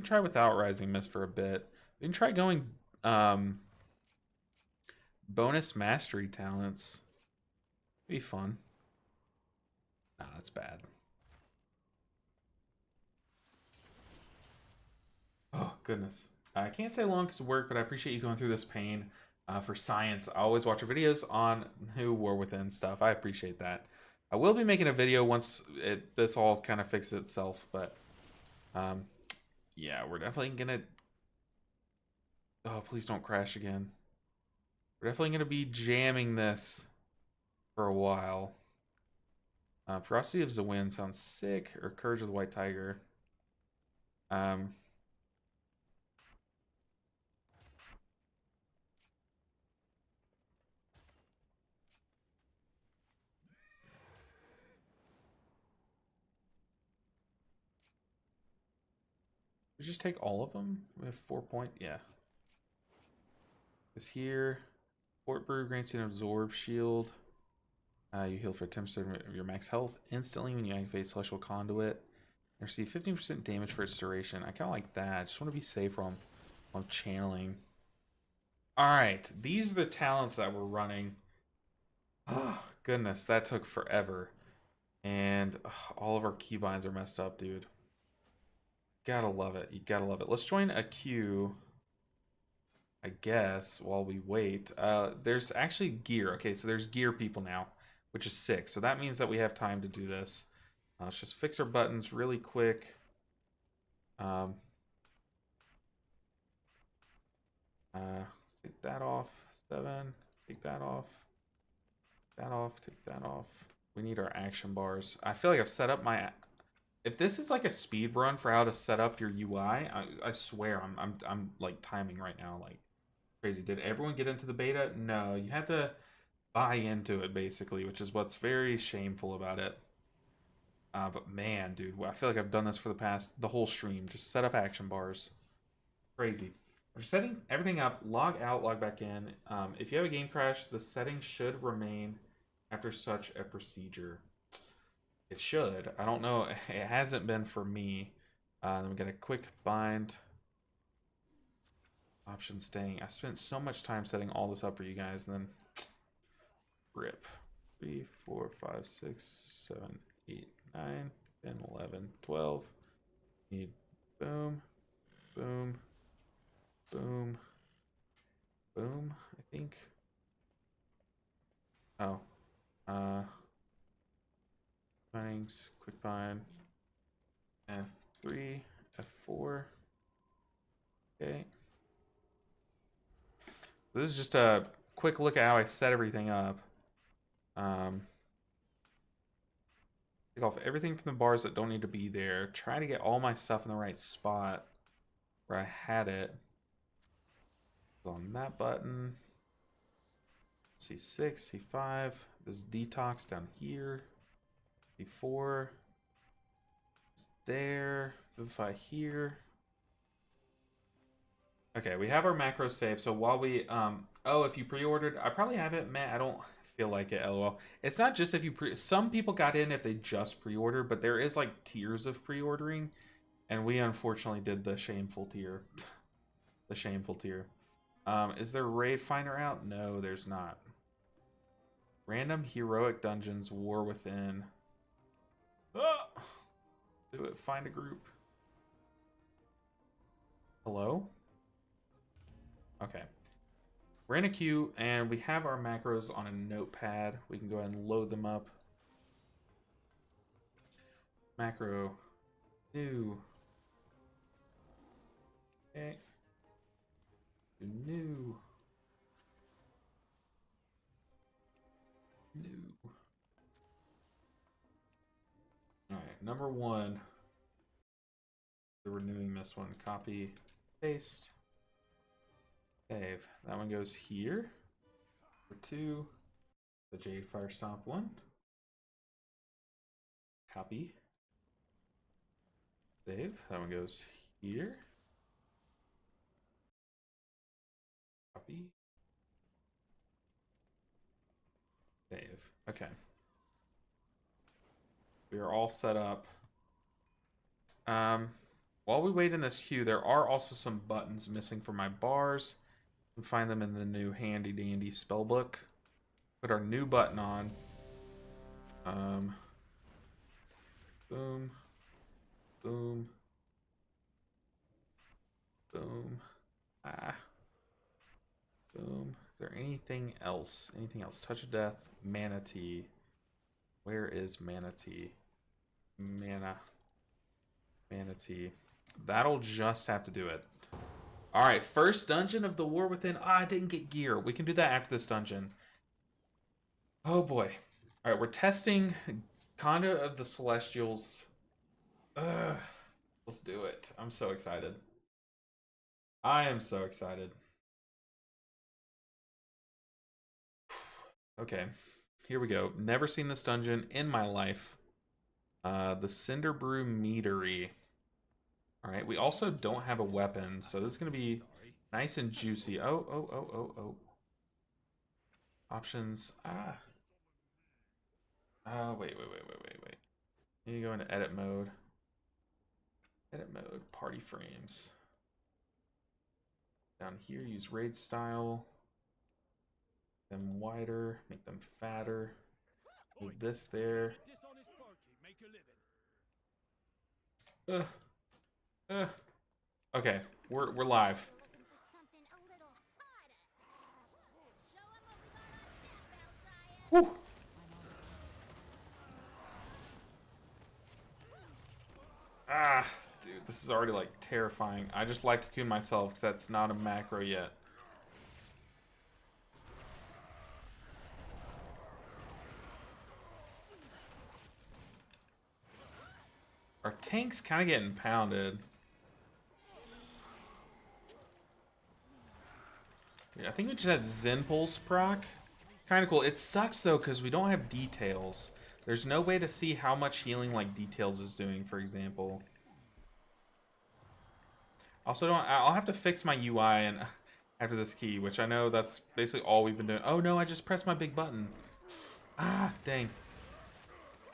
try without Rising Mist for a bit. We can try going bonus mastery talents. Be fun. Nah, that's bad. Oh, goodness. I can't say long because of work, but I appreciate you going through this pain for science. I always watch your videos on Who War Within stuff. I appreciate that. I will be making a video once this all kind of fixes itself, but yeah, we're definitely going to... Oh, please don't crash again. We're definitely going to be jamming this for a while. Ferocity of Zawin sounds sick, or Courage of the White Tiger. We just take all of them? We have 4 point, yeah. This here. Fort Brew grants you an absorb shield. You heal for 10% of your max health instantly when you activate Celestial Conduit. And receive 15% damage for its duration. I kind of like that. I just want to be safe while I'm channeling. Alright, these are the talents that we're running. Oh, goodness, that took forever. And all of our keybinds are messed up, dude. Gotta love it. You gotta love it. Let's join a queue, I guess, while we wait. There's actually gear. Okay, so there's gear people now, which is sick. So that means that we have time to do this. Let's just fix our buttons really quick. Let's take that off. 7. Take that off. That off. Take that off. We need our action bars. I feel like I've set up my... If this is like a speed run for how to set up your UI, I swear I'm like timing right now like crazy. Did everyone get into the beta? No, you had to buy into it basically, which is what's very shameful about it. But man, dude, I feel like I've done this for the whole stream. Just set up action bars. Crazy. We're setting everything up. Log out, log back in. If you have a game crash, the settings should remain after such a procedure. It should. I don't know. It hasn't been for me. Then we got a quick bind. Option staying. I spent so much time setting all this up for you guys, and then rip. 3, 4, 5, 6, 7, 8, 9, 10, 11, 12. Need boom, boom, boom, boom, I think. Oh. Bindings, quick bind, F3, F4. Okay. This is just a quick look at how I set everything up. Take off everything from the bars that don't need to be there. Try to get all my stuff in the right spot. where I had it. On that button. C6, C5. This detox down here. C4. It's there. Vivify here. Okay, we have our macro save. So while we oh, if you pre-ordered, I probably have it, man. I don't feel like it, lol. It's not just if you some people got in if they just pre-ordered, but there is like tiers of pre-ordering, and we unfortunately did the shameful tier. The shameful tier. Is there raid finder out? No, there's not. Random heroic dungeons, war within. Ah! Do it, find a group. Hello? Okay. We're in a queue, and we have our macros on a notepad. We can go ahead and load them up. Macro. New. Okay. New. Alright, number 1. The renewing this one. Copy, paste, save. That one goes here. Number 2, the Jade Firestomp one. Copy, save. That one goes here. Copy, save. Okay. We are all set up. While we wait in this queue, there are also some buttons missing from my bars. You can find them in the new handy dandy spellbook. Put our new button on. Boom. Boom. Boom. Boom. Is there anything else? Anything else? Touch of Death. Manatee. Where is Manatee? Manatee. That'll just have to do it. Alright, first dungeon of the War Within. Ah, I didn't get gear. We can do that after this dungeon. Oh boy. Alright, we're testing Conduit of the Celestials. Let's do it. I'm so excited. I am so excited. Okay, here we go. Never seen this dungeon in my life. The Cinderbrew Meadery. Alright, we also don't have a weapon, so this is going to be nice and juicy. Oh. Options. Wait. You need to go into edit mode. Edit mode, party frames. Down here, use raid style. Make them wider, make them fatter. Move this there. Okay, we're live. Woo. Dude, this is already like terrifying. I just like cocoon myself because that's not a macro yet. Our tank's kind of getting pounded. Yeah, I think we just had Zen Pulse proc. Kind of cool. It sucks though because we don't have details. There's no way to see how much healing like details is doing, for example. Also, I'll have to fix my UI and after this key, which I know that's basically all we've been doing. Oh no, I just pressed my big button. Ah, dang.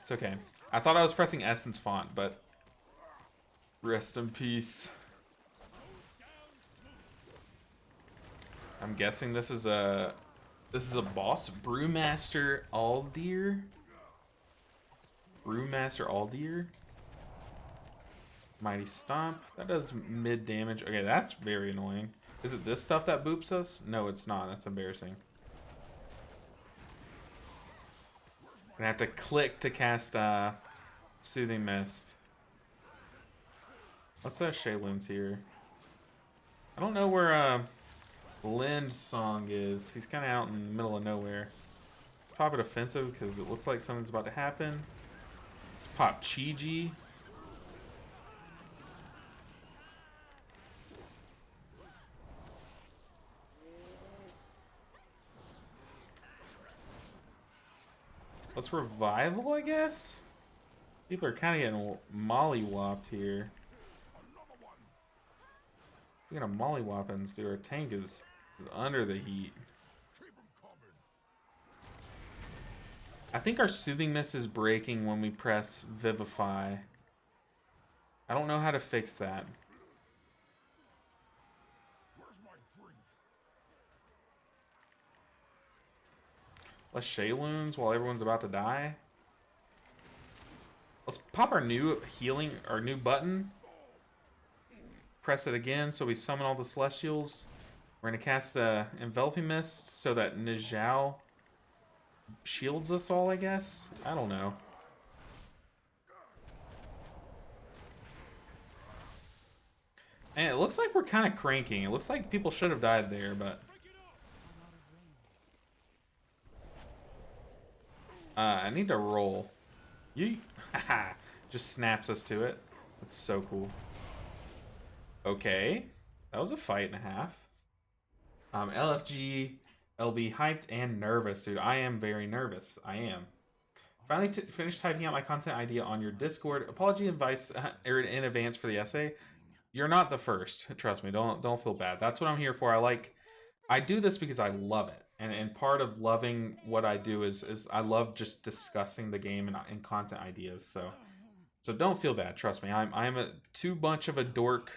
It's okay. I thought I was pressing Essence font, but rest in peace. I'm guessing this is a boss. Brewmaster Aldir. Brewmaster Aldir. Mighty Stomp. That does mid damage. Okay, that's very annoying. Is it this stuff that boops us? No, it's not. That's embarrassing. I'm gonna have to click to cast Soothing Mist. What's that Shaylin's here? I don't know where Lind Song is. He's kind of out in the middle of nowhere. Let's pop it offensive because it looks like something's about to happen. Let's pop Chi-Ji. Let's revival, I guess? People are kind of getting mollywopped here. We're gonna mollywop and dude, our tank is under the heat. I think our Soothing Mist is breaking when we press Vivify. I don't know how to fix that. Let's Shayloons while everyone's about to die. Let's pop our new healing, our new button. Press it again so we summon all the Celestials. We're going to cast a Enveloping Mist so that Nijao shields us all, I guess? I don't know. And it looks like we're kind of cranking. It looks like people should have died there, but... I need to roll. You just snaps us to it. That's so cool. Okay, that was a fight and a half. LFG, LB hyped and nervous, dude. I am very nervous. I am. Finally finished typing out my content idea on your Discord. Apology advice in advance for the essay. You're not the first. Trust me. Don't feel bad. That's what I'm here for. I do this because I love it. And part of loving what I do is I love just discussing the game and content ideas. So don't feel bad. Trust me. I'm too much of a dork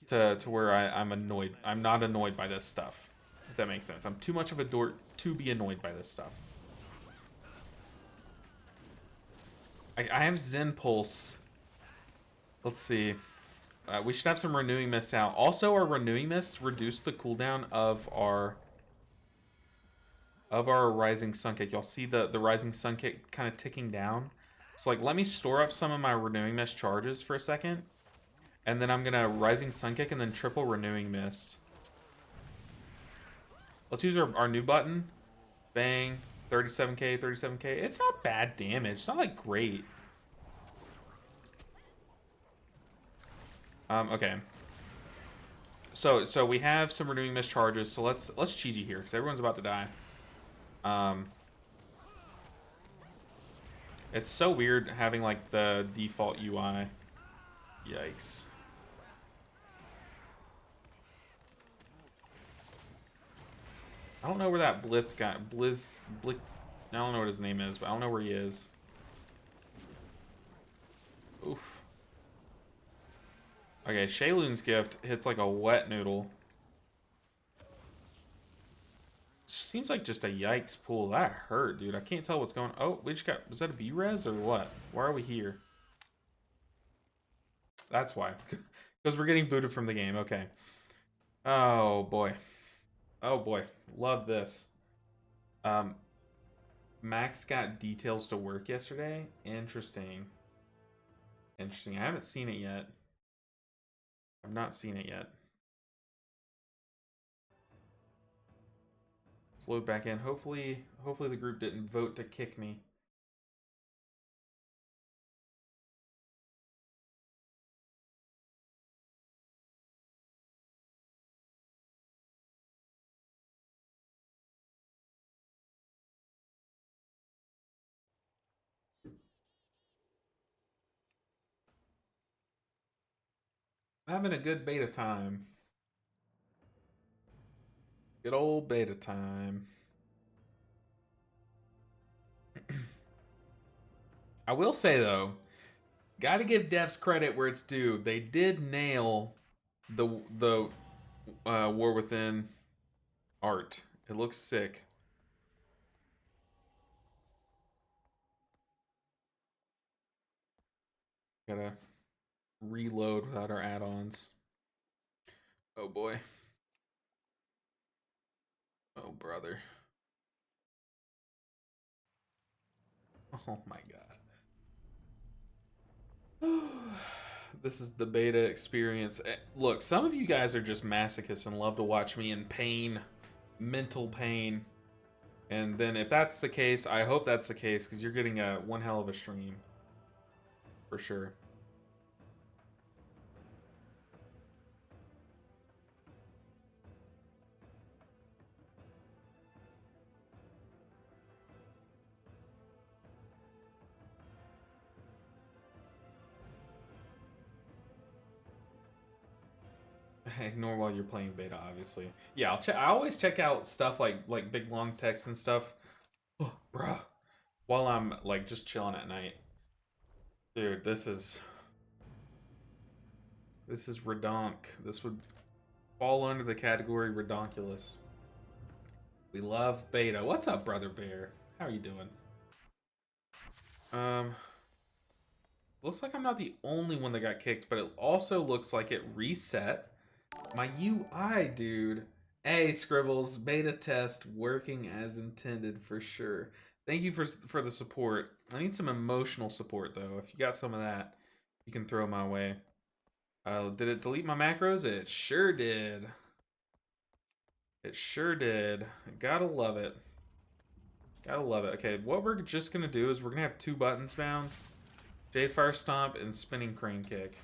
to where I'm annoyed. I'm not annoyed by this stuff. If that makes sense. I'm too much of a dork to be annoyed by this stuff. I have Zen Pulse. Let's see. We should have some Renewing Mist out. Also, our Renewing Mist reduced the cooldown of our Rising Sun Kick. Y'all see the Rising Sun Kick kind of ticking down. So like, let me store up some of my Renewing Mist charges for a second. And then I'm gonna Rising Sun Kick and then triple Renewing Mist. Let's use our new button. Bang. 37k, 37k. It's not bad damage. It's not like great. Okay. So we have some Renewing Mist charges. So let's Chi-Ji here because everyone's about to die. It's so weird having like the default UI. Yikes. I don't know where that Blitz guy, I don't know what his name is, but I don't know where he is. Oof. Okay, Shayloon's gift hits like a wet noodle. Seems like just a yikes pool. That hurt, dude. I can't tell what's going on. Oh, we just got... Was that a B-res or what? Why are we here? That's why. Because we're getting booted from the game. Okay. Oh, boy. Oh, boy. Love this. Max got details to work yesterday. Interesting. Interesting. I haven't seen it yet. I've not seen it yet. Let's load back in. Hopefully the group didn't vote to kick me. I'm having a good beta time. Good old beta time. I will say though, gotta give devs credit where it's due. They did nail the War Within art. It looks sick. Gotta reload without our add-ons. Oh boy. Oh brother. Oh my god. This is the beta experience. Look, some of you guys are just masochists and love to watch me in pain, mental pain. And then if that's the case, I hope that's the case because you're getting one hell of a stream. For sure. Ignore while you're playing beta, obviously. Yeah, I always check out stuff like big long text and stuff. Oh, bruh. While I'm like just chilling at night. Dude, this is redonk. This would fall under the category redonkulous. We love beta. What's up, Brother Bear? How are you doing? Looks like I'm not the only one that got kicked, but it also looks like it reset my UI, dude. Hey, Scribbles, beta test working as intended for sure. Thank you for the support. I need some emotional support though. If you got some of that, you can throw my way. Did it delete my macros? It sure did. It sure did. Gotta love it. Gotta love it. Okay, what we're just gonna do is we're gonna have 2 buttons bound. Jade Fire Stomp and Spinning Crane Kick.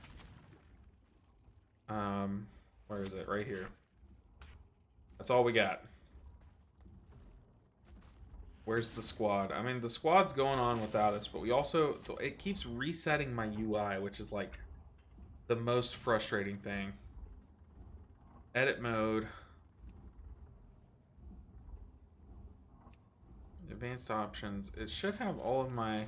Where is it? Right here. That's all we got. Where's the squad? I mean, the squad's going on without us, but we also... It keeps resetting my UI, which is like the most frustrating thing. Edit mode. Advanced options. It should have all of my...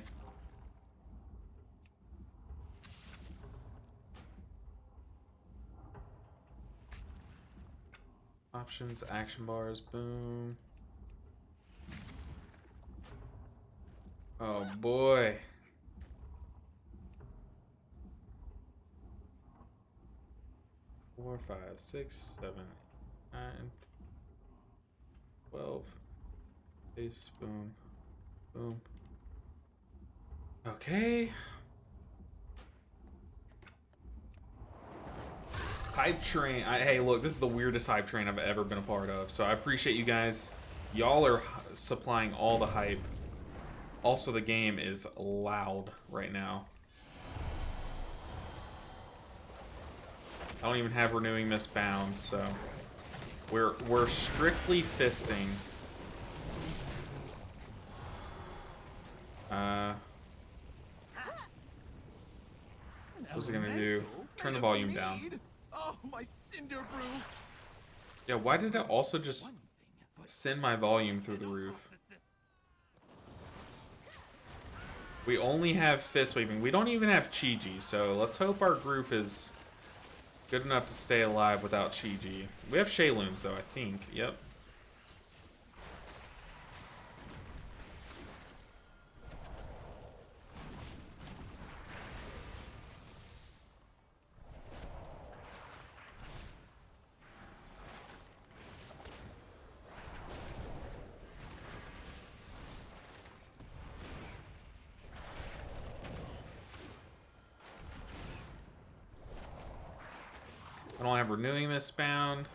options, action bars, boom. Oh boy. Four, 5, 6, 7, 9, 12. Base, boom, boom. Okay. Hype train. Hey, look, this is the weirdest hype train I've ever been a part of. So I appreciate you guys. Y'all are supplying all the hype. Also, the game is loud right now. I don't even have Renewing Mist bound, so we're strictly fisting. What's it gonna do? Turn the volume down. Oh, my cinder brew. Yeah, why did it also just send my volume through the roof? We only have fist waving. We don't even have Chi-Ji, so let's hope our group is good enough to stay alive without Chi-Ji. We have Shayloons, though, I think. Yep. I don't have Renewing Mist bound.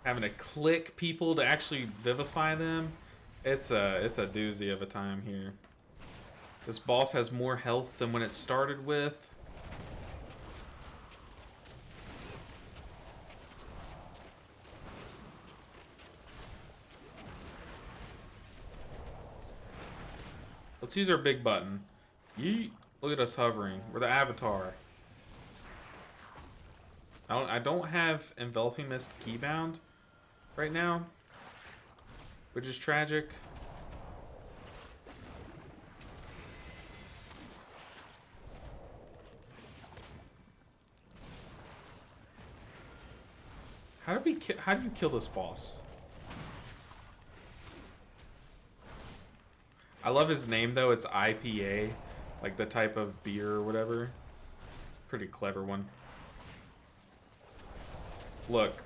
Having to click people to actually vivify them. It's a doozy of a time here. This boss has more health than when it started with. Let's use our big button. Yeet. Look at us hovering. We're the Avatar. I don't have Enveloping Mist keybound right now, which is tragic. How do you kill this boss? I love his name though. It's IPA, like the type of beer or whatever. It's a pretty clever one. Look,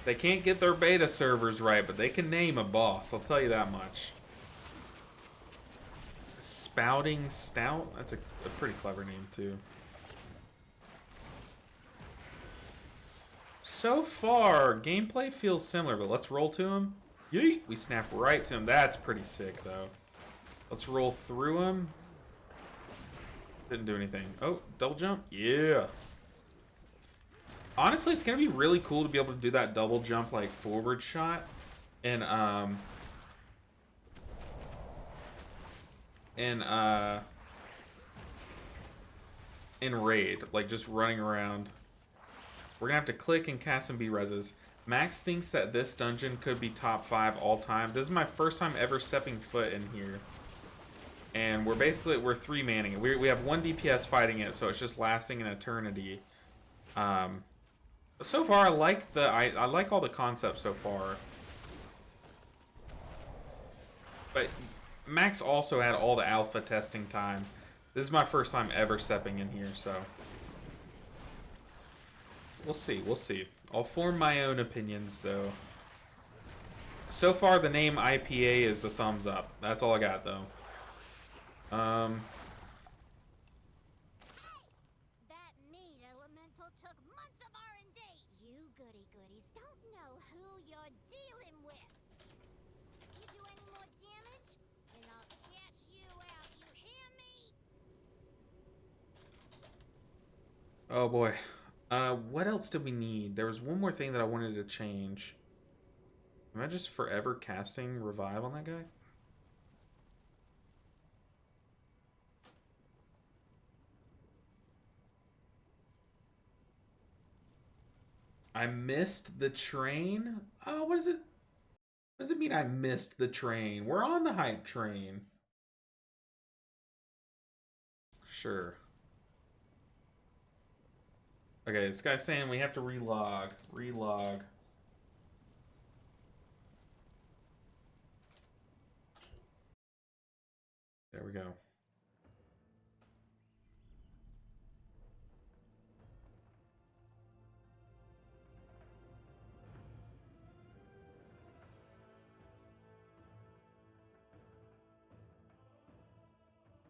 they can't get their beta servers right, but they can name a boss, I'll tell you that much. Spouting Stout? That's a pretty clever name, too. So far, gameplay feels similar, but let's roll to him. Yeet! We snap right to him. That's pretty sick, though. Let's roll through him. Didn't do anything. Oh, double jump? Yeah! Honestly, it's gonna be really cool to be able to do that double jump like forward shot in Raid, like just running around. We're gonna have to click and cast some B-reses. Max thinks that this dungeon could be top 5 all time. This is my first time ever stepping foot in here. And we're 3-manning it. We have 1 DPS fighting it, so it's just lasting an eternity. So far, I like all the concepts so far. But Max also had all the alpha testing time. This is my first time ever stepping in here, so we'll see. I'll form my own opinions, though. So far, the name IPA is a thumbs up. That's all I got, though. That meat elemental took months of R&D. You goody-goodies don't know who you're dealing with. You do any more damage, and I'll cash you out, you hear me? Oh boy. What else did we need? There was one more thing that I wanted to change. Am I just forever casting revive on that guy? I missed the train? Oh, what is it? What does it mean I missed the train? We're on the hype train. Sure. Okay, this guy's saying we have to relog. Relog. There we go.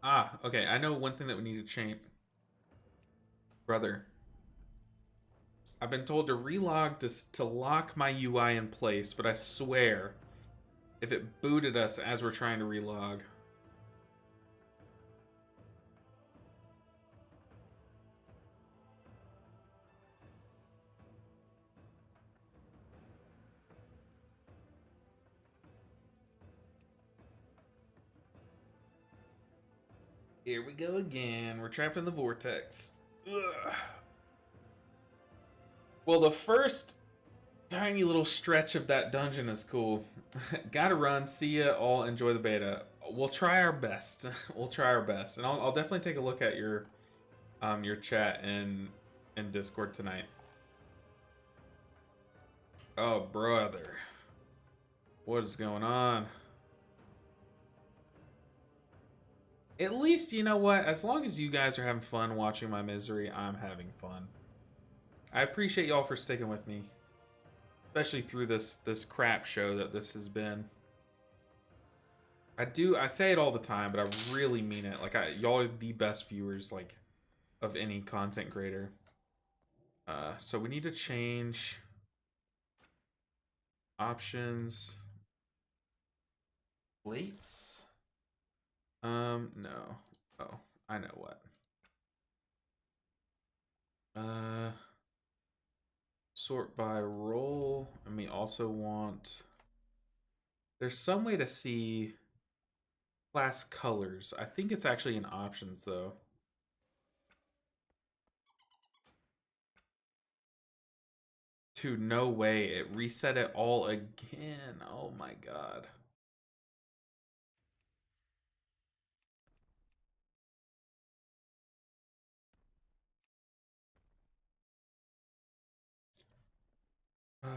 Ah, okay. I know one thing that we need to change. Brother. I've been told to relog to lock my UI in place, but I swear, if it booted us as we're trying to relog. Here we go again. We're trapped in the vortex. Ugh. Well, the first tiny little stretch of that dungeon is cool. Gotta run. See ya. All enjoy the beta. We'll try our best. We'll try our best, and I'll definitely take a look at your chat in Discord tonight. Oh, brother, what is going on? At least, you know what? As long as you guys are having fun watching my misery, I'm having fun. I appreciate y'all for sticking with me, especially through this crap show that this has been. I say it all the time, but I really mean it. Like, y'all are the best viewers, like, of any content creator. So we need to change options. Plates. No. Oh, I know what. Sort by role, and we also want. There's some way to see class colors. I think it's actually in options though. Dude, no way. It reset it all again. Oh my god. Oh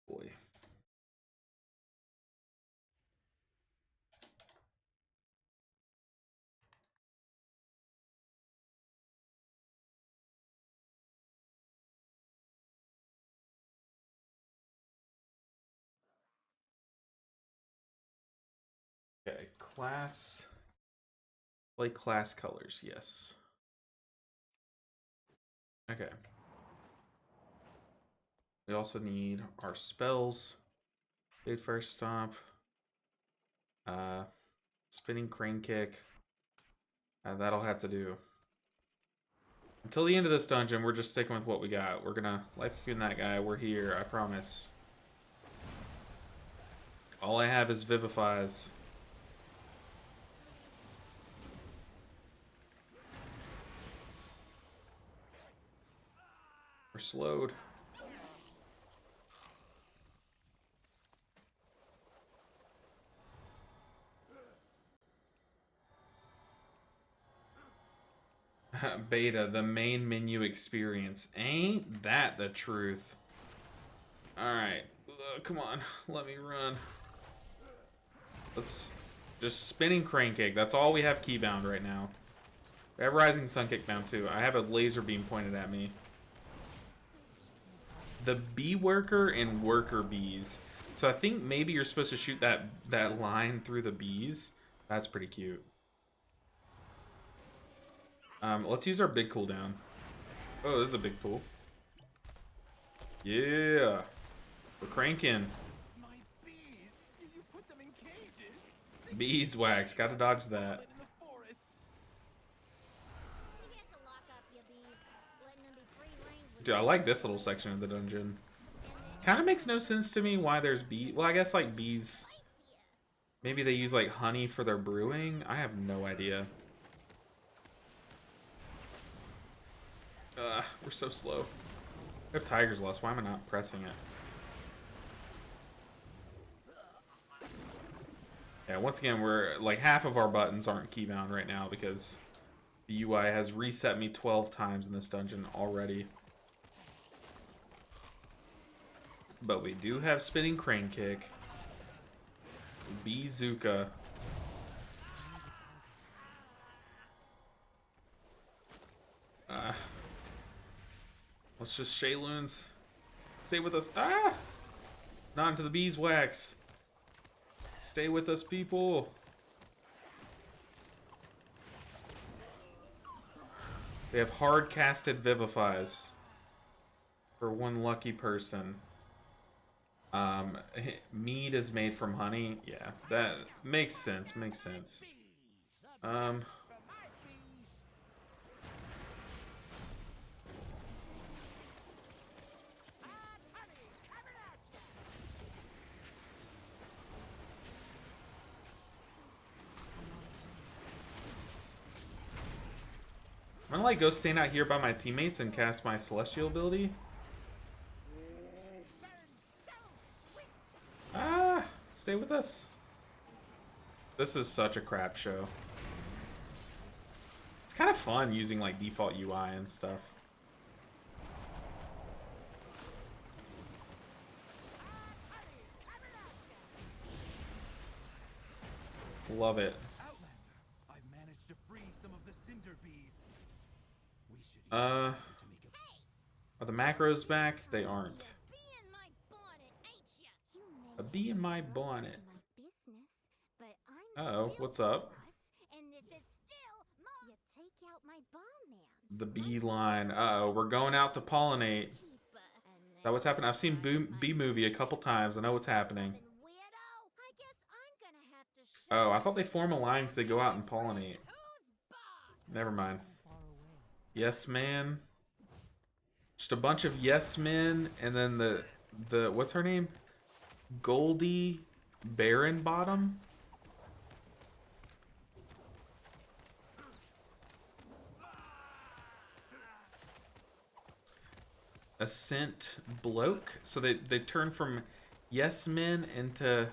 boy. Okay, class. Play class colors, yes. Okay. We also need our spells. Fade First Stomp. Spinning Crane Kick. That'll have to do. Until the end of this dungeon, we're just sticking with what we got. We're gonna life cocoon that guy. We're here, I promise. All I have is Vivifies. We're We're slowed. Beta, the main menu experience. Ain't that the truth? Alright. Come on. Let me run. Let's just spinning crane kick. That's all we have keybound right now. I have rising sun kick down too. I have a laser beam pointed at me. The bee worker and worker bees. So I think maybe you're supposed to shoot that line through the bees. That's pretty cute. Let's use our big cooldown. Oh, this is a big pool. Yeah. We're cranking. My bees! You put them in cages? Beeswax. Gotta dodge that. In the forest. You have to lock up your bees, letting them be free range with Dude, I like this little section of the dungeon. and Kind of makes no sense to me why there's bees. Well, I guess like bees. Maybe they use like honey for their brewing. I have no idea. We're so slow. We have Tiger's Lust. Why am I not pressing it? Yeah, once again, we're like half of our buttons aren't keybound right now because the UI has reset me 12 times in this dungeon already. But we do have spinning crane kick. Beezooka. Let's just Shayloons. Stay with us. Ah! Not into the beeswax. Stay with us, people. We have hard casted Vivifies for one lucky person. Mead is made from honey. Yeah, that makes sense. Makes sense. I'm gonna like go stand out here by my teammates and cast my celestial ability. Ah, stay with us. This is such a crap show. It's kind of fun using like default UI and stuff. Love it. Outlander, I've managed to free some of the cinder bees. We should use Uh, them to make a Are the macros back? They aren't. bee in my bonnet, ain't ya? You A may bee in my interrupt bonnet. my business, but I'm Uh-oh, still what's up? boss, and this is still my... You take out my bomb man. The bee line. Uh-oh, we're going out to pollinate. Keeper, and Is that what's happening? I've seen Bee Movie a couple times. I know what's happening. Weirdo. I guess I'm gonna have to show Oh, I thought they form a line because they go out and pollinate. who's boss. Never mind. Yes, man. Just a bunch of yes men, and then the what's her name? Goldie Baron Bottom. Ascent bloke. So they turn from yes men into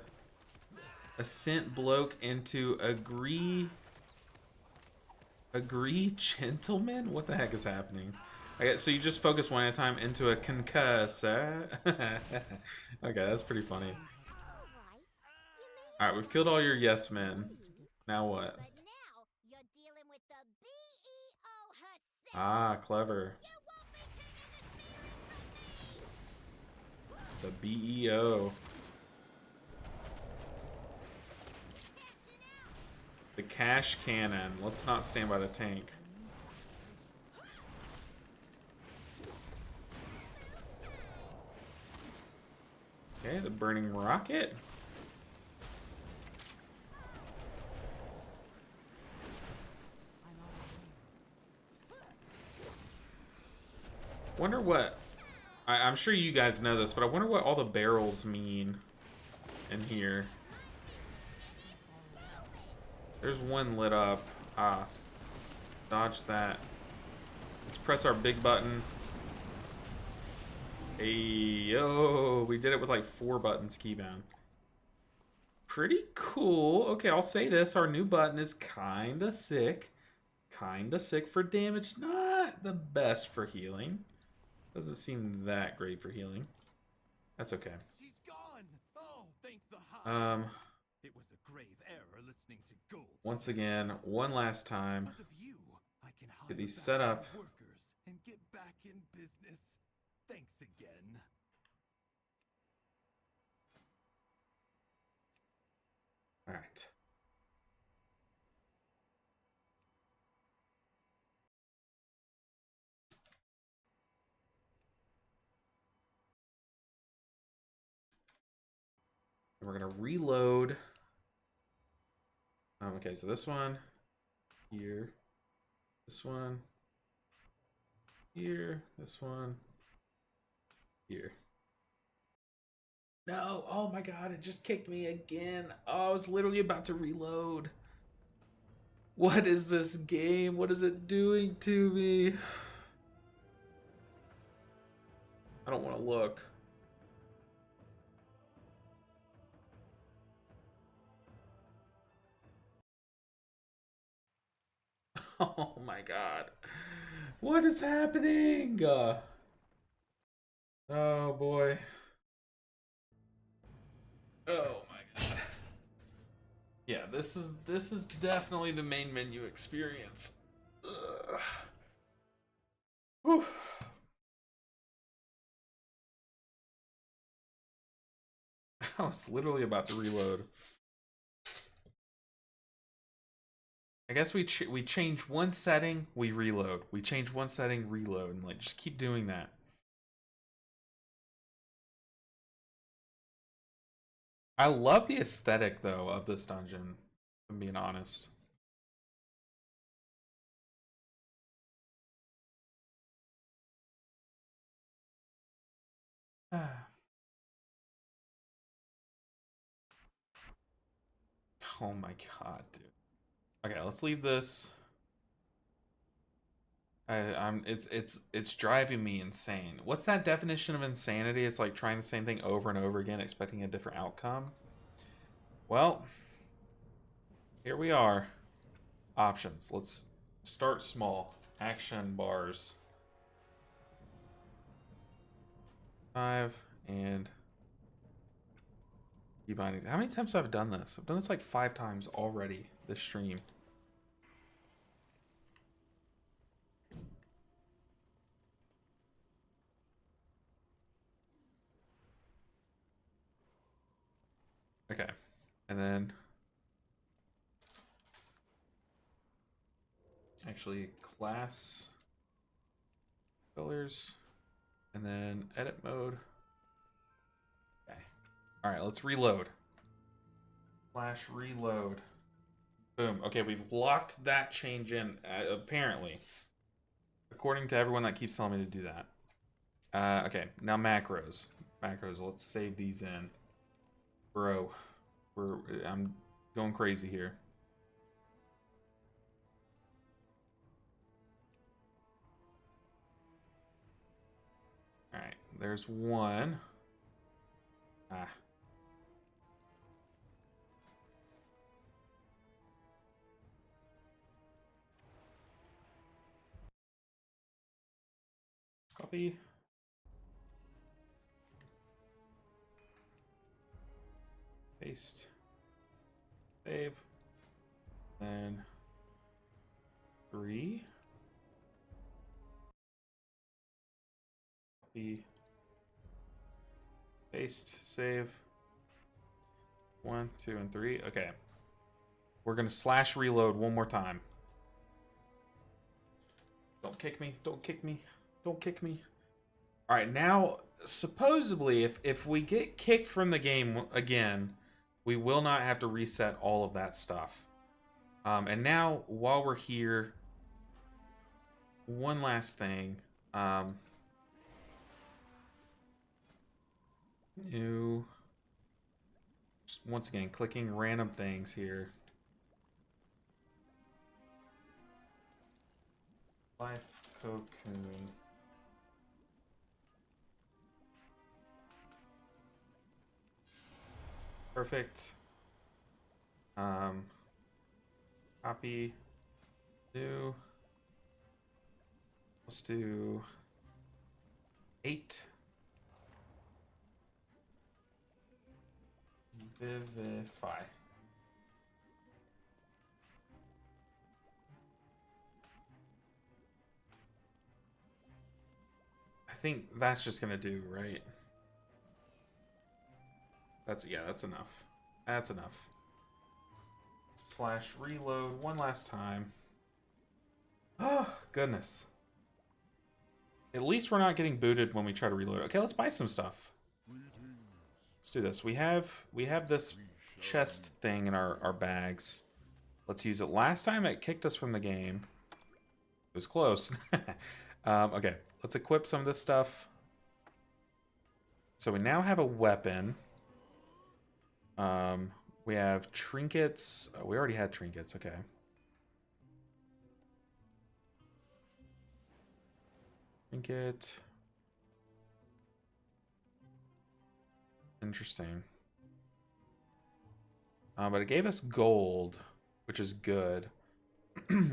Ascent bloke into agree gentleman. What the heck is happening? Okay, so you just focus one at a time into a concussor. Okay, that's pretty funny. All right, we've killed all your yes men. Now what? But now you're dealing with the BEO herself. Ah, clever. You won't be taking the spirit from me. The BEO. Cashing out. The cash cannon. Let's not stand by the tank. Okay, the burning rocket. Wonder what... I'm sure you guys know this, but I wonder what all the barrels mean in here. There's one lit up. Ah, dodge that. Let's press our big button. Hey, yo, we did it with like 4 buttons keybound. Pretty cool. Okay, I'll say this. Our new button is kinda sick. Kinda sick for damage. Not the best for healing. Doesn't seem that great for healing. That's okay. She's gone. Oh, thank the high. It was a grave error listening to Gold. Once again, one last time. Because of you, I can hire Get these back set my up. workers and get back in business. Thanks again. All right. And we're gonna reload. Okay, so this one here, this one here, this one here. No, oh my god, it just kicked me again. Oh, I was literally about to reload. What is this game? What is it doing to me? I don't want to look. Oh my god. What is happening? Oh boy. Oh my god. Yeah, this is definitely the main menu experience. Ugh. Whew. I was literally about to reload. I guess we change one setting, we reload. We change one setting, reload, and like just keep doing that. I love the aesthetic though of this dungeon, if I'm being honest. Oh my god, dude. Okay, let's leave this. It's driving me insane. What's that definition of insanity? It's like trying the same thing over and over again, expecting a different outcome. Well, here we are. Options. Let's start small. Action bars. 5 and key bindings. How many times have I done this? I've done this like 5 times already this stream. Okay. And then actually class colors and then edit mode. Okay. All right, let's reload. Flash reload. Boom. Okay, we've locked that change in, apparently. According to everyone that keeps telling me to do that. Okay, now macros. Macros, let's save these in. Bro, I'm going crazy here. Alright, there's one. Ah. Copy. Paste. Save. Then 3. Copy. Paste. Save. 1, 2, and 3. Okay. We're gonna slash reload one more time. Don't kick me. Don't kick me. Don't kick me. All right, now supposedly, if we get kicked from the game again, we will not have to reset all of that stuff. And now, while we're here, one last thing. New. Just once again, clicking random things here. Life cocoon. Perfect. Copy. New. Let's do 8. Vivify. I think that's just gonna do, right? That's enough. That's enough. Slash reload one last time. Oh, goodness. At least we're not getting booted when we try to reload. Okay, let's buy some stuff. Let's do this. We have this chest thing in our bags. Let's use it. Last time it kicked us from the game. It was close. Okay, let's equip some of this stuff. So we now have a weapon. We have trinkets. Oh, we already had trinkets. Okay. Trinket. Interesting. But it gave us gold, which is good.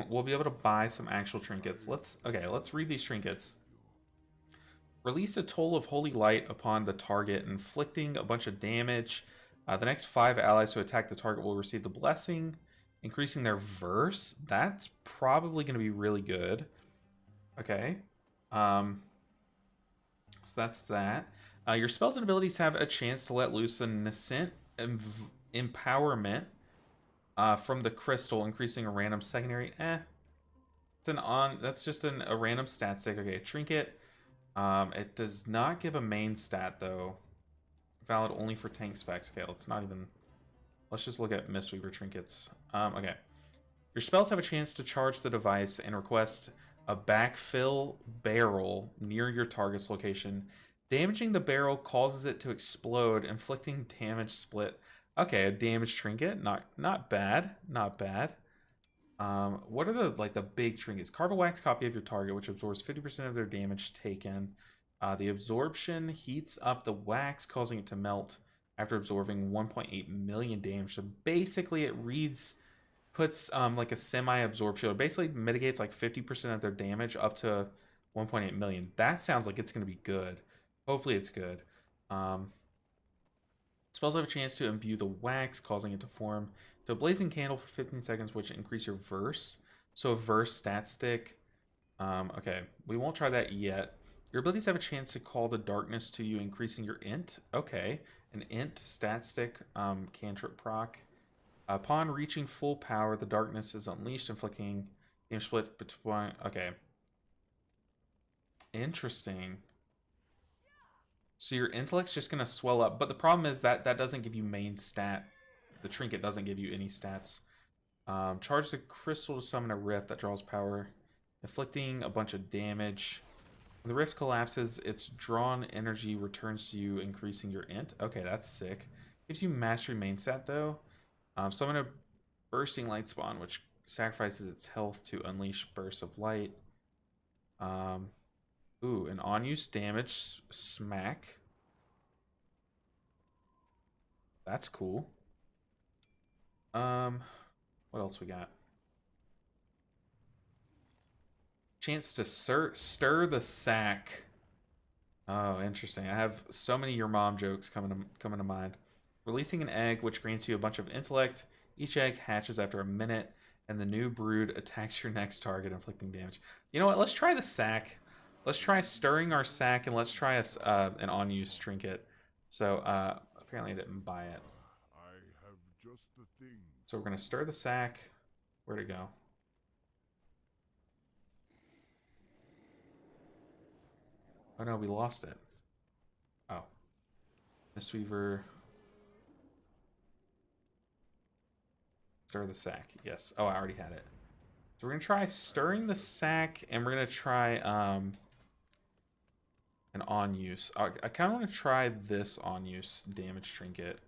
We'll be able to buy some actual trinkets. Let's read these trinkets. Release a toll of holy light upon the target, inflicting a bunch of damage. The next 5 allies who attack the target will receive the blessing, increasing their verse. That's probably going to be really good. Okay. So that's that. Your spells and abilities have a chance to let loose a nascent empowerment from the crystal, increasing a random secondary. That's just a random stat stick. Okay, trinket. It does not give a main stat though. Valid only for tank specs. Okay, let's just look at Mistweaver trinkets. Okay. Your spells have a chance to charge the device and request a backfill barrel near your target's location. Damaging the barrel causes it to explode, inflicting damage split. Okay, a damage trinket. Not bad. Not bad. What are the big trinkets? Carve a wax copy of your target, which absorbs 50% of their damage taken. The absorption heats up the wax, causing it to melt after absorbing 1.8 million damage. So basically it puts like a semi-absorb shield. It basically mitigates like 50% of their damage up to 1.8 million. That sounds like it's going to be good. Hopefully it's good. Spells have a chance to imbue the wax, causing it to form to a blazing candle for 15 seconds, which increase your verse. So a verse stat stick. Okay, we won't try that yet. Your abilities have a chance to call the darkness to you, increasing your int. Okay, an int stat stick cantrip proc. Upon reaching full power, the darkness is unleashed, inflicting damage split between. Okay, interesting. So your intellect's just gonna swell up, but the problem is that doesn't give you main stat. The trinket doesn't give you any stats. Charge the crystal to summon a rift that draws power, inflicting a bunch of damage. When the rift collapses, its drawn energy returns to you, increasing your int. Okay, that's sick. Gives you mastery main stat though. Summon a bursting light spawn, which sacrifices its health to unleash bursts of light. Ooh, an on-use damage smack. That's cool. What else we got? Chance to stir the sack. Oh, interesting. I have so many your mom jokes coming to mind. Releasing an egg, which grants you a bunch of intellect. Each egg hatches after a minute, and the new brood attacks your next target, inflicting damage. You know what? Let's try the sack. Let's try stirring our sack, and let's try an on-use trinket. So apparently I didn't buy it. I have just the thing. So we're gonna stir the sack. Where'd it go? Oh no, we lost it. Oh. Mistweaver. Stir the sack. Yes. Oh, I already had it. So we're gonna try stirring the sack, and we're gonna try an on-use. I kind of want to try this on-use damage trinket.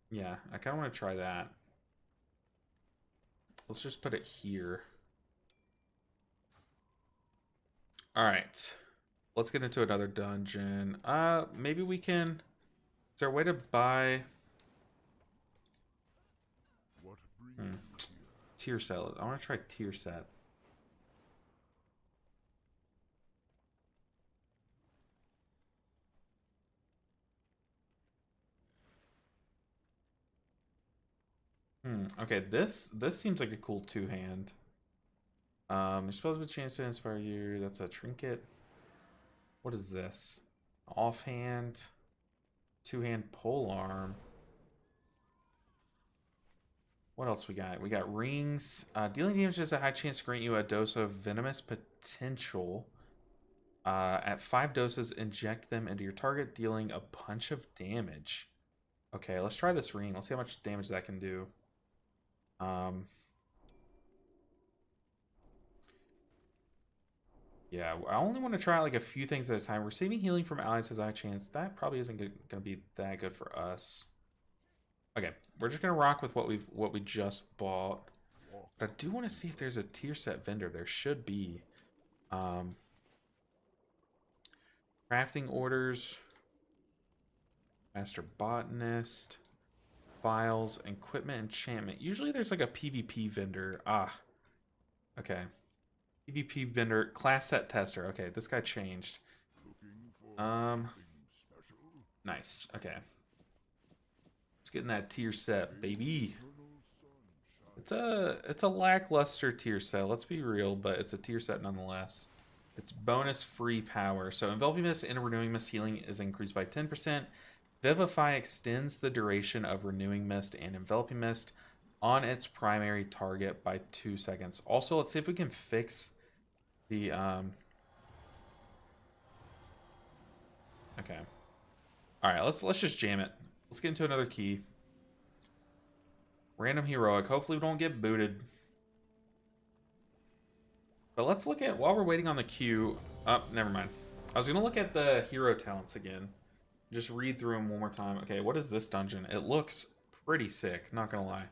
Yeah, I kind of want to try that. Let's just put it here. All right. Let's get into another dungeon. Maybe we can... Is there a way to buy... What brings you here? Tier set. I want to try tier set. Okay, this seems like a cool two-hand. You're supposed to have a chance to inspire you. That's a trinket. What is this? Offhand. Two-hand pole arm. What else we got? We got rings. Dealing damage has a high chance to grant you a dose of venomous potential. At 5 doses, inject them into your target, dealing a bunch of damage. Okay, let's try this ring. Let's see how much damage that can do. Yeah, I only want to try like a few things at a time. Receiving healing from allies has a high chance. That probably isn't going to be that good for us. Okay, we're just gonna rock with what we just bought. But I do want to see if there's a tier set vendor. There should be. Crafting orders, master botanist, files, equipment, enchantment. Usually there's like a PvP vendor. Okay. PvP vendor, class set tester. Okay, this guy changed. Looking for something special? Nice. Okay. Let's get in that tier set, baby. Eternal sunshine. It's a lackluster tier set. Let's be real, but it's a tier set nonetheless. It's bonus free power. So enveloping mist and renewing mist healing is increased by 10%. Vivify extends the duration of renewing mist and enveloping mist on its primary target by 2 seconds. Also, let's see if we can fix the okay. All right, let's just jam it. Let's get into another key. Random heroic. Hopefully we don't get booted. But let's look at, while we're waiting on the queue... Oh, never mind. I was going to look at the hero talents again. Just read through them one more time. Okay, what is this dungeon? It looks pretty sick, not going to lie.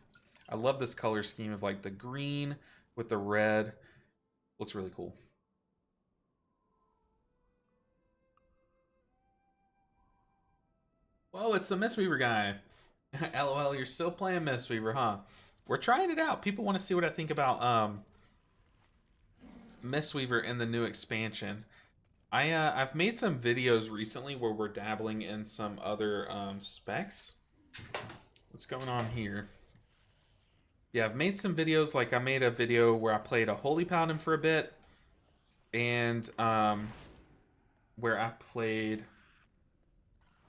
I love this color scheme of like the green with the red. Looks really cool. Whoa, it's the Mistweaver guy. LOL, you're still playing Mistweaver, huh? We're trying it out. People want to see what I think about Mistweaver in the new expansion. I've made some videos recently where we're dabbling in some other specs. What's going on here? Yeah, I've made some videos. Like I made a video where I played a Holy Paladin for a bit, and where I played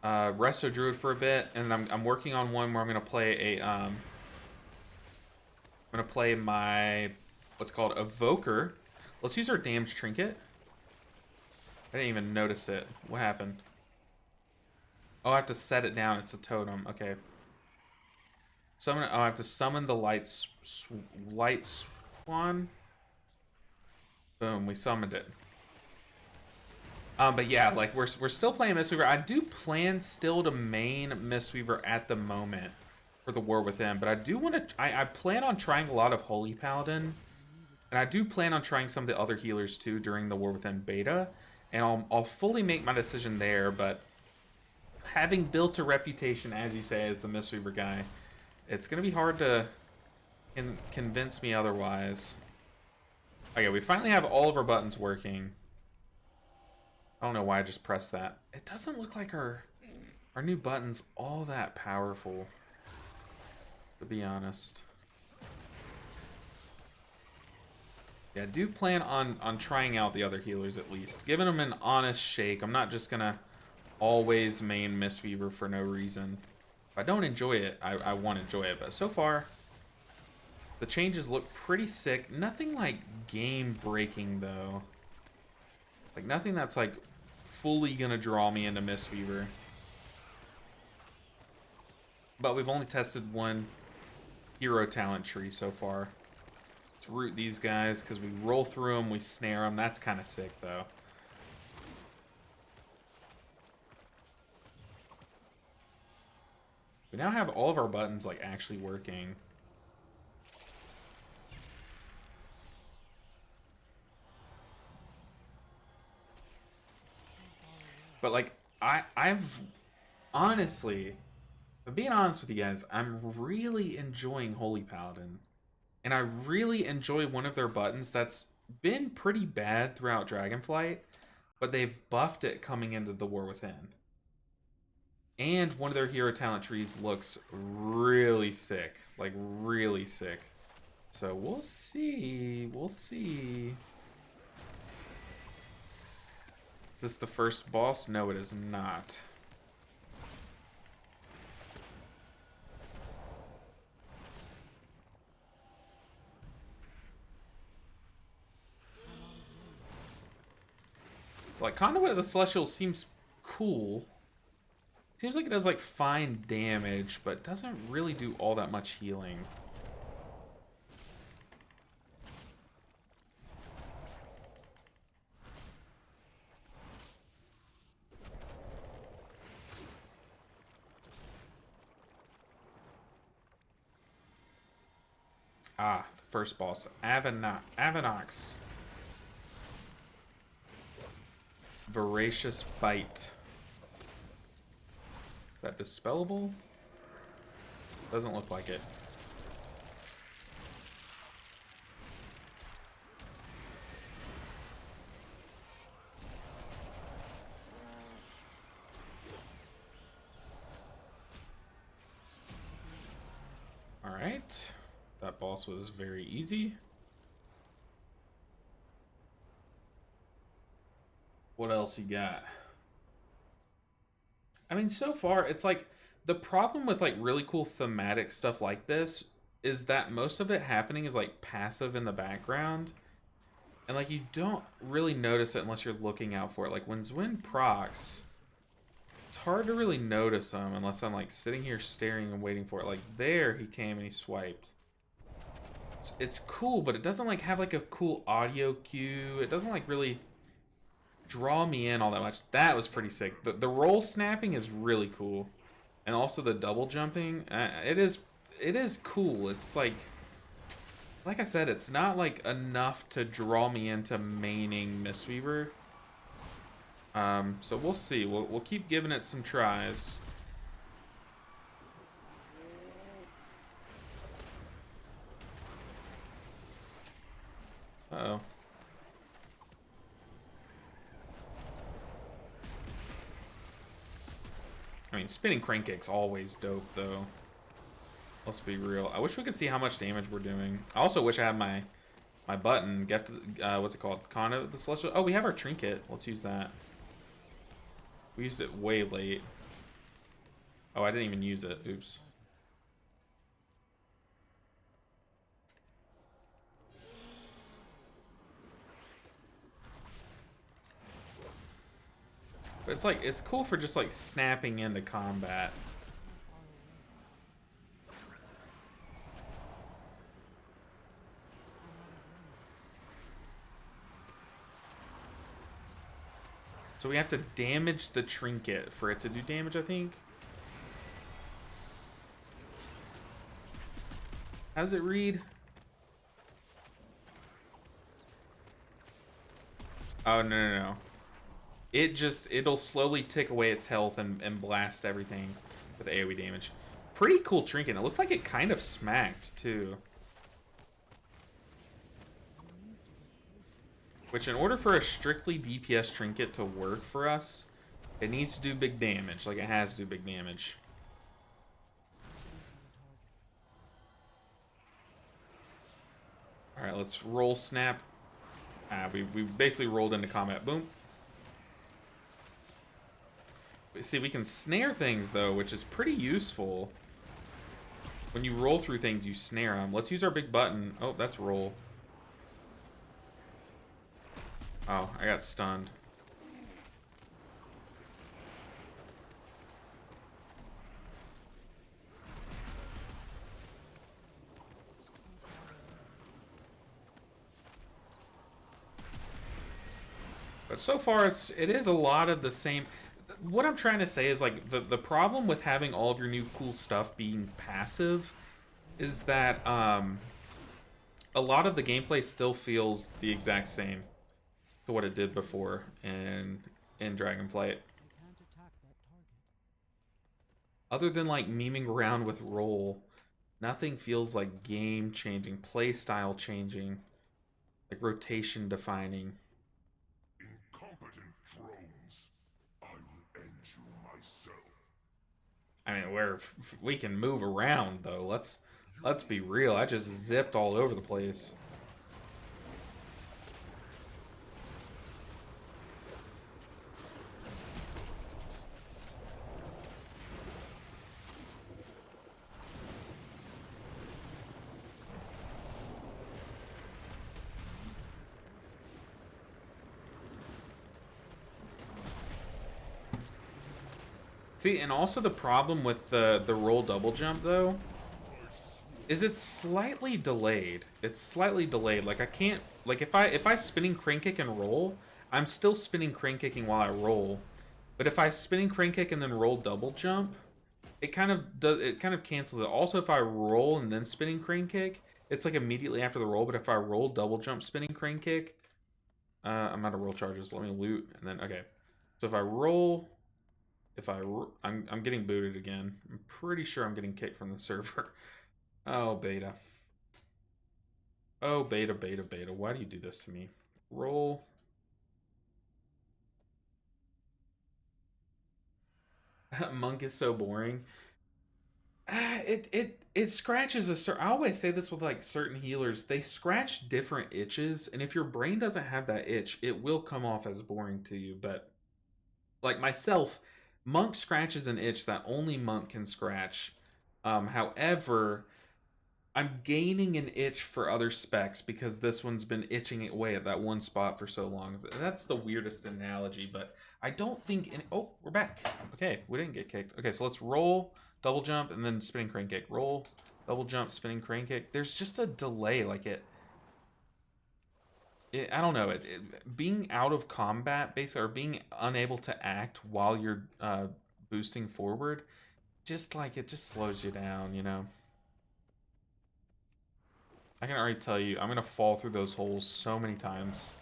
Resto Druid for a bit, and I'm working on one where I'm gonna play a I'm gonna play my what's called Evoker. Let's use our damage trinket. I didn't even notice it. What happened? Oh, I have to set it down. It's a totem. Okay. Summon. Oh, I have to summon the light swan. Boom, we summoned it. But yeah, like we're still playing Mistweaver. I do plan still to main Mistweaver at the moment for the War Within, but I do want to. I plan on trying a lot of Holy Paladin, and I do plan on trying some of the other healers too during the War Within beta, and I'll fully make my decision there. But having built a reputation, as you say, as the Mistweaver guy, it's gonna be hard to convince me otherwise. Okay, we finally have all of our buttons working. I don't know why I just pressed that. It doesn't look like our new button's all that powerful, to be honest. Yeah, I do plan on trying out the other healers at least. Giving them an honest shake. I'm not just gonna always main Mistweaver for no reason. If I don't enjoy it, I won't enjoy it. But so far, the changes look pretty sick. Nothing like game-breaking, though. Like, nothing that's, like, fully gonna draw me into Mistweaver. But we've only tested one hero talent tree so far. To root these guys, because we roll through them, we snare them. That's kind of sick, though. We now have all of our buttons, like, actually working. But like I've honestly, if I'm being honest with you guys, I'm really enjoying Holy Paladin. And I really enjoy one of their buttons that's been pretty bad throughout Dragonflight, but they've buffed it coming into the War Within. And one of their hero talent trees looks really sick. Like, really sick. So, we'll see. We'll see. Is this the first boss? No, it is not. Like, Conduit of the Celestial seems cool. Seems like it does, like, fine damage, but doesn't really do all that much healing. Ah, the first boss, Avanox. Voracious Bite. Is that dispellable? Doesn't look like it. Alright. That boss was very easy. What else you got? I mean, so far, it's like, the problem with, like, really cool thematic stuff like this is that most of it happening is, like, passive in the background. And, like, you don't really notice it unless you're looking out for it. Like, when Zwin procs, it's hard to really notice him unless I'm, like, sitting here staring and waiting for it. Like, there he came and he swiped. It's cool, but it doesn't, like, have, like, a cool audio cue. It doesn't, like, really draw me in all that much. That was pretty sick. The roll snapping is really cool, and also the double jumping. It is cool. It's like I said, it's not like enough to draw me into maining Mistweaver. So we'll see. We'll keep giving it some tries. Uh-oh. I mean, spinning crank kick's always dope, though. Let's be real. I wish we could see how much damage we're doing. I also wish I had my button. Get to, what's it called? Conduit of the Celestial. Oh, we have our trinket. Let's use that. We used it way late. Oh, I didn't even use it. Oops. But it's like, it's cool for just like snapping into combat. So we have to damage the trinket for it to do damage, I think. How does it read? Oh, no. It'll slowly tick away its health and blast everything with AoE damage. Pretty cool trinket. It looked like it kind of smacked, too. Which, in order for a strictly DPS trinket to work for us, it needs to do big damage. Like, it has to do big damage. Alright, let's roll snap. We basically rolled into combat. Boom. See, we can snare things, though, which is pretty useful. When you roll through things, you snare them. Let's use our big button. Oh, that's roll. Oh, I got stunned. But so far, it is a lot of the same. What I'm trying to say is, like, the problem with having all of your new cool stuff being passive is that a lot of the gameplay still feels the exact same to what it did before in Dragonflight. other than like memeing around with roll, nothing feels like game changing, play style changing, like rotation defining. Incompetent drones. I will end you myself. I mean, we can move around though. Let's be real. I just zipped all over the place. See, and also the problem with the roll double jump though is it's slightly delayed. It's slightly delayed. Like I can't, like if I spinning crane kick and roll, I'm still spinning crane kicking while I roll. But if I spinning crane kick and then roll double jump, it kind of cancels it. Also, if I roll and then spinning crane kick, it's like immediately after the roll. But if I roll double jump spinning crane kick, I'm out of roll charges. Let me loot and then okay. So if I roll. I'm getting booted again. I'm pretty sure I'm getting kicked from the server. Oh, beta. Oh, beta. Why do you do this to me? Roll. Monk is so boring. It scratches a certain... I always say this with like certain healers. They scratch different itches, and if your brain doesn't have that itch, it will come off as boring to you. But like myself... Monk scratches an itch that only Monk can scratch. However, I'm gaining an itch for other specs because this one's been itching away at that one spot for so long. That's the weirdest analogy, but I don't think... Oh, we're back. Okay, we didn't get kicked. Okay, so let's roll, double jump, and then spinning crane kick. Roll, double jump, spinning crane kick. There's just a delay, like I don't know, being out of combat, basically, or being unable to act while you're boosting forward, just like, it just slows you down, you know? I can already tell you, I'm going to fall through those holes so many times.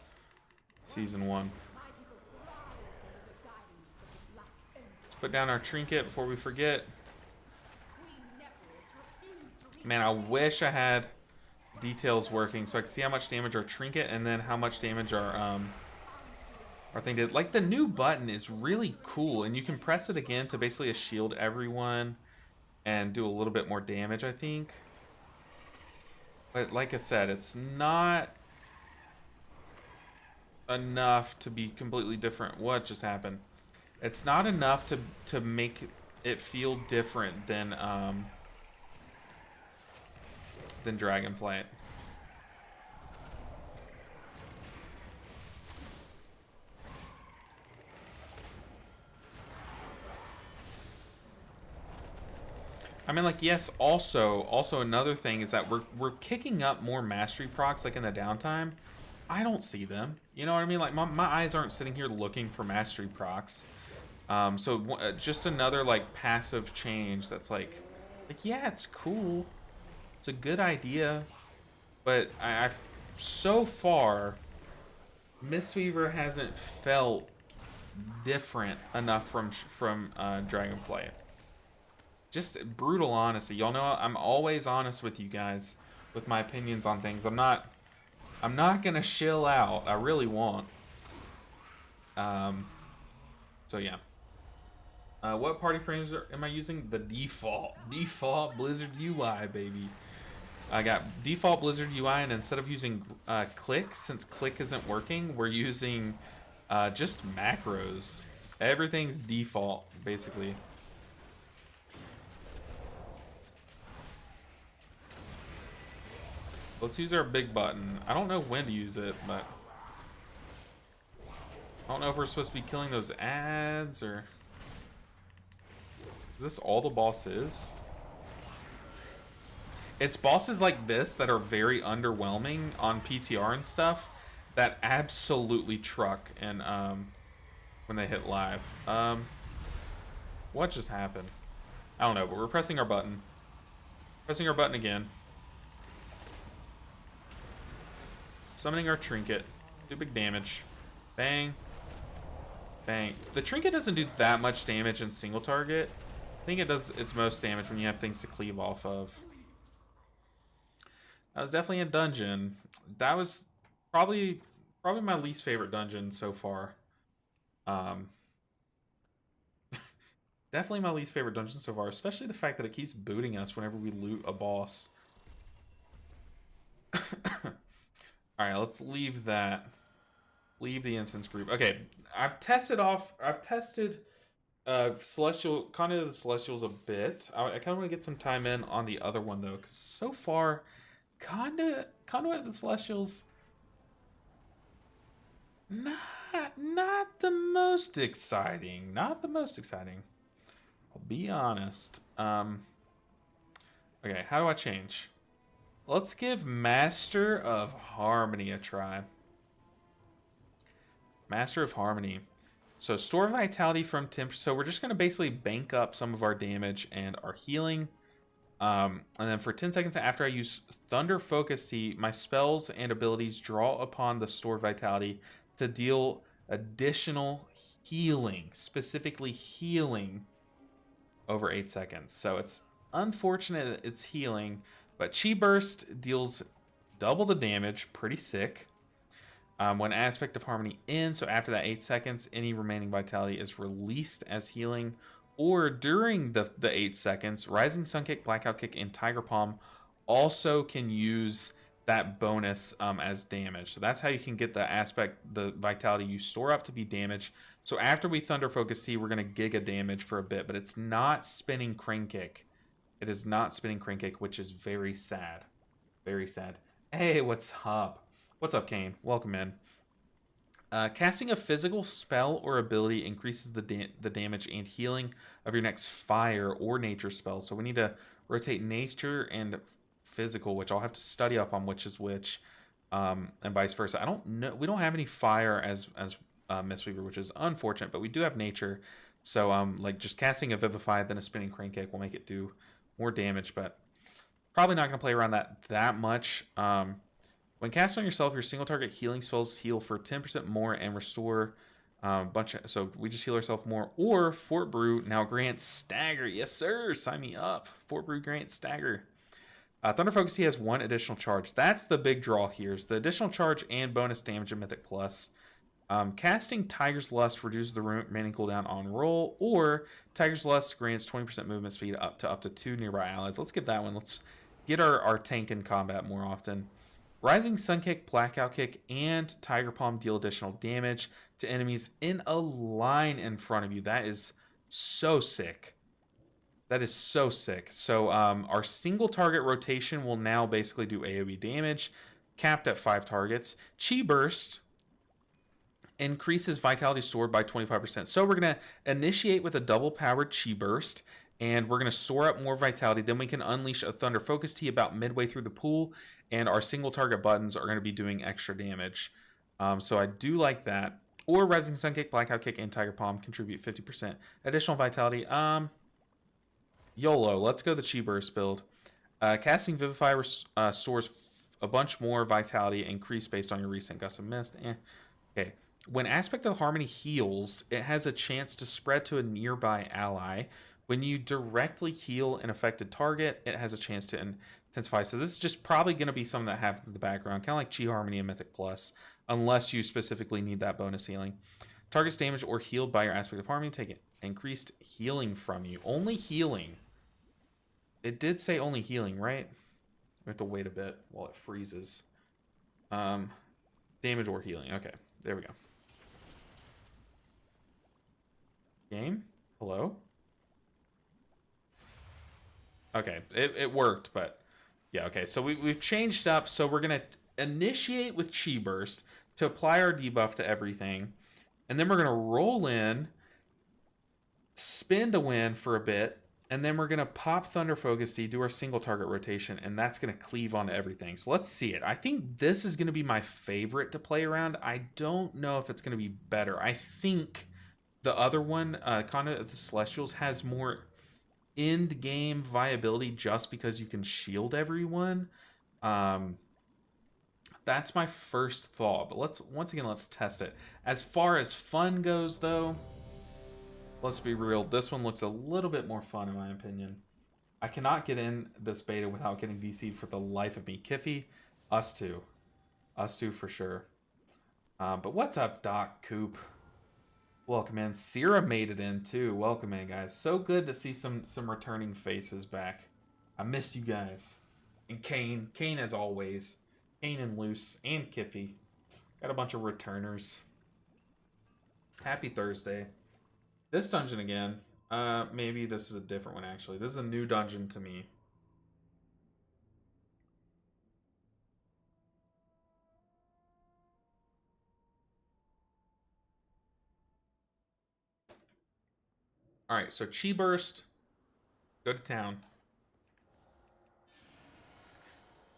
Season 1. Let's put down our trinket before we forget. Man, I wish I had... details working so I can see how much damage our trinket and then how much damage our thing did. Like the new button is really cool and you can press it again to basically shield everyone and do a little bit more damage, I think. But like I said, it's not enough to be completely different. What just happened? It's not enough to make it feel different than Dragonflight. I mean, like, yes, also another thing is that we're kicking up more mastery procs, like in the downtime. I don't see them. You know what I mean? Like, my eyes aren't sitting here looking for mastery procs. So just another, like, passive change that's like, yeah, it's cool. It's a good idea, but I so far, Mistweaver hasn't felt different enough from Dragonflight. Just brutal honesty. Y'all know I'm always honest with you guys with my opinions on things. I'm not gonna shill out. I really won't. So yeah. What party frames am I using? The default Blizzard UI, baby. I got default Blizzard UI, and instead of using click, since click isn't working, we're using just macros. Everything's default, basically. Let's use our big button. I don't know when to use it, but I don't know if we're supposed to be killing those ads or... Is this all the boss is? It's bosses like this that are very underwhelming on PTR and stuff that absolutely truck and when they hit live. What just happened? I don't know, but we're pressing our button. Pressing our button again. Summoning our trinket. Do big damage. Bang. Bang. The trinket doesn't do that much damage in single target. think it does its most damage when you have things to cleave off of. That was definitely a dungeon. That was probably my least favorite dungeon so far. Definitely my least favorite dungeon so far, especially the fact that it keeps booting us whenever we loot a boss. Alright, let's leave that. Leave the instance group. Okay, I've tested Celestial, Conduit of the Celestials a bit. I kind of want to get some time in on the other one though, because so far, Conduit of the Celestials, not the most exciting. Not the most exciting. I'll be honest. Okay, how do I change? Let's give Master of Harmony a try. Master of Harmony. So store vitality from 10%. So we're just going to basically bank up some of our damage and our healing. And then for 10 seconds after I use Thunder Focus Tea, my spells and abilities draw upon the store vitality to deal additional healing. Specifically healing over 8 seconds. So it's unfortunate that it's healing. But Chi Burst deals double the damage. Pretty sick. When Aspect of Harmony ends, so after that 8 seconds, any remaining vitality is released as healing. Or during the 8 seconds, Rising Sun Kick, Blackout Kick, and Tiger Palm also can use that bonus as damage. So that's how you can get the vitality you store up to be damage. So after we Thunder Focus Tea, we're going to Giga damage for a bit, but it's not spinning Crane Kick. It is not spinning Crane Kick, which is very sad. Very sad. Hey, what's up? What's up, Kane? Welcome in. Casting a physical spell or ability increases the damage and healing of your next fire or nature spell. So we need to rotate nature and physical, which I'll have to study up on which is which, and vice versa. I don't know. We don't have any fire as Mistweaver, which is unfortunate, but we do have nature. So like just casting a Vivify then a spinning Crane Kick will make it do more damage, but probably not going to play around that much. When cast on yourself, your single target healing spells heal for 10% more and restore so we just heal ourselves more. Or Fort Brew now grants stagger. Yes, sir. Sign me up. Fort Brew grants stagger. Thunder Focus Tea has 1 additional charge. That's the big draw here. Is the additional charge and bonus damage in Mythic Plus. Casting Tiger's Lust reduces the remaining cooldown on roll. Or Tiger's Lust grants 20% movement speed up to 2 nearby allies. Let's get that one. Let's get our tank in combat more often. Rising Sun Kick, Blackout Kick, and Tiger Palm deal additional damage to enemies in a line in front of you. That is so sick. That is so sick. So our single target rotation will now basically do AoE damage, capped at 5 targets. Chi Burst increases Vitality stored by 25%. So we're going to initiate with a double-powered Chi Burst, and we're going to store up more Vitality. Then we can unleash a Thunder Focus Tea about midway through the pool, and our single target buttons are going to be doing extra damage. So I do like that. Or Rising Sun Kick, Blackout Kick, and Tiger Palm contribute 50% additional Vitality. YOLO. Let's go the Chi Burst build. Casting Vivify restores a bunch more Vitality increase based on your recent Gust of Mist. Okay. When Aspect of Harmony heals, it has a chance to spread to a nearby ally. When you directly heal an affected target, it has a chance to intensify. So this is just probably going to be something that happens in the background, kind of like Chi Harmony and Mythic Plus, unless you specifically need that bonus healing. Targets damaged or healed by your Aspect of Harmony take increased healing from you. Only healing. It did say only healing, right? We have to wait a bit while it freezes. Damage or healing. Okay, there we go. Game? Hello? Okay, it worked, but yeah, okay. So we've changed up. So we're going to initiate with Chi Burst to apply our debuff to everything. And then we're going to roll in, spin to win for a bit, and then we're going to pop Thunder Focus Tea, do our single target rotation, and that's going to cleave onto everything. So let's see it. I think this is going to be my favorite to play around. I don't know if it's going to be better. I think the other one, Conduit of the Celestials, has more end game viability just because you can shield everyone. That's my first thought, but let's test it. As far as fun goes though, Let's be real, this one looks a little bit more fun in my opinion. I cannot get in this beta without getting VC'd for the life of me. Kiffy, us two. Us two for sure. But what's up, Doc Coop? Welcome in. Sierra made it in too. Welcome in, guys. So good to see some returning faces back. I miss you guys. And Kane. Kane as always. Kane and Luce and Kiffy. Got a bunch of returners. Happy Thursday. This dungeon again. Maybe this is a different one actually. This is a new dungeon to me. Alright, so Chi Burst. Go to town.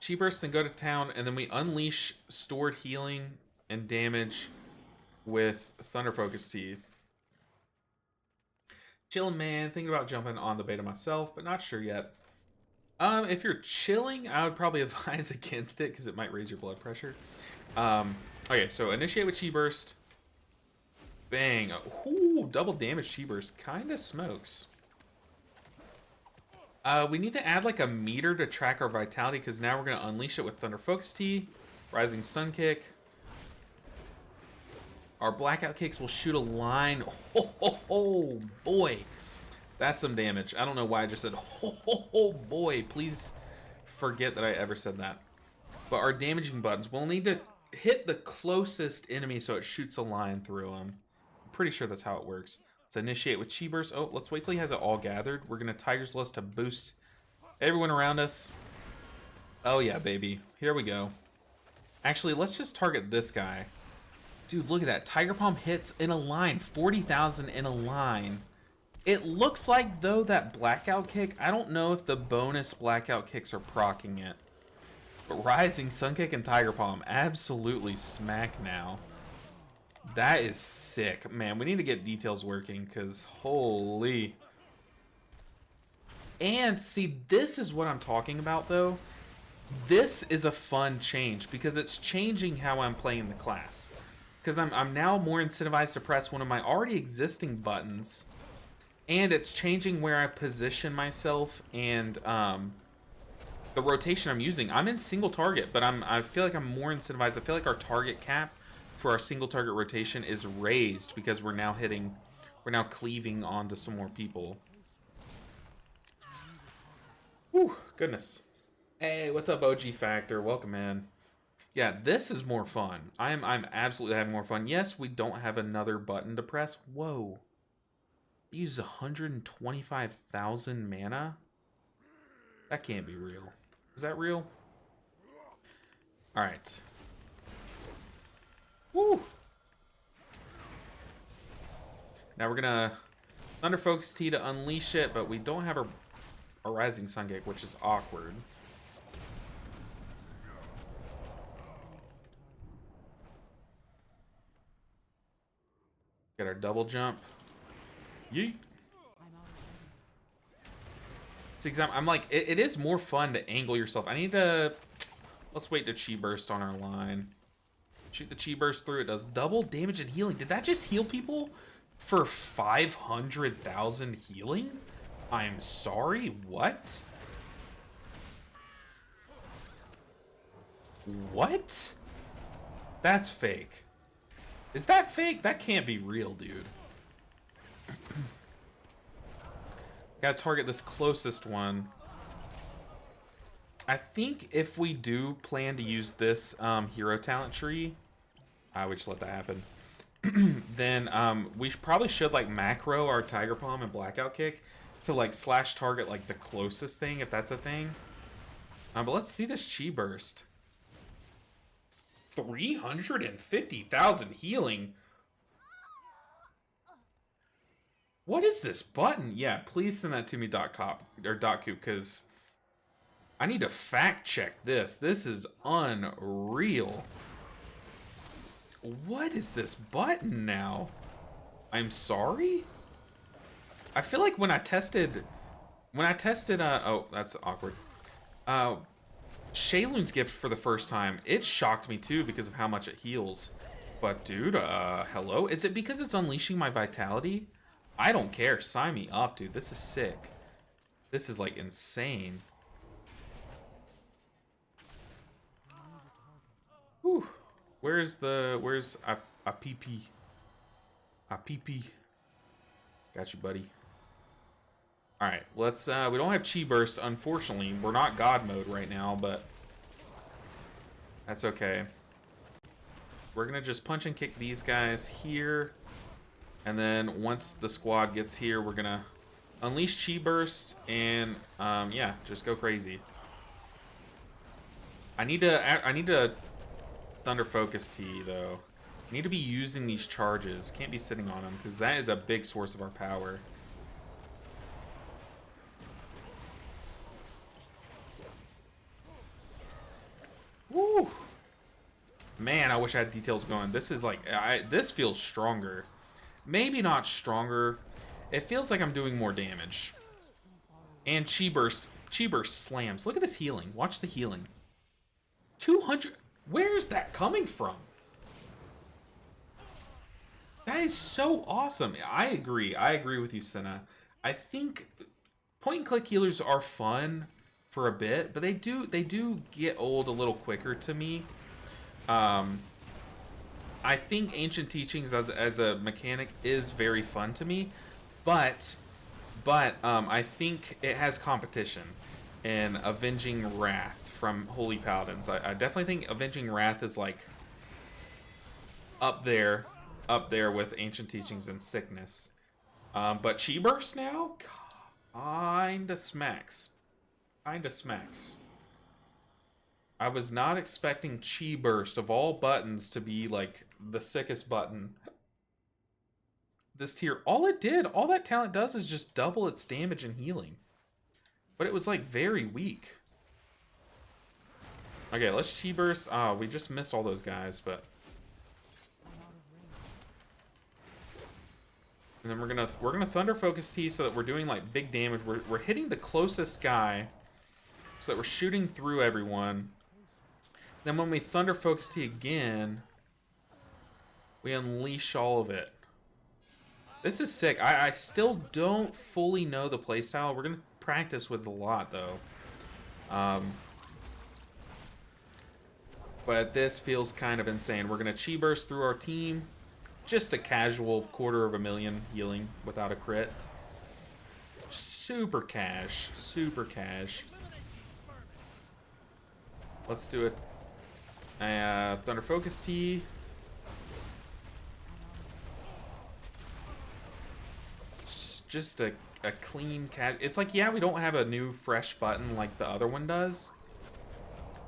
Chi Burst, then go to town, and then we unleash stored healing and damage with Thunder Focus Tea. Chillin', man. Thinking about jumping on the beta myself, but not sure yet. If you're chilling, I would probably advise against it because it might raise your blood pressure. Okay, so initiate with Chi Burst. Bang. Ooh, double damage Chi Burst. Kinda smokes. We need to add like a meter to track our vitality because now we're going to unleash it with Thunder Focus Tea, Rising Sun Kick. Our Blackout Kicks will shoot a line. Oh boy. That's some damage. I don't know why I just said oh boy. Please forget that I ever said that. But our damaging buttons, we'll need to hit the closest enemy so it shoots a line through them. I'm pretty sure that's how it works. Let's initiate with Chi Burst. Oh, let's wait till he has it all gathered. We're going to Tiger's Lust to boost everyone around us. Oh yeah, baby. Here we go. Actually, let's just target this guy. Dude, look at that. Tiger Palm hits in a line. 40,000 in a line. It looks like, though, that Blackout Kick, I don't know if the bonus Blackout Kicks are proccing it. But Rising Sun Kick and Tiger Palm absolutely smack now. That is sick. Man, we need to get details working because holy. And see, this is what I'm talking about, though. This is a fun change because it's changing how I'm playing the class. Because I'm now more incentivized to press one of my already existing buttons. And it's changing where I position myself and the rotation I'm using. I'm in single target, but I feel like I'm more incentivized. I feel like our target cap for our single target rotation is raised because we're now cleaving onto some more people. Whew, goodness. Hey, what's up, OG Factor? Welcome in. Yeah, this is more fun. I'm absolutely having more fun. Yes, we don't have another button to press. Whoa. It uses 125,000 mana? That can't be real. Is that real? Alright. Woo! Now we're gonna Thunder Focus Tea to unleash it, but we don't have a Rising Sun Kick, which is awkward. Get our double jump. Yeet. See, because I'm like, it is more fun to angle yourself. I need to... Let's wait to Chi Burst on our line. Shoot the Chi Burst through. It does double damage and healing. Did that just heal people for 500,000 healing? I'm sorry, what? What? That's fake. Is that fake? That can't be real, dude. Gotta target this closest one. I think if we do plan to use this hero talent tree, I would just let that happen. Then we probably should like macro our Tiger Palm and Blackout Kick to like slash target like the closest thing, if that's a thing. But let's see this Chi Burst. 350,000 healing. What is this button? Yeah, please send that to me, .cop or .coop, because I need to fact check this. This is unreal. What is this button now? I'm sorry? I feel like when I tested, oh, that's awkward. Shayloon's Gift for the first time, it shocked me too because of how much it heals. But dude, hello? Is it because it's unleashing my vitality? I don't care. Sign me up, dude. This is sick. This is like insane. Whew. Where's a PP? A PP. Got you, buddy. All right, let's. We don't have chi burst, unfortunately. We're not God mode right now, but that's okay. We're gonna just punch and kick these guys here, and then once the squad gets here, we're gonna unleash chi burst and yeah, just go crazy. I need to thunder focus T though. I need to be using these charges. Can't be sitting on them because that is a big source of our power. Woo! Man, I wish I had details going. This is like, this feels stronger. Maybe not stronger. It feels like I'm doing more damage. And Chi Burst slams. Look at this healing. Watch the healing. 200. Where is that coming from? That is so awesome. I agree. I agree with you, Senna. I think point and click healers are fun for a bit, but they do get old a little quicker to me. I think Ancient Teachings as a mechanic is very fun to me, but I think it has competition in Avenging Wrath from Holy Paladins. I definitely think Avenging Wrath is like up there with Ancient Teachings and Sickness. But Chi Burst now kinda smacks. I was not expecting Chi Burst of all buttons to be like the sickest button. This tier, all that talent does is just double its damage and healing. But it was like very weak. Okay, let's Chi Burst. We just missed all those guys, but. And then we're gonna Thunder Focus T so that we're doing like big damage. We're hitting the closest guy so that we're shooting through everyone. Then when we Thunder Focus T again, we unleash all of it. This is sick. I still don't fully know the playstyle. We're gonna practice with it a lot though. But this feels kind of insane. We're gonna Chi Burst through our team. Just a casual 250,000 healing without a crit. Super cash. Super cash. Let's do it. Thunder Focus T. Just a clean cat. It's like, yeah, we don't have a new fresh button like the other one does.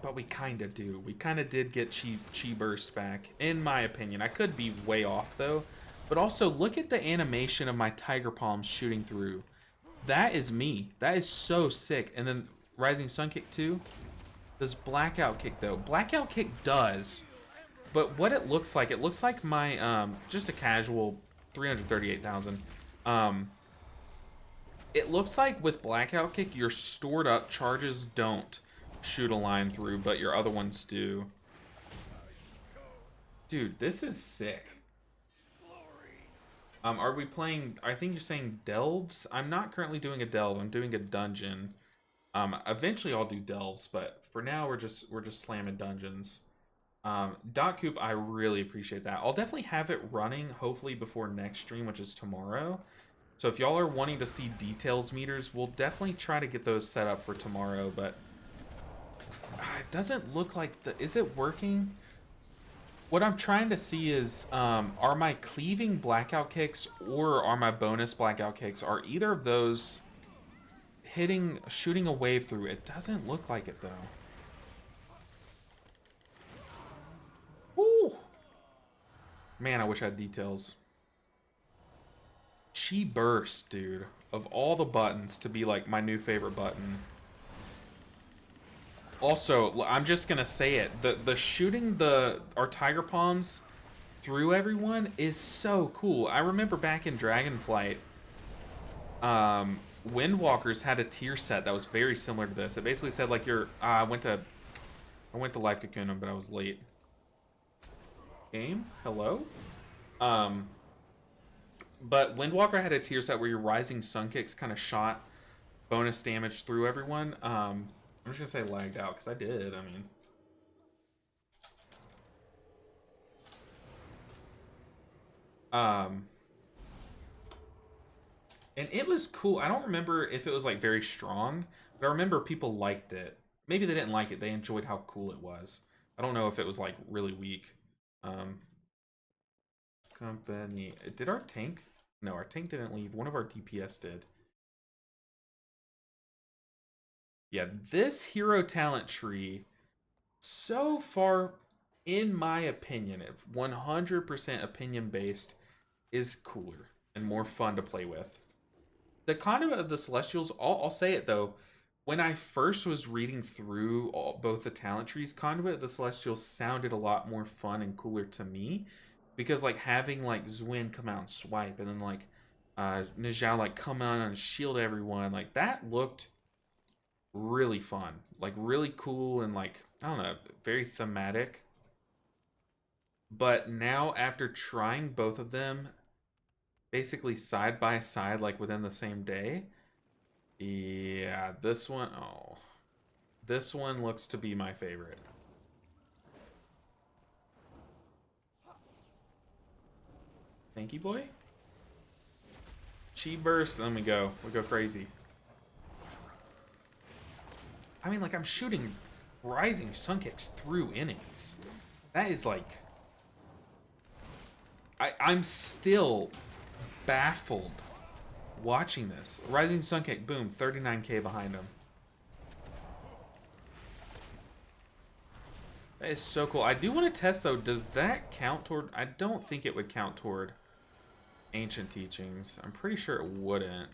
But we kind of do. We kind of did get Chi Burst back, in my opinion. I could be way off, though. But also, look at the animation of my Tiger Palms shooting through. That is me. That is so sick. And then Rising Sun Kick, too. Does Blackout Kick, though? Blackout Kick does. But what it looks like my, just a casual 338,000. It looks like with Blackout Kick, your stored up charges don't shoot a line through, but your other ones do. Dude, this is sick. Are we playing, I think you're saying delves? I'm not currently doing a delve, I'm doing a dungeon. Eventually I'll do delves, but for now we're just slamming dungeons. Dot Coop, I really appreciate that. I'll definitely have it running hopefully before next stream, which is tomorrow. So if y'all are wanting to see details meters, we'll definitely try to get those set up for tomorrow, but it doesn't look like is it working? What I'm trying to see is, are my cleaving Blackout Kicks or are my bonus Blackout Kicks, are either of those shooting a wave through? It doesn't look like it, though. Woo! Man, I wish I had details. Chi Burst, dude. Of all the buttons to be like my new favorite button. Also, I'm just gonna say it. The shooting our Tiger Palms through everyone is so cool. I remember back in Dragonflight, Windwalkers had a tier set that was very similar to this. It basically said like I went to Life Cocoon, but I was late. Game? Hello? But Windwalker had a tier set where your rising sun kicks kind of shot bonus damage through everyone. I'm just gonna say lagged out because I did. I mean, and it was cool. I don't remember if it was like very strong, but I remember people liked it. Maybe they didn't like it. They enjoyed how cool it was. I don't know if it was like really weak. Company. Did our tank? No, our tank didn't leave. One of our DPS did. Yeah, this hero talent tree, so far, in my opinion, 100% opinion based, is cooler and more fun to play with. The Conduit of the Celestials, I'll say it though, when I first was reading through both the talent trees, Conduit of the Celestials sounded a lot more fun and cooler to me. Because like having like Zwin come out and swipe, and then like Nijal like come out and shield everyone, like that looked really fun, like really cool, and like I don't know, very thematic. But now after trying both of them basically side by side, like within the same day, yeah, this one looks to be my favorite. Thank you, boy. Chi burst, then we go crazy. I mean, like, I'm shooting rising sun kicks through enemies. That is like, I'm still baffled watching this. Rising sun kick, boom, 39k behind him. That is so cool. I do want to test though, does that count toward, I don't think it would count toward Ancient Teachings. I'm pretty sure it wouldn't.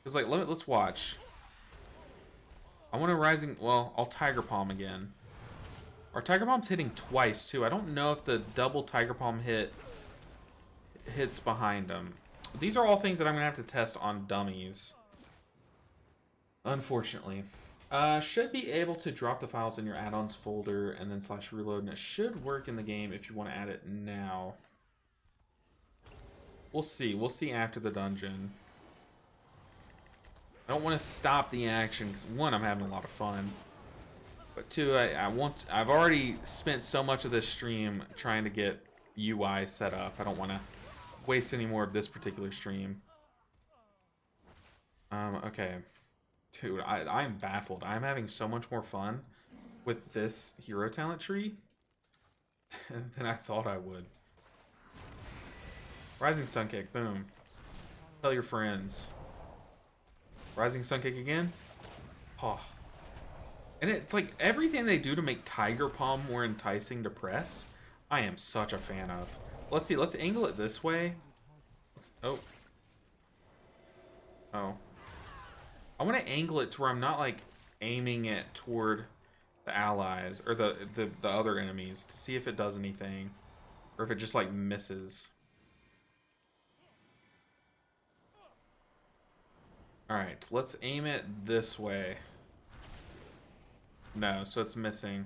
Cause like, let's watch. I want a rising, well, I'll Tiger Palm again. Our Tiger Palm's hitting twice too. I don't know if the double Tiger Palm hits behind him. These are all things that I'm gonna have to test on dummies. Unfortunately. Should be able to drop the files in your add-ons folder and then /reload, and it should work in the game if you want to add it now. We'll see. We'll see after the dungeon. I don't want to stop the action because one, I'm having a lot of fun, but two, I've already spent so much of this stream trying to get UI set up. I don't want to waste any more of this particular stream. Okay. Dude, I'm baffled. I'm having so much more fun with this hero talent tree than I thought I would. Rising Sun Kick, boom. Tell your friends. Rising Sun Kick again. Oh. And it's like everything they do to make Tiger Palm more enticing to press, I am such a fan of. Let's see, let's angle it this way. Oh. I want to angle it to where I'm not like aiming it toward the allies or the other enemies to see if it does anything or if it just like misses. All right, let's aim it this way. No, so it's missing.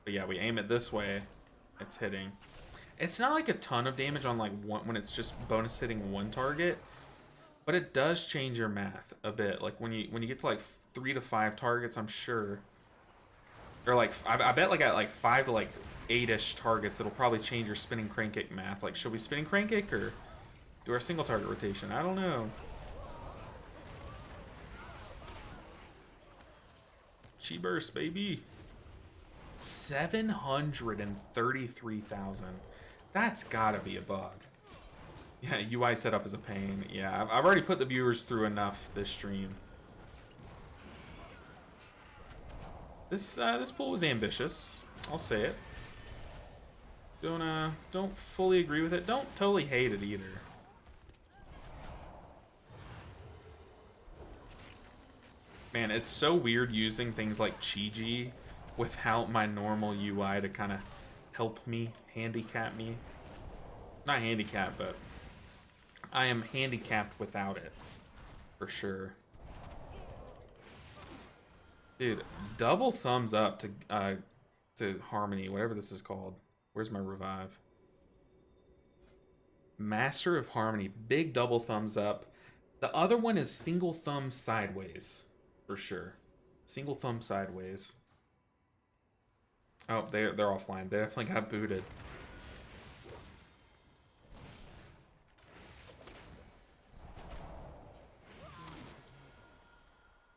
But yeah, we aim it this way, it's hitting. It's not like a ton of damage on like one when it's just bonus hitting one target. But it does change your math a bit. Like when you get to like 3 to 5 targets, I'm sure, or like I bet like at like 5 to like 8-ish targets, it'll probably change your spinning crane kick math. Like, should we spinning crane kick or do our single target rotation? I don't know. Chi burst, baby. 733,000. That's gotta be a bug. Yeah, UI setup is a pain. Yeah, I've already put the viewers through enough this stream. This pull was ambitious. I'll say it. Don't fully agree with it. Don't totally hate it either. Man, it's so weird using things like Chi-Ji without my normal UI to kind of help me, handicap me. Not handicap, but I am handicapped without it, for sure. Dude, double thumbs up to Harmony, whatever this is called. Where's my revive? Master of Harmony, big double thumbs up. The other one is single thumb sideways, for sure. Single thumb sideways. Oh, they're offline. They definitely got booted.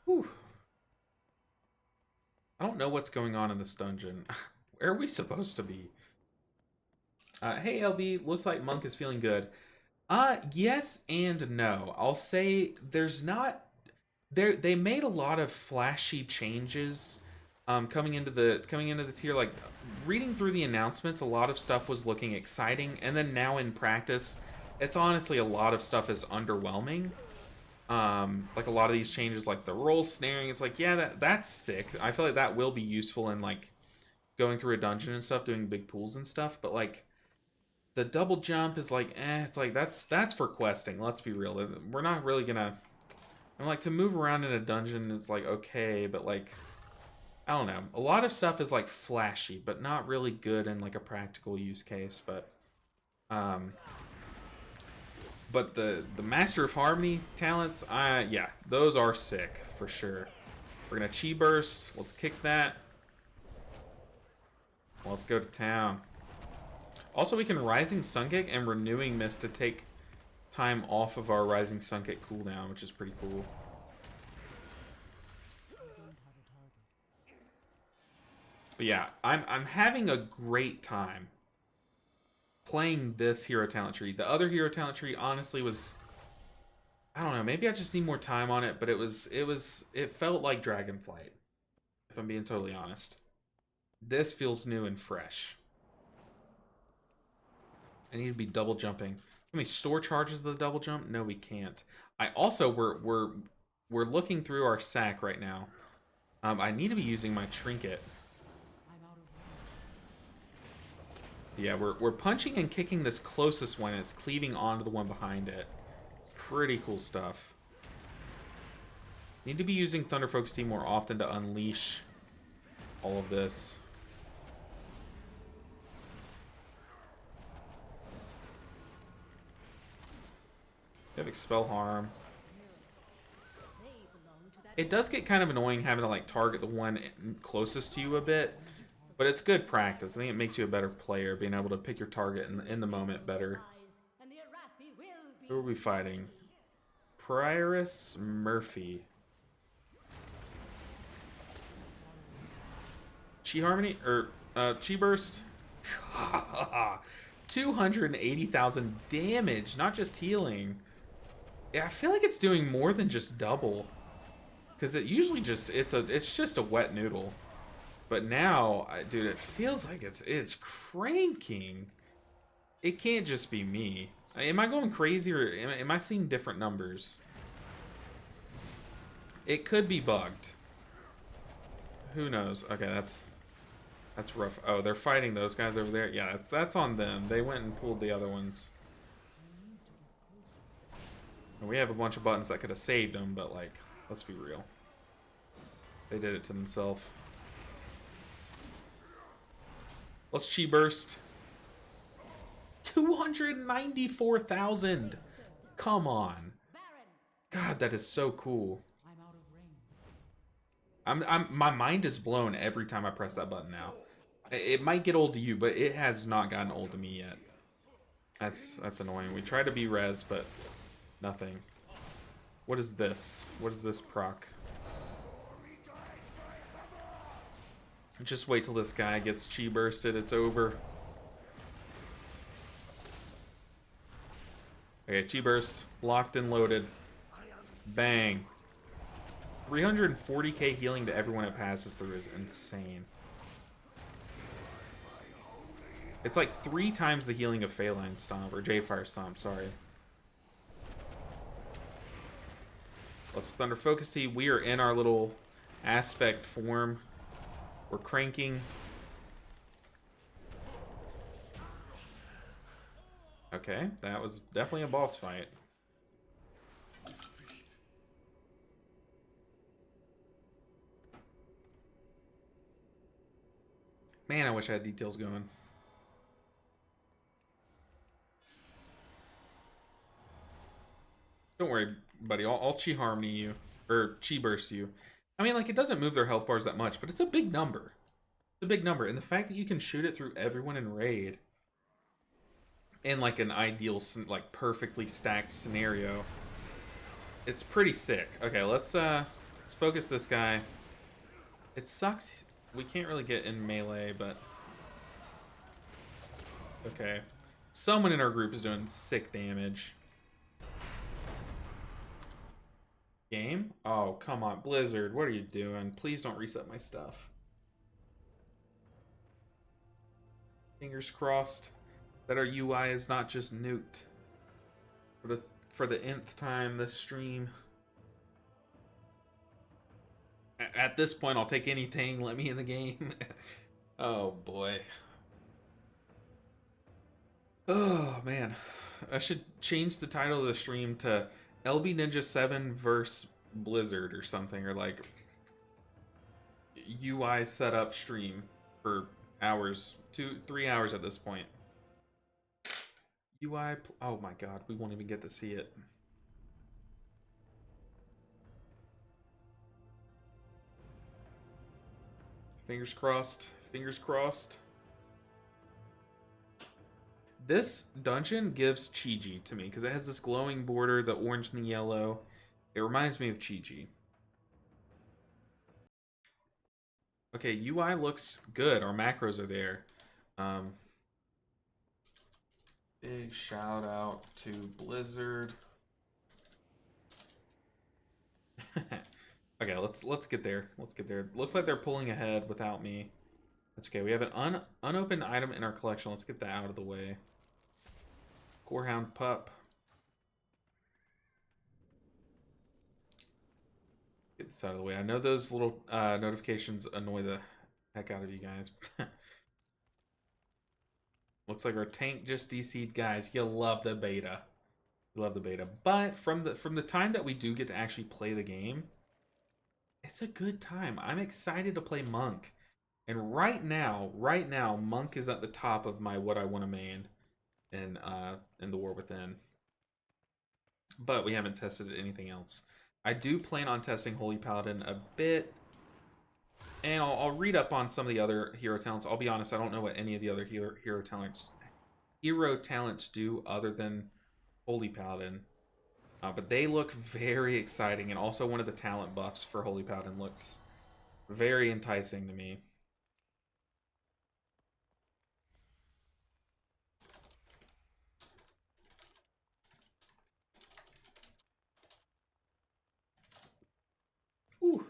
Whew. I don't know what's going on in this dungeon. Where are we supposed to be? Hey LB, looks like Monk is feeling good. Yes and no. I'll say there's not they made a lot of flashy changes coming into the tier. Like reading through the announcements, a lot of stuff was looking exciting, and then now in practice, it's honestly a lot of stuff is underwhelming. Like a lot of these changes, like the roll snaring, it's like, yeah, that's sick. I feel like that will be useful in like going through a dungeon and stuff, doing big pools and stuff, but like the double jump is like, it's like that's for questing. Let's be real. We're not really gonna. And like to move around in a dungeon is like okay, but like I don't know. A lot of stuff is like flashy, but not really good in like a practical use case. But the Master of Harmony talents, yeah, those are sick for sure. We're gonna chi burst. Let's kick that. Let's go to town. Also, we can Rising Sun Kick and Renewing Mist to take time off of our Rising Sun Kick cooldown, which is pretty cool. But yeah, I'm having a great time playing this hero talent tree. The other hero talent tree honestly was, I don't know, maybe I just need more time on it, but it felt like Dragonflight, if I'm being totally honest. This feels new and fresh. I need to be double jumping. Can we store charges of the double jump? No, we can't. I also we're looking through our sack right now. I need to be using my trinket. Yeah, we're punching and kicking this closest one. And it's cleaving onto the one behind it. Pretty cool stuff. Need to be using Thunder Focus Tea more often to unleash all of this. They have Expel Harm. It does get kind of annoying having to like target the one closest to you a bit, but it's good practice. I think it makes you a better player, being able to pick your target in the moment better. Who are we fighting? Prioress Murphy. Chi Harmony or Chi Burst. 280,000 damage, not just healing. Yeah, I feel like it's doing more than just double, because it usually just it's just a wet noodle, but now, dude, it feels like it's cranking. It can't just be me. Am I going crazy, or am I seeing different numbers? It could be bugged. Who knows? Okay, that's rough. Oh, they're fighting those guys over there. Yeah, that's on them. They went and pulled the other ones. We have a bunch of buttons that could have saved them, but like, let's be real. They did it to themselves. Let's Chi Burst. 294,000. Come on. God, that is so cool. My mind is blown every time I press that button now. It might get old to you, but it has not gotten old to me yet. That's annoying. We try to be res, but nothing. What is this? What is this proc? Just wait till this guy gets chi bursted. It's over. Okay, chi burst. Locked and loaded. Bang. 340k healing to everyone it passes through is insane. It's like 3 times the healing of Phaline Stomp, or J-Fire Stomp, sorry. Let's Thunder Focus Tea. We are in our little aspect form. We're cranking. Okay, that was definitely a boss fight. Man, I wish I had details going. Don't worry, buddy. I'll chi harmony you or chi burst you. I mean, like, it doesn't move their health bars that much, but it's a big number. It's a big number, and the fact that you can shoot it through everyone in raid in like an ideal, like perfectly stacked scenario, it's pretty sick. Okay, let's focus this guy. It sucks we can't really get in melee, but okay. Someone in our group is doing sick damage. Game? Oh, come on, Blizzard, what are you doing? Please don't reset my stuff. Fingers crossed that our UI is not just nuked for the nth time this stream. At this point, I'll take anything. Let me in the game. Oh boy. Oh man, I should change the title of the stream to LB Ninja 7 vs Blizzard or something, or like UI setup stream for hours, 2-3 hours at this point. UI, oh my god, we won't even get to see it. Fingers crossed, fingers crossed. This dungeon gives Chi-Ji to me because it has this glowing border, the orange and the yellow. It reminds me of Chi-Ji. Okay, UI looks good. Our macros are there. Big shout out to Blizzard. Okay, let's get there. Let's get there. Looks like they're pulling ahead without me. That's okay. We have an unopened item in our collection. Let's get that out of the way. Gorehound pup. Get this out of the way. I know those little notifications annoy the heck out of you guys. Looks like our tank just DC'd, guys. You love the beta. You love the beta. But from the time that we do get to actually play the game, it's a good time. I'm excited to play Monk. And right now, Monk is at the top of my what I want to main in the War Within. But we haven't tested anything else. I do plan on testing Holy Paladin a bit. And I'll read up on some of the other hero talents. I'll be honest, I don't know what any of the other hero talents do other than Holy Paladin. But they look very exciting, and also one of the talent buffs for Holy Paladin looks very enticing to me. Ooh.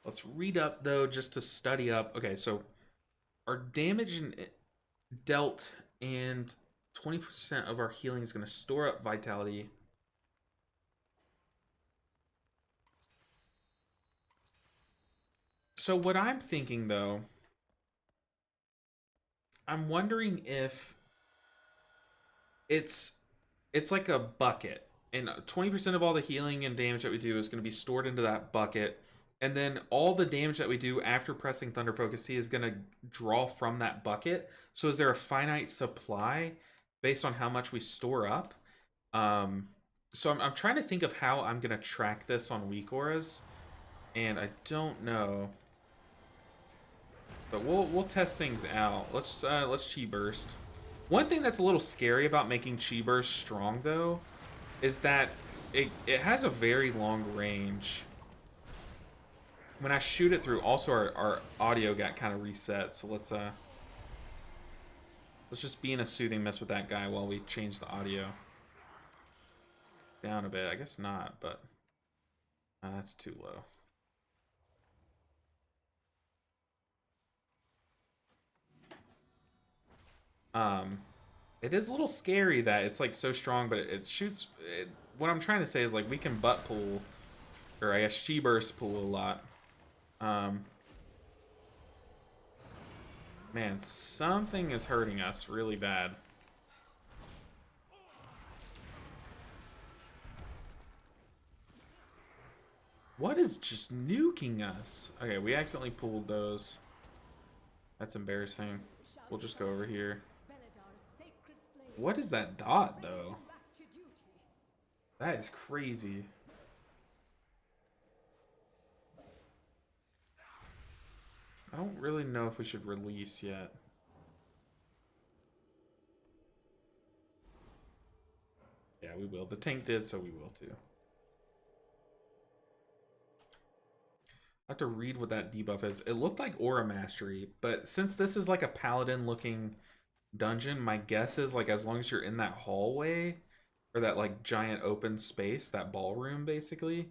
Let's read up, though, just to study up. Okay, so our damage dealt and 20% of our healing is going to store up vitality. So what I'm thinking, though, I'm wondering if it's like a bucket, and 20% of all the healing and damage that we do is going to be stored into that bucket. And then all the damage that we do after pressing Thunder Focus Tea is going to draw from that bucket. So is there a finite supply based on how much we store up? So I'm trying to think of how I'm going to track this on weak auras. And I don't know. But we'll test things out. Let's Chi Burst. One thing that's a little scary about making Chi Burst strong, though, is that it has a very long range. When I shoot it through, also our audio got kind of reset, so let's just be in a soothing mess with that guy while we change the audio down a bit. I guess not, but that's too low. It is a little scary that it's like so strong, but it shoots. What I'm trying to say is, like, we can butt pull, or I guess Chi Burst pull a lot. Man, something is hurting us really bad. What is just nuking us? Okay, we accidentally pulled those. That's embarrassing. Shall We'll just go over here. Benedar's sacred flame What is that dot, though? back to duty. That is crazy. I don't really know if we should release yet. Yeah, we will. The tank did, so we will too. I have to read what that debuff is. It looked like Aura Mastery, but since this is like a paladin looking dungeon, my guess is like as long as you're in that hallway or that like giant open space, that ballroom basically,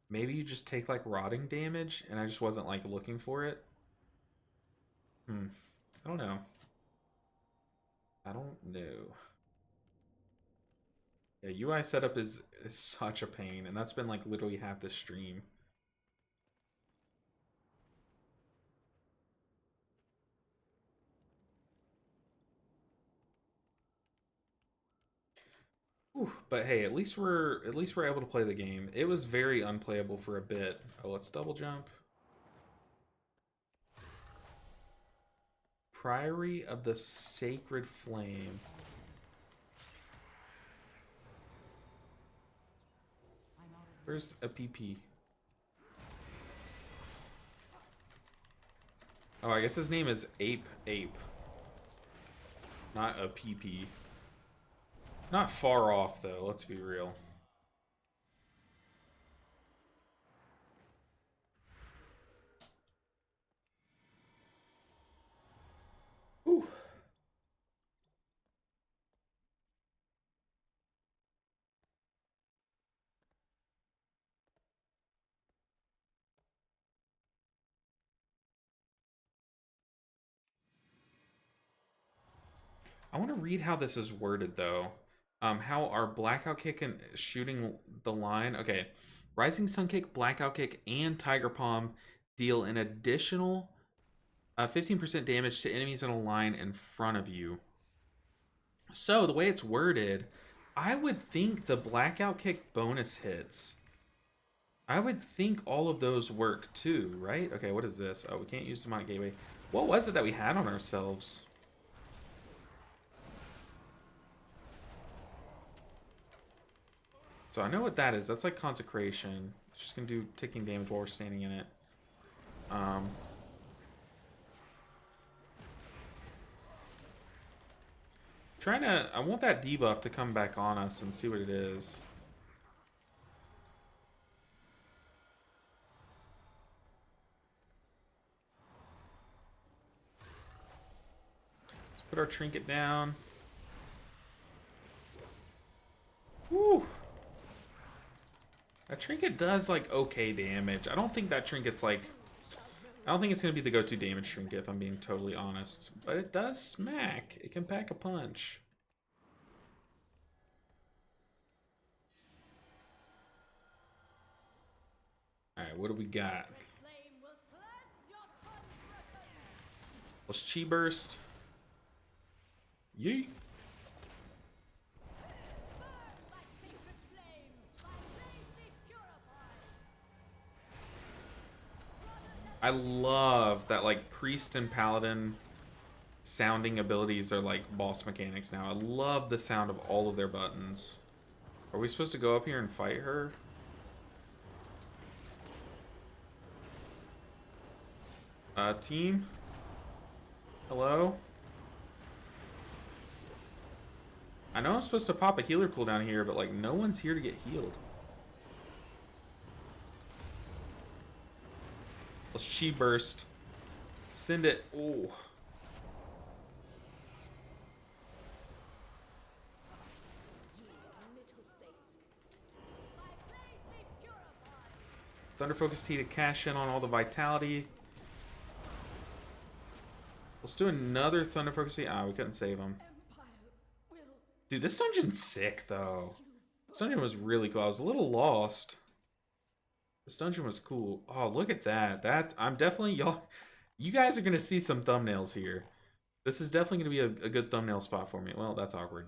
maybe you just take like rotting damage, and I just wasn't like looking for it. I don't know. I don't know. Yeah, UI setup is such a pain, and that's been like literally half the stream. Whew, but hey, at least we're able to play the game. It was very unplayable for a bit. Oh, let's double jump. Priory of the Sacred Flame. Where's a PP? Oh, I guess his name is Ape. Not a PP. Not far off, though, let's be real. Whew. I want to read how this is worded, though. How our Blackout Kick and shooting the line. Okay. Rising Sun Kick, Blackout Kick, and Tiger Palm deal an additional 15% damage to enemies in a line in front of you. So, the way it's worded, I would think the Blackout Kick bonus hits, I would think all of those work too, right? Okay, what is this? Oh, we can't use Demonic Gateway. What was it that we had on ourselves? So I know what that is. That's like Consecration. It's just going to do ticking damage while we're standing in it. I want that debuff to come back on us and see what it is. Let's put our trinket down. Woo! That trinket does like okay damage. I don't think that trinket's like... I don't think it's going to be the go-to damage trinket if I'm being totally honest. But it does smack. It can pack a punch. Alright, what do we got? Let's Chi Burst. Yeet. I love that like priest and paladin sounding abilities are like boss mechanics now. I love the sound of all of their buttons. Are we supposed to go up here and fight her? Team? Hello? I know I'm supposed to pop a healer cooldown here, but like no one's here to get healed. Let's Chi Burst. Send it. Oh. Thunder Focus Tea to cash in on all the vitality. Let's do another Thunder Focus Tea. Ah, we couldn't save him. Dude, this dungeon's sick, though. This dungeon was really cool. I was a little lost. This dungeon was cool. Oh, look at that. I'm definitely... You guys are going to see some thumbnails here. This is definitely going to be a good thumbnail spot for me. Well, that's awkward.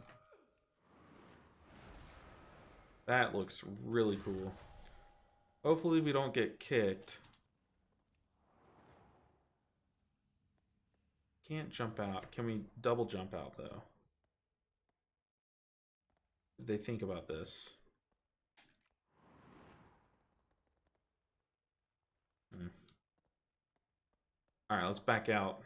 That looks really cool. Hopefully we don't get kicked. Can't jump out. Can we double jump out, though? Did they think about this? Alright, let's back out.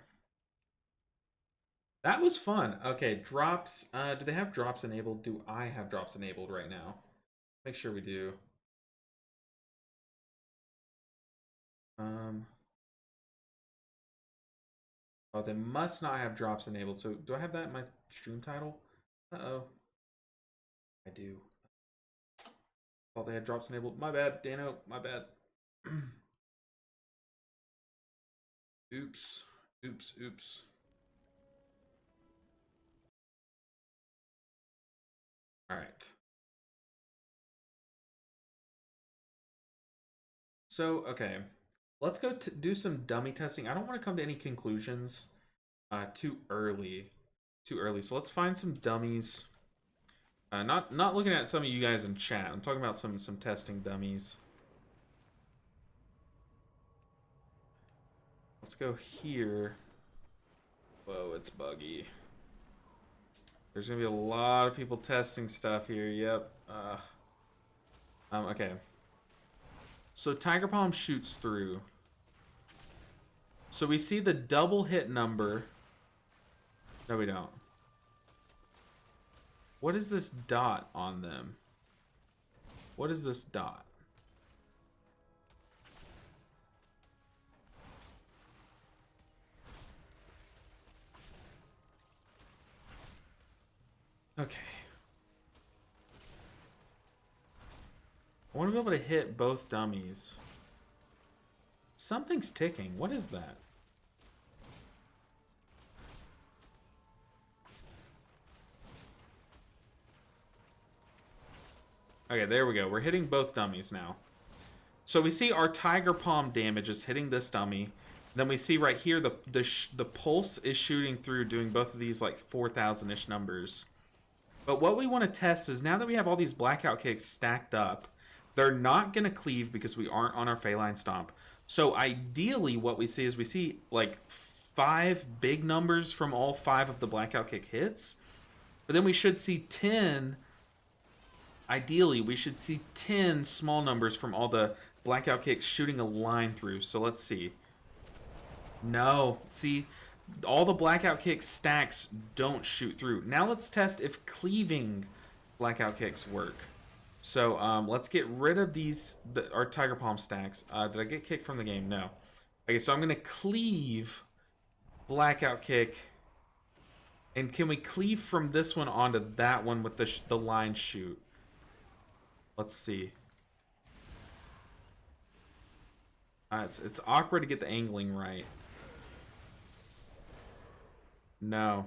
That was fun. Okay, drops. Do they have drops enabled? Do I have drops enabled right now? Make sure we do. Oh, they must not have drops enabled. So do I have that in my stream title? Uh-oh. I do. Thought they had drops enabled. My bad, Dano. My bad. Oops. Oops. Oops. All right. So, okay. Let's go do some dummy testing. I don't want to come to any conclusions too early. So let's find some dummies. Not looking at some of you guys in chat. I'm talking about some testing dummies. Let's go here. Whoa, it's buggy. There's gonna be a lot of people testing stuff here. Yep. Okay. So Tiger Palm shoots through. So we see the double hit number. No, we don't. What is this dot on them? What is this dot? Okay. I want to be able to hit both dummies. Something's ticking. What is that? Okay, there we go. We're hitting both dummies now. So we see our Tiger Palm damage is hitting this dummy. Then we see right here the pulse is shooting through, doing both of these like 4,000-ish numbers. But what we want to test is now that we have all these blackout kicks stacked up, they're not going to cleave because we aren't on our Feline Stomp. So ideally what we see is we see like 5 big numbers from all 5 of the blackout kick hits. But then we should see 10... Ideally, we should see 10 small numbers from all the blackout kicks shooting a line through. So let's see. No. See, all the blackout kick stacks don't shoot through. Now let's test if cleaving blackout kicks work. So let's get rid of our Tiger Palm stacks. Did I get kicked from the game? No. Okay, so I'm going to cleave blackout kick. And can we cleave from this one onto that one with the line shoot? Let's see. It's awkward to get the angling right. No.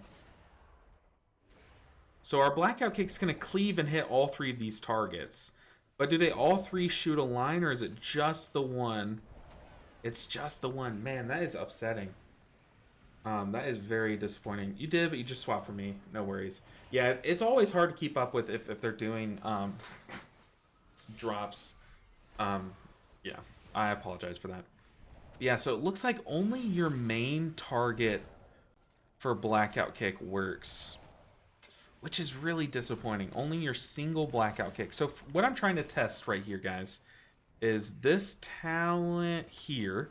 So our blackout kick's going to cleave and hit all 3 of these targets. But do they all 3 shoot a line, or is it just the one? It's just the one. Man, that is upsetting. That is very disappointing. You did, but you just swapped for me. No worries. Yeah, it's always hard to keep up with if they're doing drops. Yeah, I apologize for that. Yeah, so it looks like only your main target for blackout kick works, which is really disappointing. Only your single blackout kick. So what I'm trying to test right here, guys, is this talent here.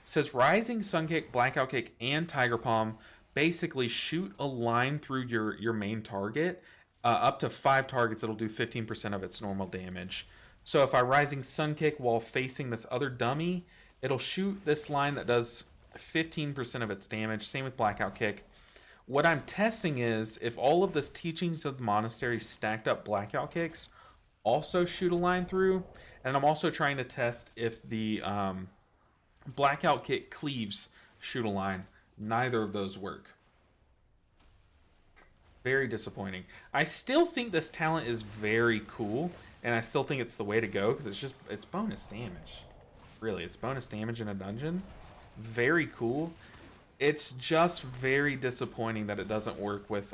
It says Rising Sun Kick, Blackout Kick, and Tiger Palm basically shoot a line through your main target. Up to 5 targets, it'll do 15% of its normal damage. So if I Rising Sun Kick while facing this other dummy, it'll shoot this line that does 15% of its damage. Same with Blackout Kick. What I'm testing is if all of this Teachings of the Monastery stacked up Blackout Kicks also shoot a line through. And I'm also trying to test if the Blackout Kick cleaves shoot a line. Neither of those work. Very disappointing. I still think this talent is very cool, and I still think it's the way to go because it's bonus damage. Really, it's bonus damage in a dungeon. Very cool. It's just very disappointing that it doesn't work with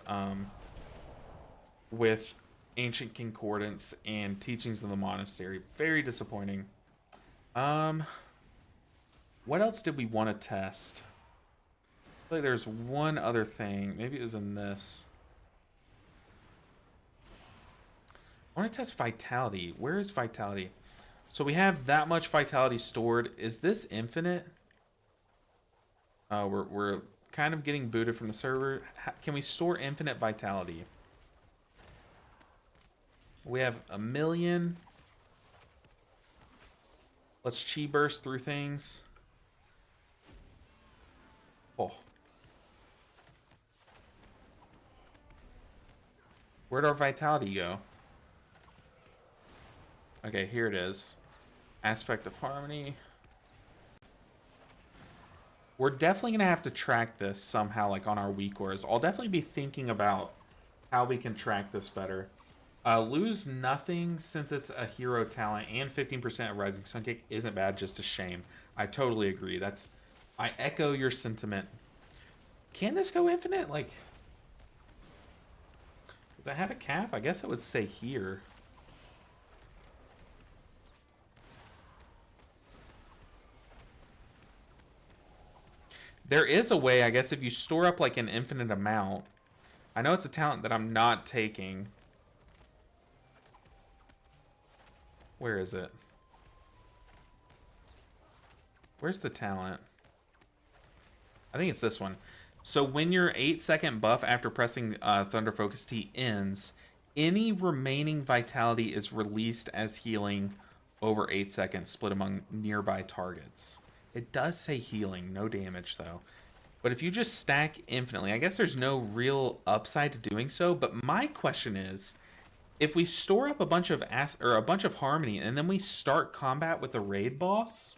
Ancient Concordance and Teachings of the Monastery. Very disappointing. What else did we want to test? Like there's one other thing. Maybe it was in this. I want to test vitality. Where is vitality? So we have that much vitality stored. Is this infinite? We're kind of getting booted from the server. Can we store infinite vitality? We have 1 million. Let's chi burst through things. Oh. Where'd our vitality go? Okay, here it is. Aspect of harmony. We're definitely going to have to track this somehow, like on our weak ores. I'll definitely be thinking about how we can track this better. Lose nothing since it's a hero talent, and 15% of Rising Sun Kick isn't bad, just a shame. I totally agree. I echo your sentiment. Can this go infinite? Like, does that have a cap? I guess it would say here. There is a way, I guess, if you store up like an infinite amount. I know it's a talent that I'm not taking. Where is it? Where's the talent? I think it's this one. So when your 8-second buff after pressing Thunder Focus Tea ends, any remaining vitality is released as healing over 8 seconds, split among nearby targets. It does say healing, no damage though. But if you just stack infinitely, I guess there's no real upside to doing so. But my question is, if we store up a bunch of harmony and then we start combat with the raid boss,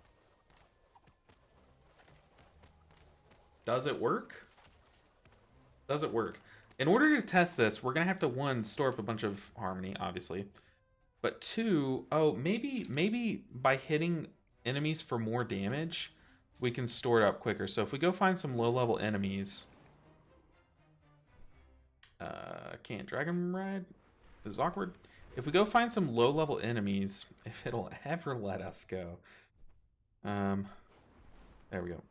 does it work? Does it work? In order to test this, we're gonna have to 1, store up a bunch of harmony, obviously. But 2, oh, maybe by hitting enemies for more damage, we can store it up quicker. So if we go find some low-level enemies, can't Dragon Ride? This is awkward. If we go find some low-level enemies, if it'll ever let us go. There we go.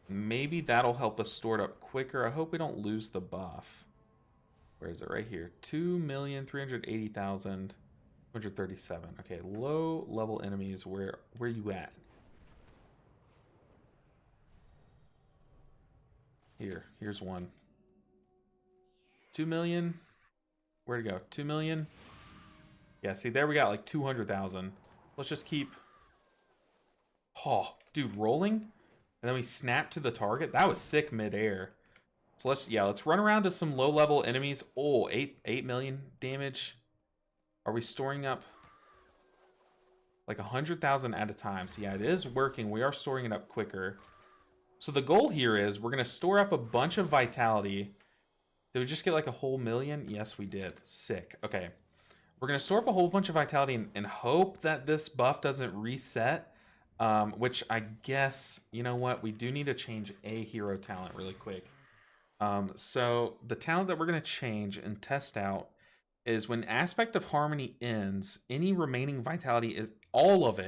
Maybe that'll help us store it up quicker. I hope we don't lose the buff. Where is it? Right here. 2,380,237. Okay, low-level enemies. Where are you at? Here's one. 2 million. Where'd it go? 2 million. Yeah, see, there we got like 200,000. Let's just keep. Oh, dude, rolling, and then we snap to the target. That was sick midair. So let's run around to some low-level enemies. Oh, 8 million damage. Are we storing up like 100,000 at a time? So yeah, it is working. We are storing it up quicker. So the goal here is we're gonna store up a bunch of vitality. Did we just get like a whole million? Yes, we did. Sick. Okay. We're gonna store up a whole bunch of vitality and hope that this buff doesn't reset. Which I guess, you know what? We do need to change a hero talent really quick. So the talent that we're going to change and test out is when Aspect of Harmony ends, any remaining vitality is all of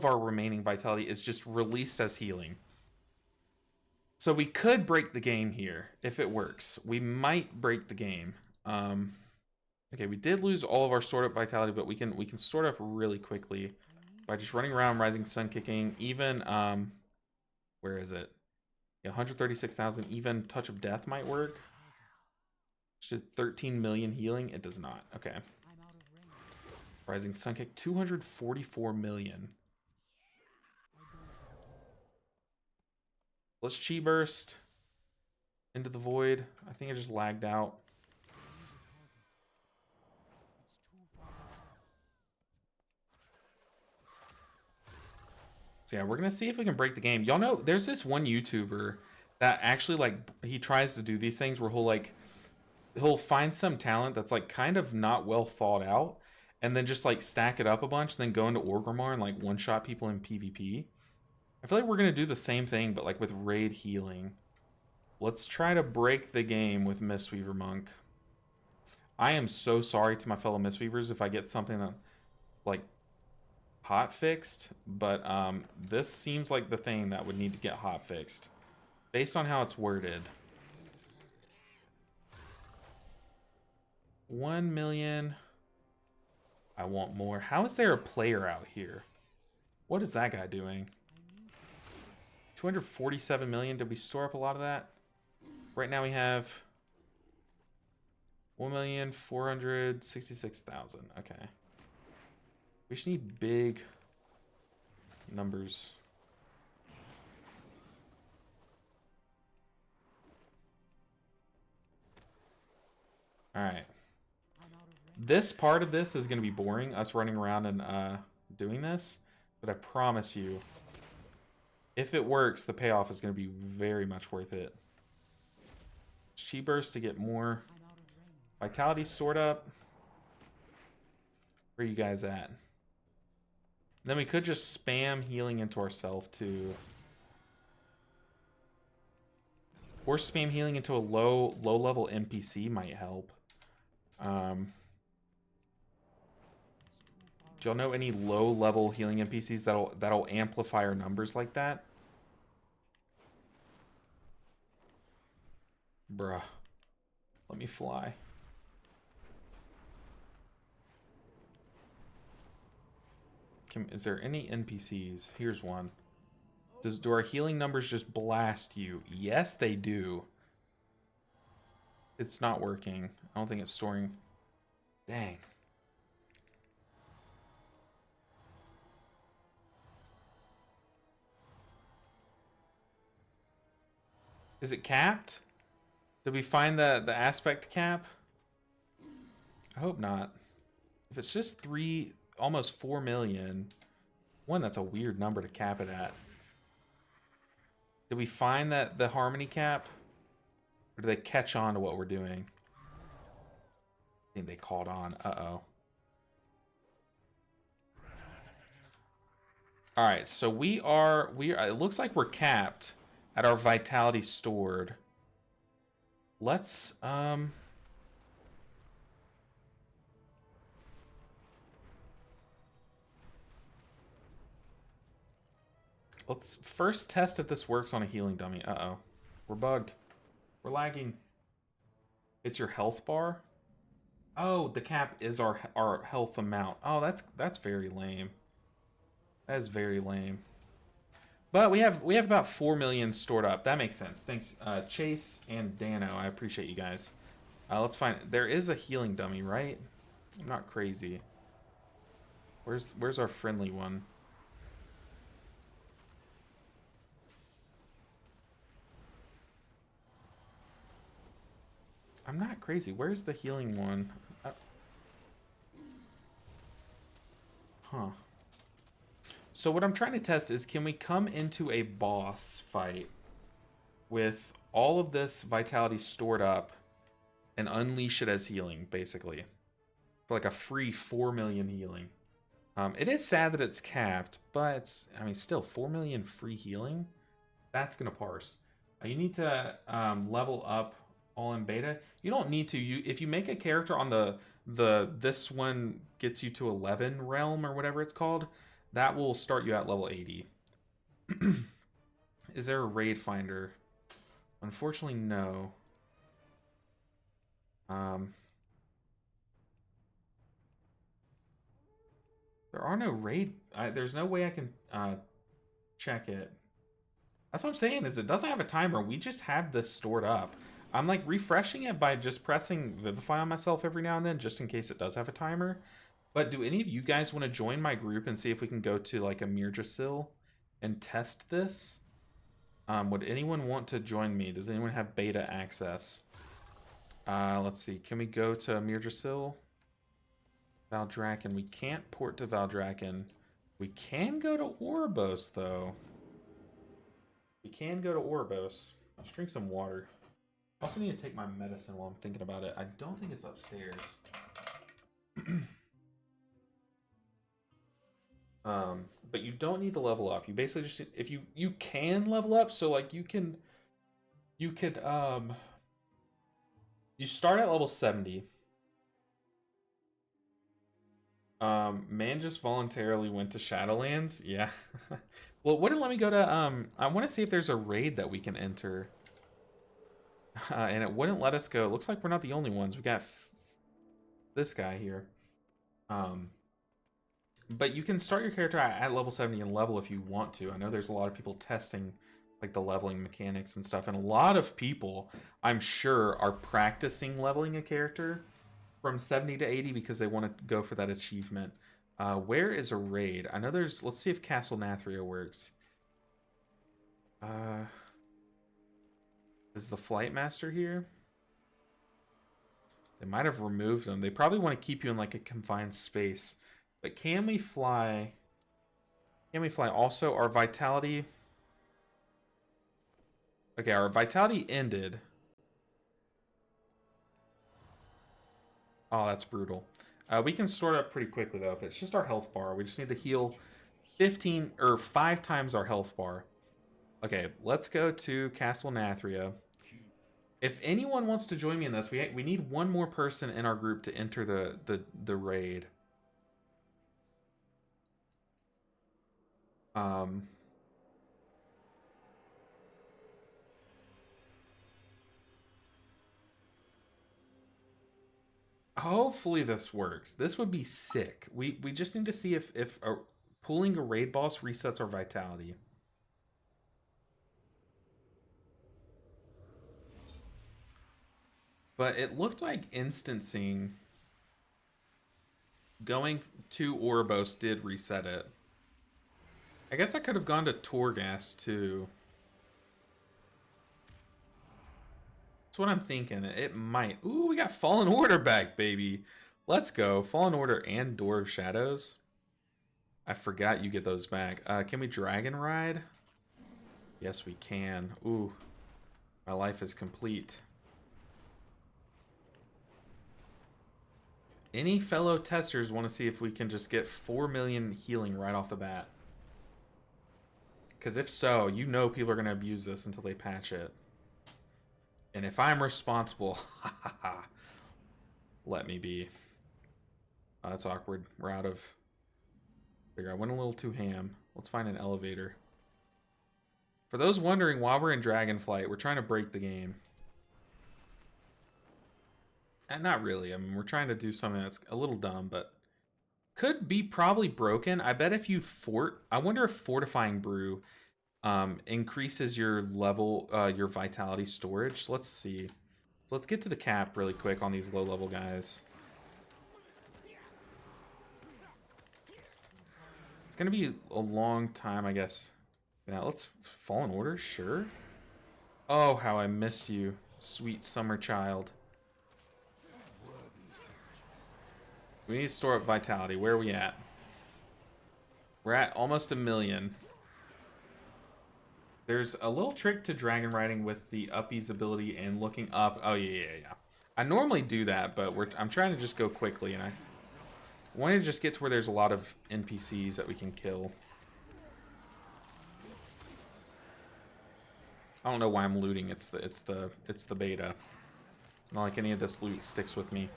our remaining vitality is just released as healing. So we could break the game here if it works. We might break the game. Okay, we did lose all of our stored up vitality, but we can sort up really quickly by just running around, Rising Sun Kicking. Even where is it? 136,000. Even Touch of Death might work. Should 13 million healing? It does not. Okay. Rising Sun Kick, 244 million. Let's Chi Burst into the void. I think I just lagged out. So yeah, we're gonna see if we can break the game. Y'all know there's this one YouTuber that actually, like, he tries to do these things where he'll find some talent that's like kind of not well thought out, and then just like stack it up a bunch, and then go into Orgrimmar and like one-shot people in PvP. I feel like we're gonna do the same thing, but like with raid healing. Let's try to break the game with Mistweaver Monk. I am so sorry to my fellow Mistweavers if I get something that like hot fixed, but this seems like the thing that would need to get hot fixed based on how it's worded. 1 million. I want more. How is there a player out here? What is that guy doing? 247 million. Did we store up a lot of that? Right now we have 1,466,000. Okay. We just need big numbers. All right. This part of this is going to be boring, us running around and doing this. But I promise you, if it works, the payoff is going to be very much worth it. Chi burst to get more vitality stored up. Where are you guys at? And then we could just spam healing into ourselves too. Or spam healing into a low level NPC might help. Do y'all know any low level healing NPCs that'll amplify our numbers like that? Bruh. Let me fly. Is there any NPCs? Here's one. Do our healing numbers just blast you? Yes, they do. It's not working. I don't think it's storing. Dang. Is it capped? Did we find the aspect cap? I hope not. If it's just almost 4 million. One, that's a weird number to cap it at. Did we find the harmony cap? Or do they catch on to what we're doing? I think they caught on. Uh-oh. Alright, so we are it looks like we're capped at our vitality stored. Let's let's first test if this works on a healing dummy. Uh-oh. We're bugged. We're lagging. It's your health bar? Oh, the cap is our health amount. Oh, that's very lame. That is very lame. But we have about 4 million stored up. That makes sense. Thanks, Chase and Dano. I appreciate you guys. Let's find. There is a healing dummy, right? I'm not crazy. Where's our friendly one? I'm not crazy. Where's the healing one? Huh. So what I'm trying to test is, can we come into a boss fight with all of this vitality stored up and unleash it as healing, basically? For like a free 4 million healing. It is sad that it's capped, but it's, I mean, still 4 million free healing? That's going to parse. You need to level up all in beta. You don't need to. If you make a character on this one gets you to 11 realm or whatever it's called, that will start you at level 80. Is there a raid finder? Unfortunately, no. There are no raid. There's no way I can check it. That's what I'm saying, is it doesn't have a timer. We just have this stored up. I'm like refreshing it by just pressing Vivify on myself every now and then, just in case it does have a timer. But do any of you guys want to join my group and see if we can go to like a Mirdrasil and test this? Would anyone want to join me? Does anyone have beta access? Let's see. Can we go to Mirdrasil? Valdrakken. We can't port to Valdrakken. We can go to Oribos, though. We can go to Oribos. Let's drink some water. I also need to take my medicine while I'm thinking about it. I don't think it's upstairs. But you don't need to level up. You basically just, if you can level up, so like you could you start at level 70. Man just voluntarily went to Shadowlands. Yeah. Well, it wouldn't let me go to I want to see if there's a raid that we can enter. And it wouldn't let us go. It looks like we're not the only ones. We got this guy here. But you can start your character at level 70 and level if you want to. I know there's a lot of people testing like the leveling mechanics and stuff, and a lot of people, I'm sure, are practicing leveling a character from 70 to 80 because they want to go for that achievement. Where is a raid? I know there's... Let's see if Castle Nathria works. Is the Flight Master here? They might have removed them. They probably want to keep you in like a confined space. But can we fly? Can we fly? Also, our vitality... Okay, our vitality ended. Oh, that's brutal. We can sort up pretty quickly, though. If it's just our health bar, we just need to heal 15 or 5 times our health bar. Okay, let's go to Castle Nathria. If anyone wants to join me in this, we need one more person in our group to enter the raid. Hopefully this works. This would be sick. We just need to see if pulling a raid boss resets our vitality. But it looked like instancing going to Oribos did reset it. I guess I could have gone to Torghast too. That's what I'm thinking. It might. Ooh, we got Fallen Order back, baby. Let's go. Fallen Order and Door of Shadows. I forgot you get those back. Can we Dragon Ride? Yes, we can. Ooh, my life is complete. Any fellow testers want to see if we can just get 4 million healing right off the bat? Because if so, you know people are going to abuse this until they patch it. And if I'm responsible, let me be. Oh, that's awkward. We're out of... I went a little too ham. Let's find an elevator. For those wondering why we're in Dragonflight, we're trying to break the game. And not really. I mean, we're trying to do something that's a little dumb, but could be probably broken. I bet if you I wonder if Fortifying Brew increases your level, your vitality storage. Let's see. So let's get to the cap really quick on these low-level guys. It's going to be a long time, I guess. Now, let's... Fallen Order? Sure. Oh, how I missed you, sweet summer child. We need to store up vitality. Where are we at? We're at almost 1 million. There's a little trick to dragon riding with the uppies ability and looking up. Oh, yeah. I normally do that, but I'm trying to just go quickly, and I wanted to just get to where there's a lot of NPCs that we can kill. I don't know why I'm looting. It's the beta. Not like any of this loot sticks with me.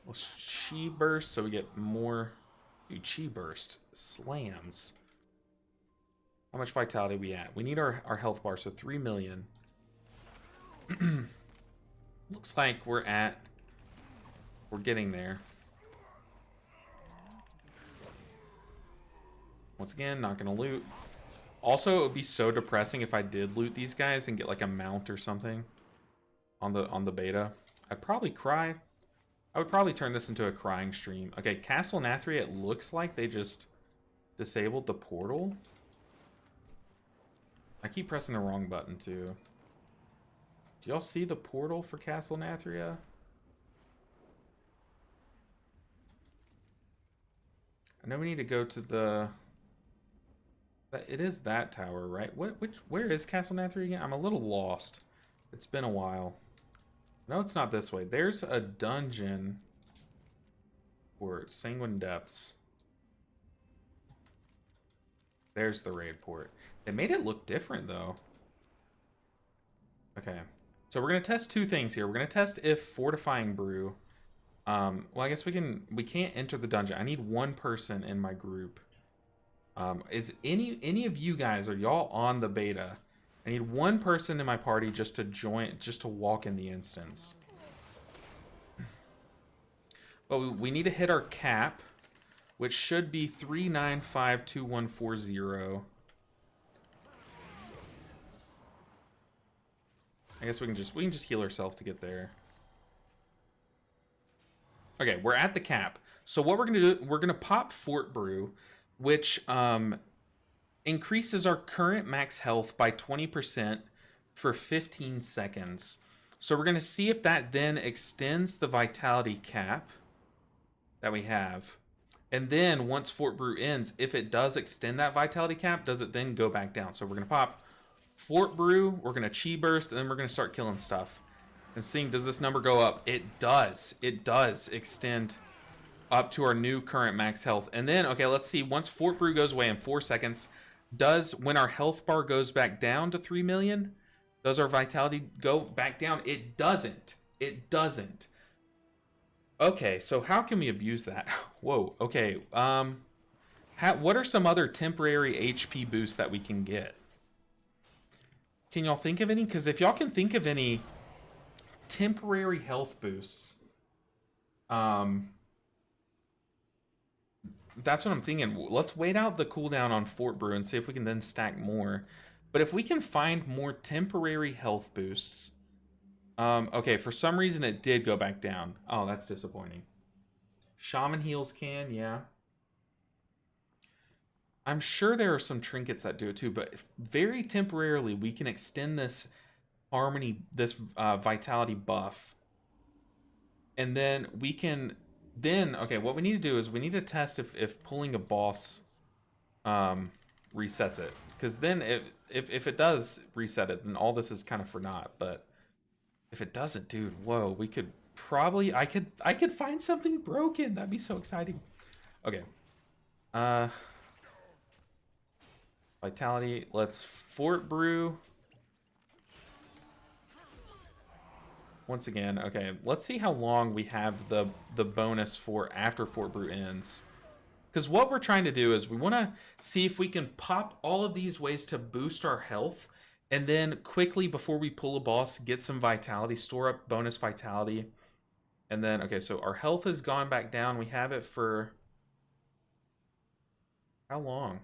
Well, Chi Burst, so we get more. Dude, Chi Burst slams. How much vitality are we at? We need our health bar, so 3 million. Looks like we're getting there. Once again, not gonna loot. Also, it would be so depressing if I did loot these guys and get like a mount or something on the beta. I'd probably cry. I would probably turn this into a crying stream. Okay, Castle Nathria, it looks like they just disabled the portal. I keep pressing the wrong button, too. Do y'all see the portal for Castle Nathria? I know we need to go to the... It is that tower, right? Where is Castle Nathria again? I'm a little lost. It's been a while. No, it's not this way. There's a dungeon for Sanguine Depths. There's the raid port. They made it look different, though. Okay. So we're going to test 2 things here. We're going to test if Fortifying Brew Well, I guess we can't enter the dungeon. I need one person in my group. Is any of you guys, are y'all on the beta? I need one person in my party just to join, just to walk in the instance. But we need to hit our cap, which should be 3952140. I guess we can just heal ourselves to get there. Okay, we're at the cap. So what we're gonna do, we're gonna pop Fort Brew, which increases our current max health by 20% for 15 seconds. So we're gonna see if that then extends the vitality cap that we have. And then once Fort Brew ends, if it does extend that vitality cap, does it then go back down? So we're gonna pop Fort Brew, we're gonna chi burst, and then we're gonna start killing stuff. And seeing, does this number go up? It does. It does extend up to our new current max health. And then, okay, let's see. Once Fort Brew goes away in 4 seconds, when our health bar goes back down to 3 million, does our vitality go back down? It doesn't. It doesn't. Okay, so how can we abuse that? Whoa, okay. What are some other temporary HP boosts that we can get? Can y'all think of any? Because if y'all can think of any temporary health boosts, that's what I'm thinking. Let's wait out the cooldown on Fort Brew and see if we can then stack more. But if we can find more temporary health boosts, okay, for some reason it did go back down. Oh, that's disappointing. Shaman heals can, yeah. I'm sure there are some trinkets that do it too, but very temporarily we can extend this harmony, this vitality buff, and then we can okay, what we need to do is we need to test if pulling a boss resets it, because then if it does reset it, then all this is kind of for naught. But if it doesn't, dude, whoa, we could probably, I could find something broken. That'd be so exciting. Okay, vitality, let's Fort Brew once again. Okay, let's see how long we have the bonus for after Fort Brew ends. Because what we're trying to do is we want to see if we can pop all of these ways to boost our health, and then quickly before we pull a boss, get some vitality, store up bonus vitality. And then, okay, so our health has gone back down. We have it for how long?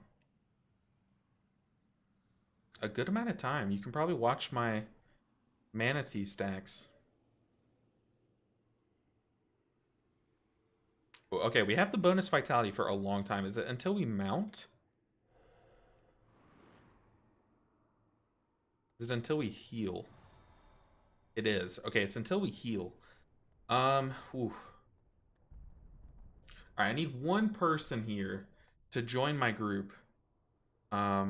A good amount of time. You can probably watch my manatee stacks. Okay, we have the bonus vitality for a long time. Is it until we mount? Is it until we heal? It is. Okay, it's until we heal. Alright, I need one person here to join my group. I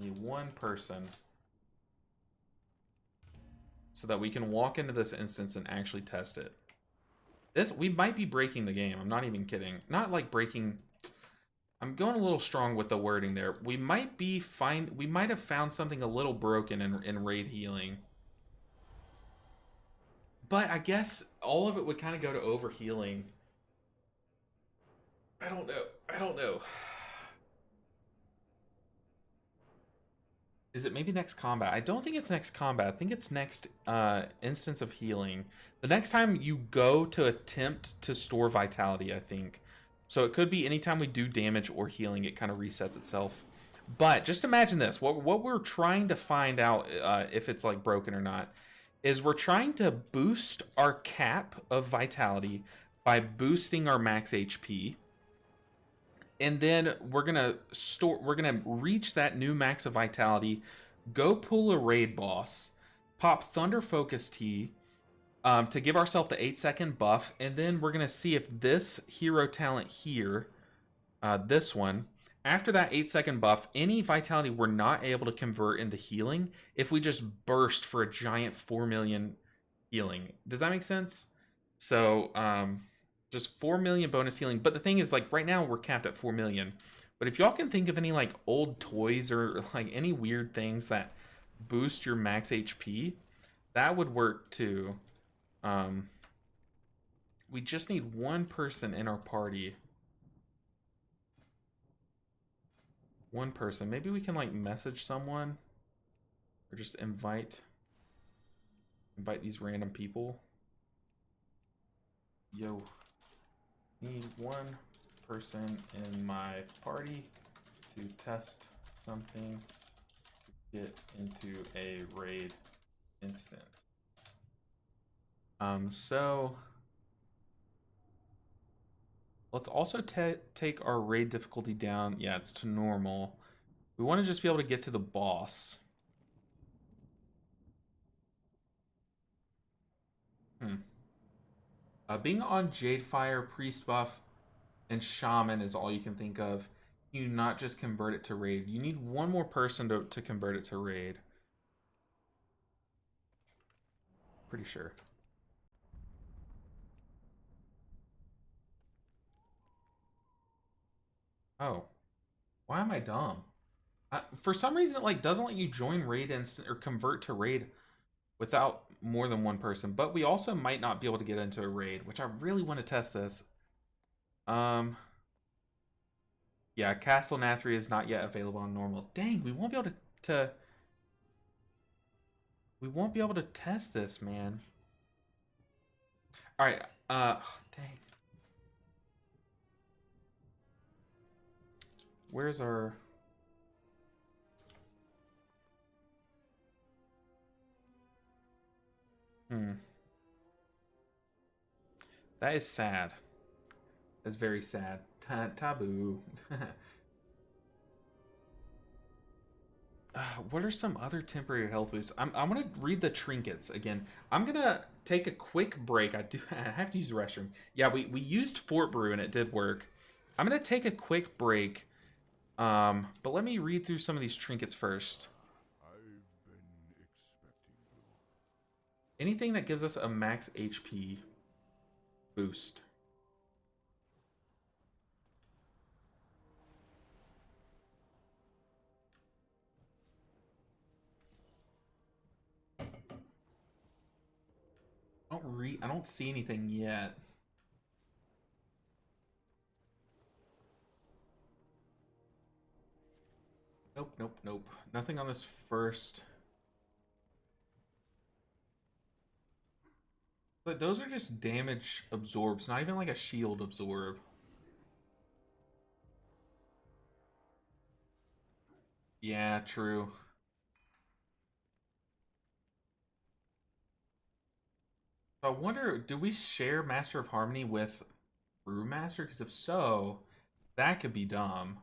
need one person so that we can walk into this instance and actually test it. We might be breaking the game. I'm not even kidding. Not like breaking. I'm going a little strong with the wording there. We might have found something a little broken in raid healing. But I guess all of it would kind of go to overhealing. I don't know. Is it maybe next combat? I don't think it's next combat. I think it's next instance of healing. The next time you go to attempt to store vitality, I think. So it could be anytime we do damage or healing, it kind of resets itself. But just imagine this. What we're trying to find out if it's like broken or not is we're trying to boost our cap of vitality by boosting our max HP. And then we're gonna reach that new max of vitality, go pull a raid boss, pop Thunder Focus Tea to give ourselves the 8-second buff, and then we're gonna see if this hero talent here, this one, after that 8-second buff, any vitality we're not able to convert into healing if we just burst for a giant 4 million healing. Does that make sense? So just 4 million bonus healing. But the thing is, like, right now we're capped at 4 million. But if y'all can think of any like old toys or like any weird things that boost your max HP, that would work too. We just need one person in our party. One person. Maybe we can like message someone or just invite these random people. Yo, need one person in my party to test something to get into a raid instance. So let's also take our raid difficulty down. Yeah, it's to normal. We want to just be able to get to the boss. Being on Jadefire, Priest buff, and Shaman is all you can think of. You not just convert it to raid. You need one more person to convert it to raid. Pretty sure. Oh. Why am I dumb? For some reason, it like doesn't let you join raid instant or convert to raid without more than one person. But we also might not be able to get into a raid, which I really want to test this. Yeah, Castle Nathria is not yet available on normal. Dang, we won't be able to we won't be able to test this, man. All right, dang. Where's our... That is sad. That's very sad. Taboo. What are some other temporary health boosts? I'm gonna read the trinkets again. I'm gonna take a quick break. I have to use the restroom. Yeah, we used Fort Brew and it did work. I'm gonna take a quick break. But let me read through some of these trinkets first. I've been expecting you. Anything that gives us a max HP boost. I don't see anything yet. Nope. Nothing on this first. But those are just damage absorbs, not even like a shield absorb. Yeah, true. I wonder, do we share Master of Harmony with Brewmaster? Because if so, that could be dumb.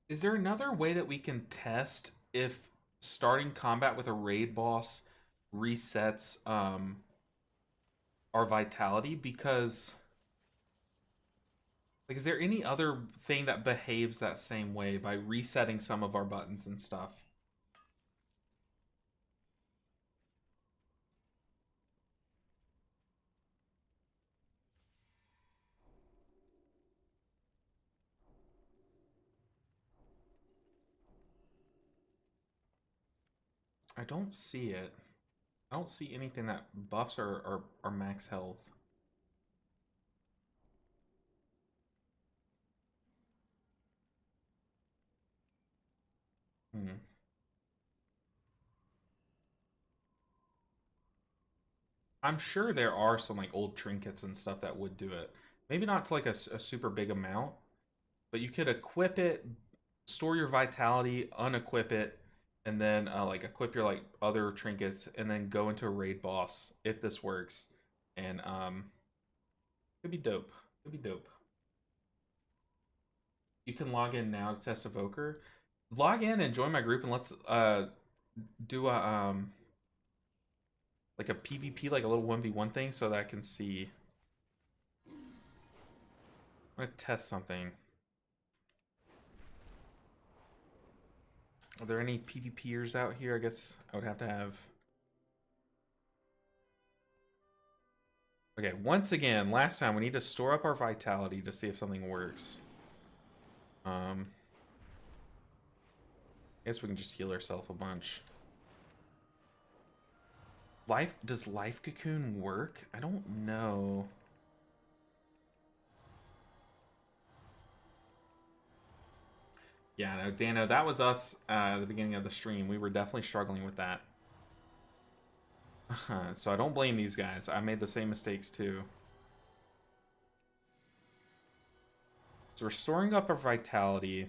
Is there another way that we can test if starting combat with a raid boss resets our vitality? Because like, is there any other thing that behaves that same way by resetting some of our buttons and stuff? I don't see it. I don't see anything that buffs our max health. I'm sure there are some like old trinkets and stuff that would do it. Maybe not to like a super big amount, but you could equip it, store your vitality, unequip it, and then like equip your like other trinkets, and then go into a raid boss if this works. And could be dope. Could be dope. You can log in now to test Evoker. Log in and join my group, and let's do a like a PvP, like a little 1v1 thing, so that I can see. I'm gonna test something. Are there any PvPers out here? I guess I would have to have. Okay, once again, last time we need to store up our vitality to see if something works. I guess we can just heal ourselves a bunch. Does Life Cocoon work? I don't know. Yeah, no, Dano, that was us at the beginning of the stream. We were definitely struggling with that. So I don't blame these guys. I made the same mistakes too. So we're storing up our vitality.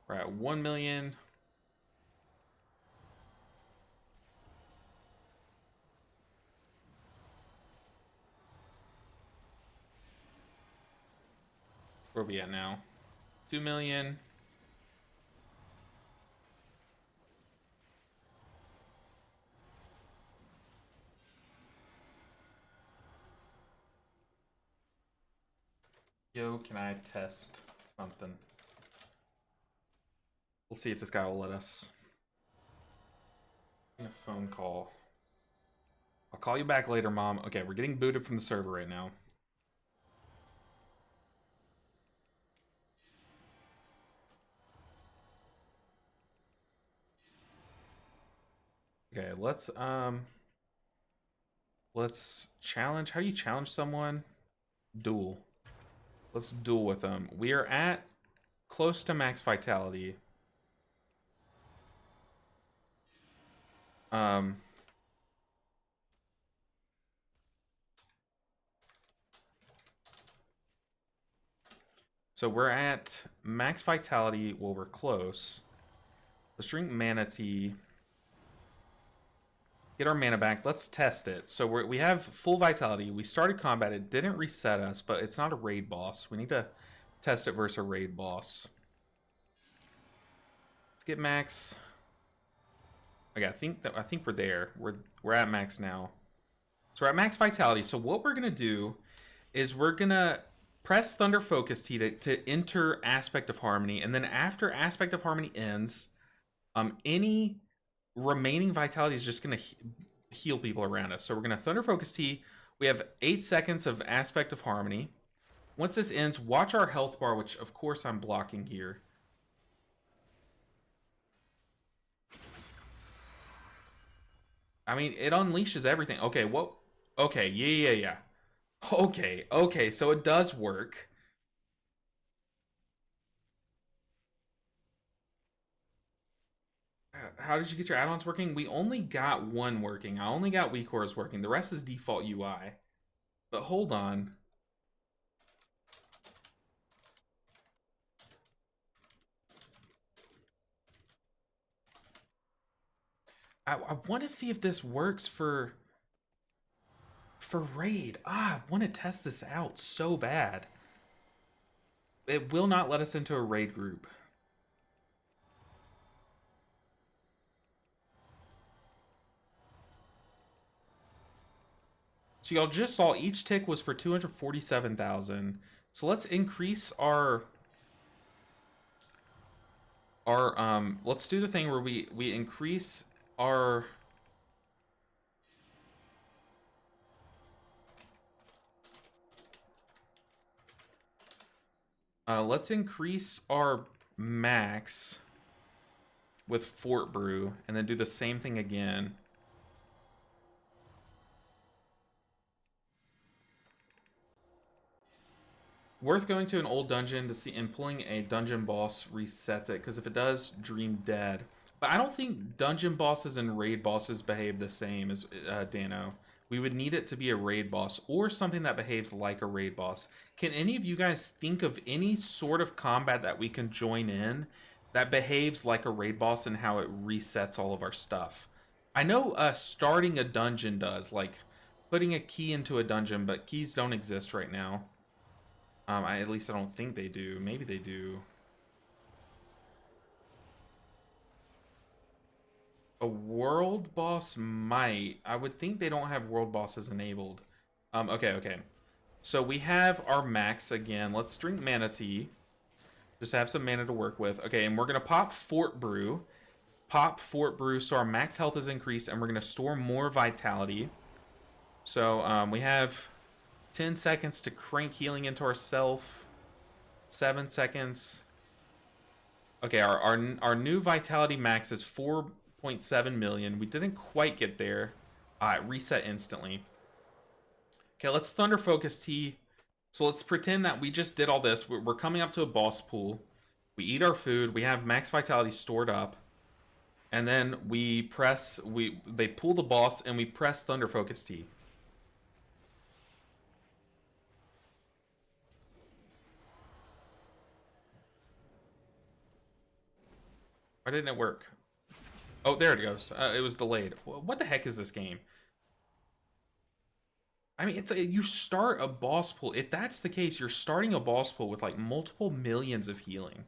We're at 1 million. Where are we at now? 2 million. Yo, can I test something? We'll see if this guy will let us. A phone call. I'll call you back later, Mom. Okay, we're getting booted from the server right now. Okay, let's challenge. How do you challenge someone? Duel. Let's duel with them. We are at close to max vitality. So we're at max vitality. Well, we're close. Let's drink Mana Tea. Get our mana back. Let's test it. So we have full vitality. We started combat. It didn't reset us, but it's not a raid boss. We need to test it versus a raid boss. Let's get max. Okay, I think we're there. We're at max now. So we're at max vitality. So what we're gonna do is we're gonna press Thunder Focus Tea to enter Aspect of Harmony, and then after Aspect of Harmony ends, any remaining vitality is just going to heal people around us. So we're going to Thunder Focus Tea. We have 8 seconds of Aspect of Harmony. Once this ends, watch our health bar, which of course I'm blocking here. I mean, it unleashes everything. Okay, what? Okay, yeah. Okay, so it does work. How did you get your add-ons working? We only got one working. I only got WeCores working. The rest is default UI. But hold on. I want to see if this works for raid. I want to test this out so bad. It will not let us into a raid group. So y'all just saw each tick was for 247,000. So let's increase our let's do the thing where we increase our let's increase our max with Fort Brew and then do the same thing again. Worth going to an old dungeon to see, and pulling a dungeon boss resets it, because if it does, Dream Dead. But I don't think dungeon bosses and raid bosses behave the same as Dano. We would need it to be a raid boss or something that behaves like a raid boss. Can any of you guys think of any sort of combat that we can join in that behaves like a raid boss and how it resets all of our stuff? I know starting a dungeon does, like putting a key into a dungeon, but keys don't exist right now. At least I don't think they do. Maybe they do. A world boss might. I would think they don't have world bosses enabled. Okay. So we have our max again. Let's drink mana tea. Just have some mana to work with. Okay, and we're going to pop Fort Brew. Pop Fort Brew so our max health is increased, and we're going to store more vitality. So we have 10 seconds to crank healing into ourself. 7 seconds. Okay, our new vitality max is 4.7 million. We didn't quite get there. It reset instantly. Okay, let's Thunder Focus Tea. So let's pretend that we just did all this. We're coming up to a boss pool. We eat our food. We have max vitality stored up. And then we press... They pull the boss, and we press Thunder Focus Tea. Why didn't it work? Oh, there it goes. It was delayed. What the heck is this game? I mean, you start a boss pool. If that's the case, you're starting a boss pool with like multiple millions of healing.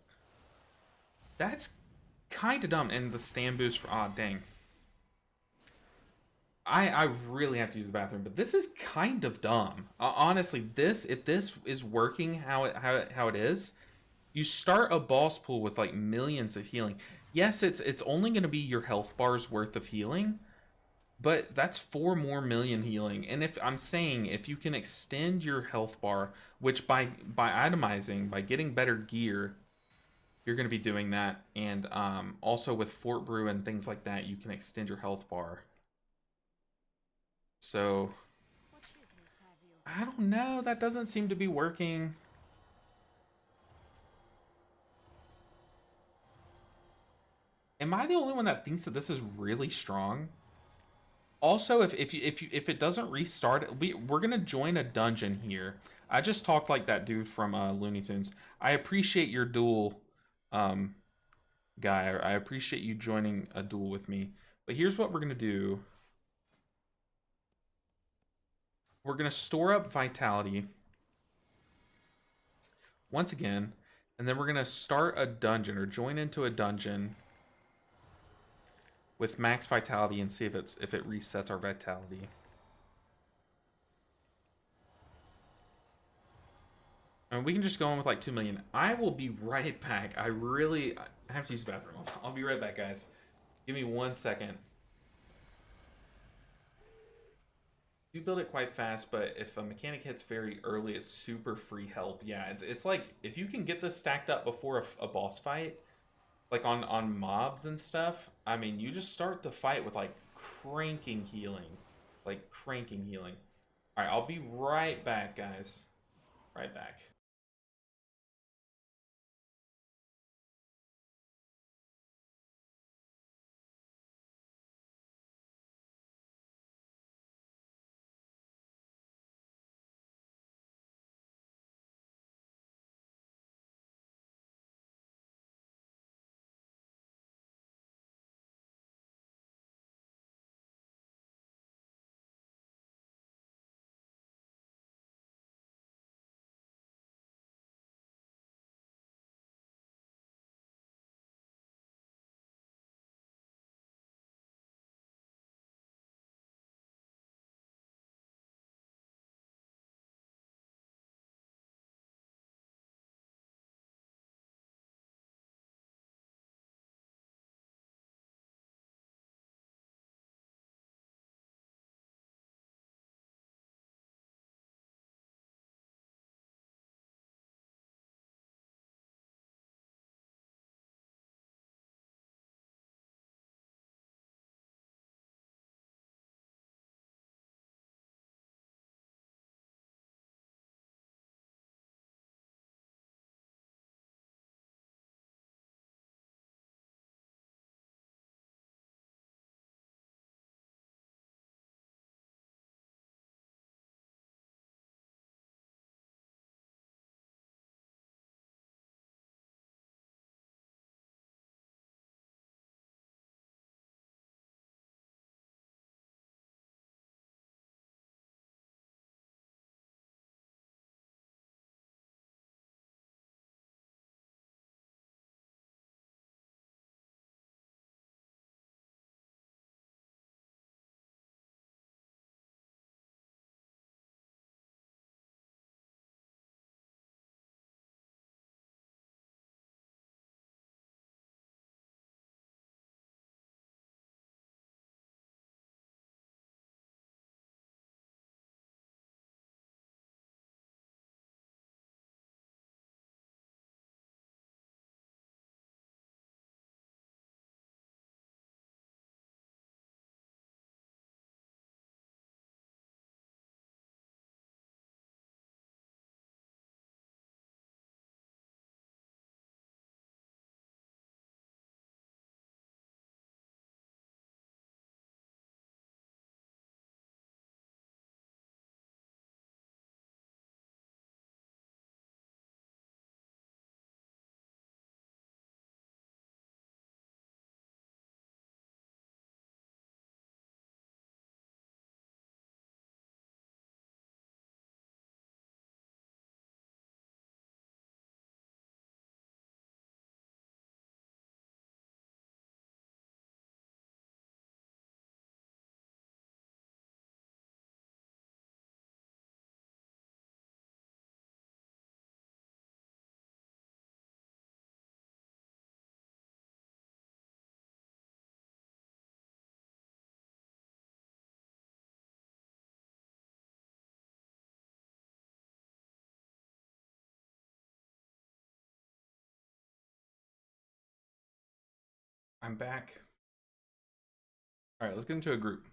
That's kind of dumb. And the stand boost for... dang. I really have to use the bathroom, but this is kind of dumb. Honestly, if this is working how it is, you start a boss pool with like millions of healing. Yes, it's only going to be your health bar's worth of healing, but that's 4 more million healing. And if you can extend your health bar, which by itemizing, by getting better gear, you're going to be doing that. And also with Fort Brew and things like that, you can extend your health bar. So, I don't know. That doesn't seem to be working. Am I the only one that thinks that this is really strong? Also, if it doesn't restart, we're gonna join a dungeon here. I just talked like that dude from Looney Tunes. I appreciate your duel, guy. I appreciate you joining a duel with me. But here's what we're gonna do. We're going to store up vitality once again, and then we're going to start a dungeon or join into a dungeon with max vitality and see if it resets our vitality. And we can just go in with like 2 million. I will be right back. I have to use the bathroom. I'll be right back, guys. Give me 1 second. You build it quite fast, but if a mechanic hits very early, it's super free help. Yeah, it's like if you can get this stacked up before a boss fight, like on mobs and stuff. I mean, you just start the fight with like cranking healing. All right, I'll be right back, guys. Right back. I'm back. All right, let's get into a group.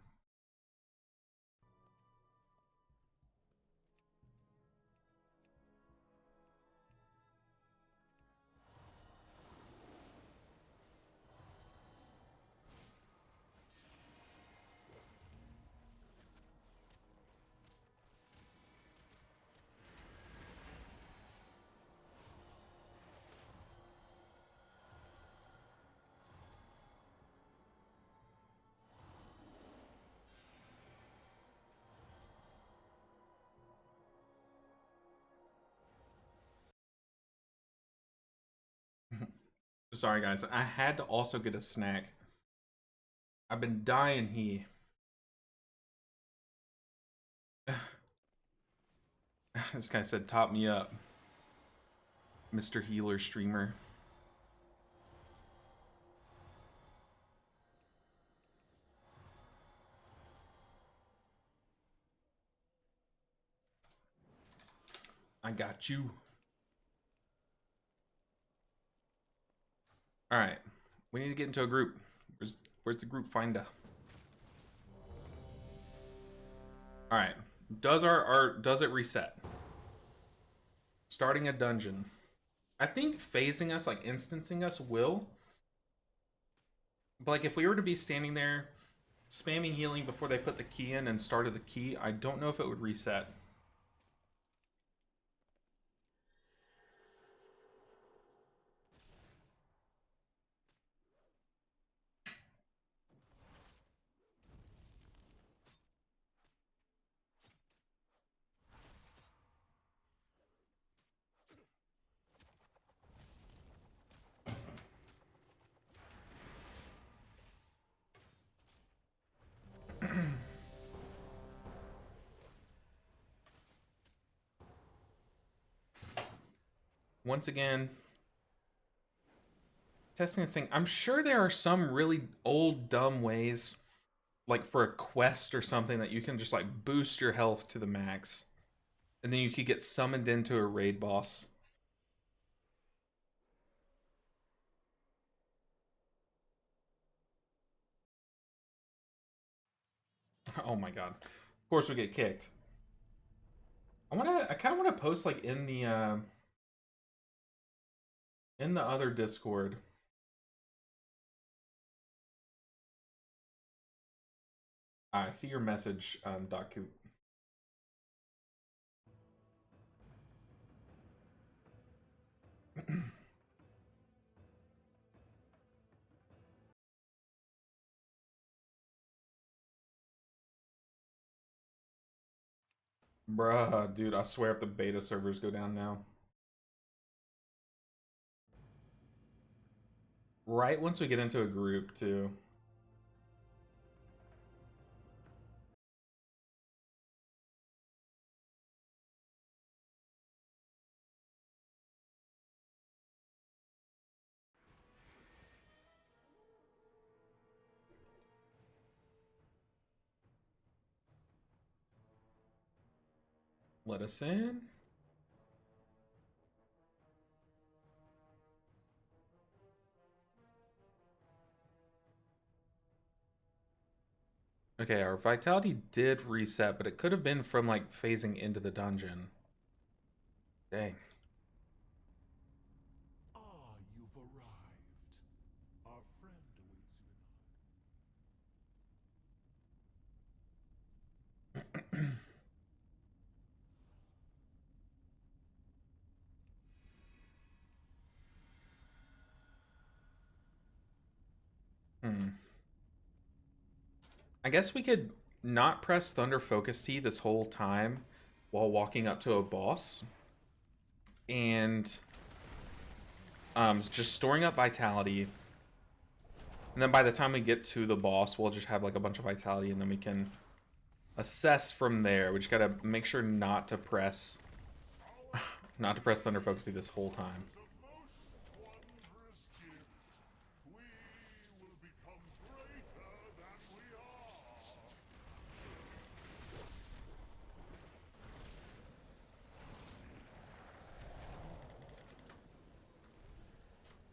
Sorry, guys. I had to also get a snack. I've been dying here. This guy said, top me up. Mr. Healer streamer. I got you. All right, we need to get into a group. Where's the group finder? All right, does does it reset? Starting a dungeon. I think phasing us, like instancing us, will. But like if we were to be standing there, spamming healing before they put the key in and started the key, I don't know if it would reset. Once again, testing this thing. I'm sure there are some really old, dumb ways, like for a quest or something, that you can just like boost your health to the max. And then you could get summoned into a raid boss. Oh my god. Of course we get kicked. I kinda wanna post like in the other Discord. I see your message, Doc Coop. Bruh, dude, I swear if the beta servers go down now. Right once we get into a group, too. Let us in. Okay, our vitality did reset, but it could have been from like phasing into the dungeon. Dang. Ah, you've arrived. Our friend awaits you in. I guess we could not press Thunder Focus Tea this whole time while walking up to a boss. And just storing up vitality. And then by the time we get to the boss, we'll just have like a bunch of vitality, and then we can assess from there. We just gotta make sure not to press Thunder Focus Tea this whole time.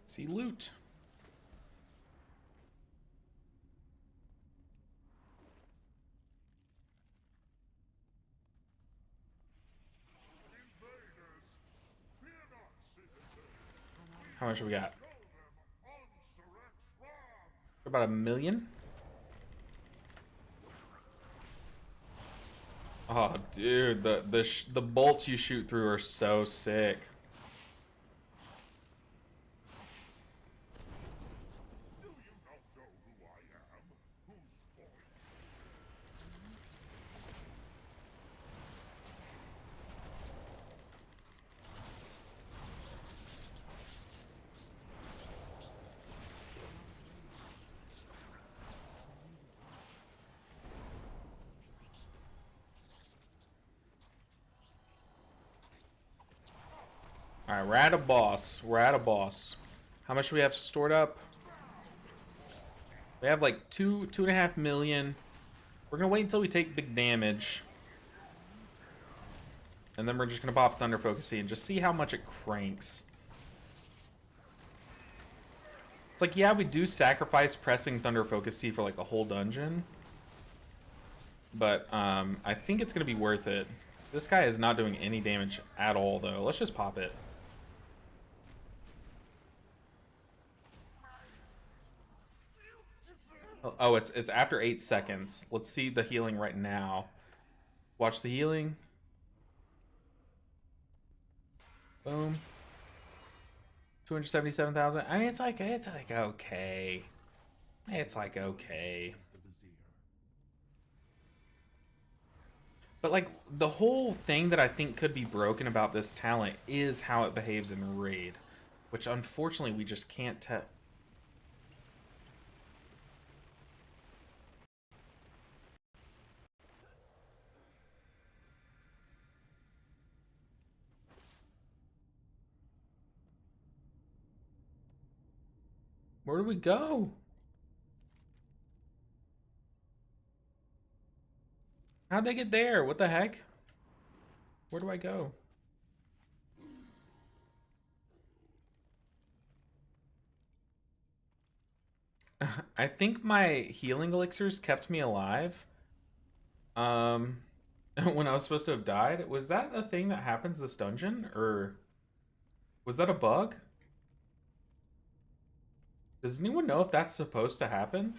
See loot. How much we got? About 1 million? Oh, dude, the bolts you shoot through are so sick. Alright, we're at a boss. We're at a boss. How much do we have stored up? We have like 2.5 million. We're gonna wait until we take big damage. And then we're just gonna pop Thunder Focus and just see how much it cranks. It's like, yeah, we do sacrifice pressing Thunder Focus Tea for like the whole dungeon. But I think it's gonna be worth it. This guy is not doing any damage at all though. Let's just pop it. Oh, it's after 8 seconds. Let's see the healing right now. Watch the healing. Boom. 277,000. I mean, it's like okay. It's like okay. But like the whole thing that I think could be broken about this talent is how it behaves in raid, which unfortunately we just can't tell. Where do we go? How'd they get there? What the heck? Where do I go? I think my healing elixirs kept me alive. When I was supposed to have died. Was that a thing that happens this dungeon? Or was that a bug? Does anyone know if that's supposed to happen?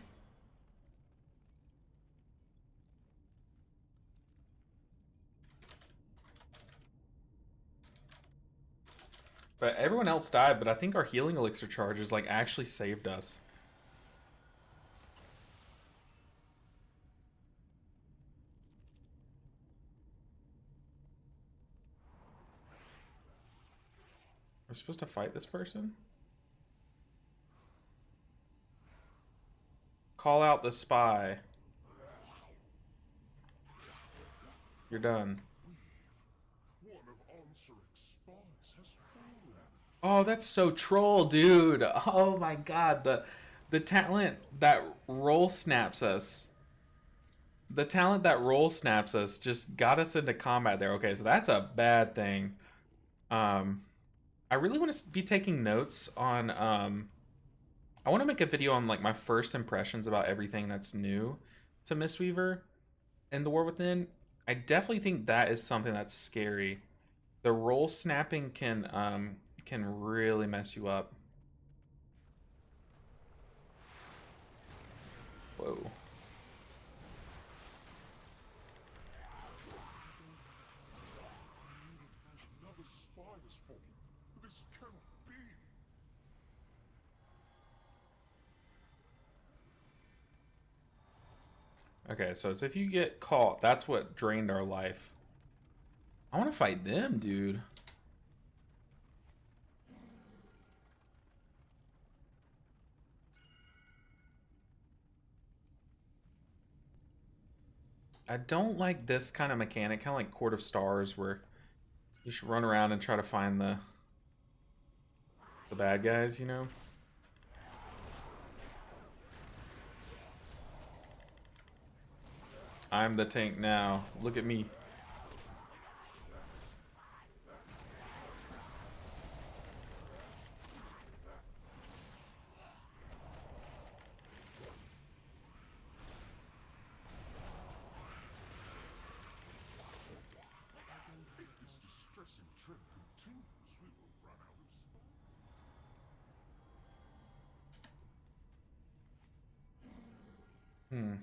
But everyone else died, but I think our healing elixir charges like actually saved us. We're supposed to fight this person? Call out the spy. You're done. Oh, that's so troll, dude. Oh my god, the talent that roll snaps us. The talent that roll snaps us just got us into combat there. Okay, so that's a bad thing. I really want to be taking notes on I want to make a video on like my first impressions about everything that's new to Mistweaver and The War Within. I definitely think that is something that's scary. The roll snapping can really mess you up. Whoa. Another spy is falling. This cannot be. Okay, so if you get caught, that's what drained our life. I want to fight them, dude. I don't like this kind of mechanic, kind of like Court of Stars, where you should run around and try to find the bad guys, you know? I'm the tank now. Look at me. If this distressing trend continues, we will run out of space. Hmm.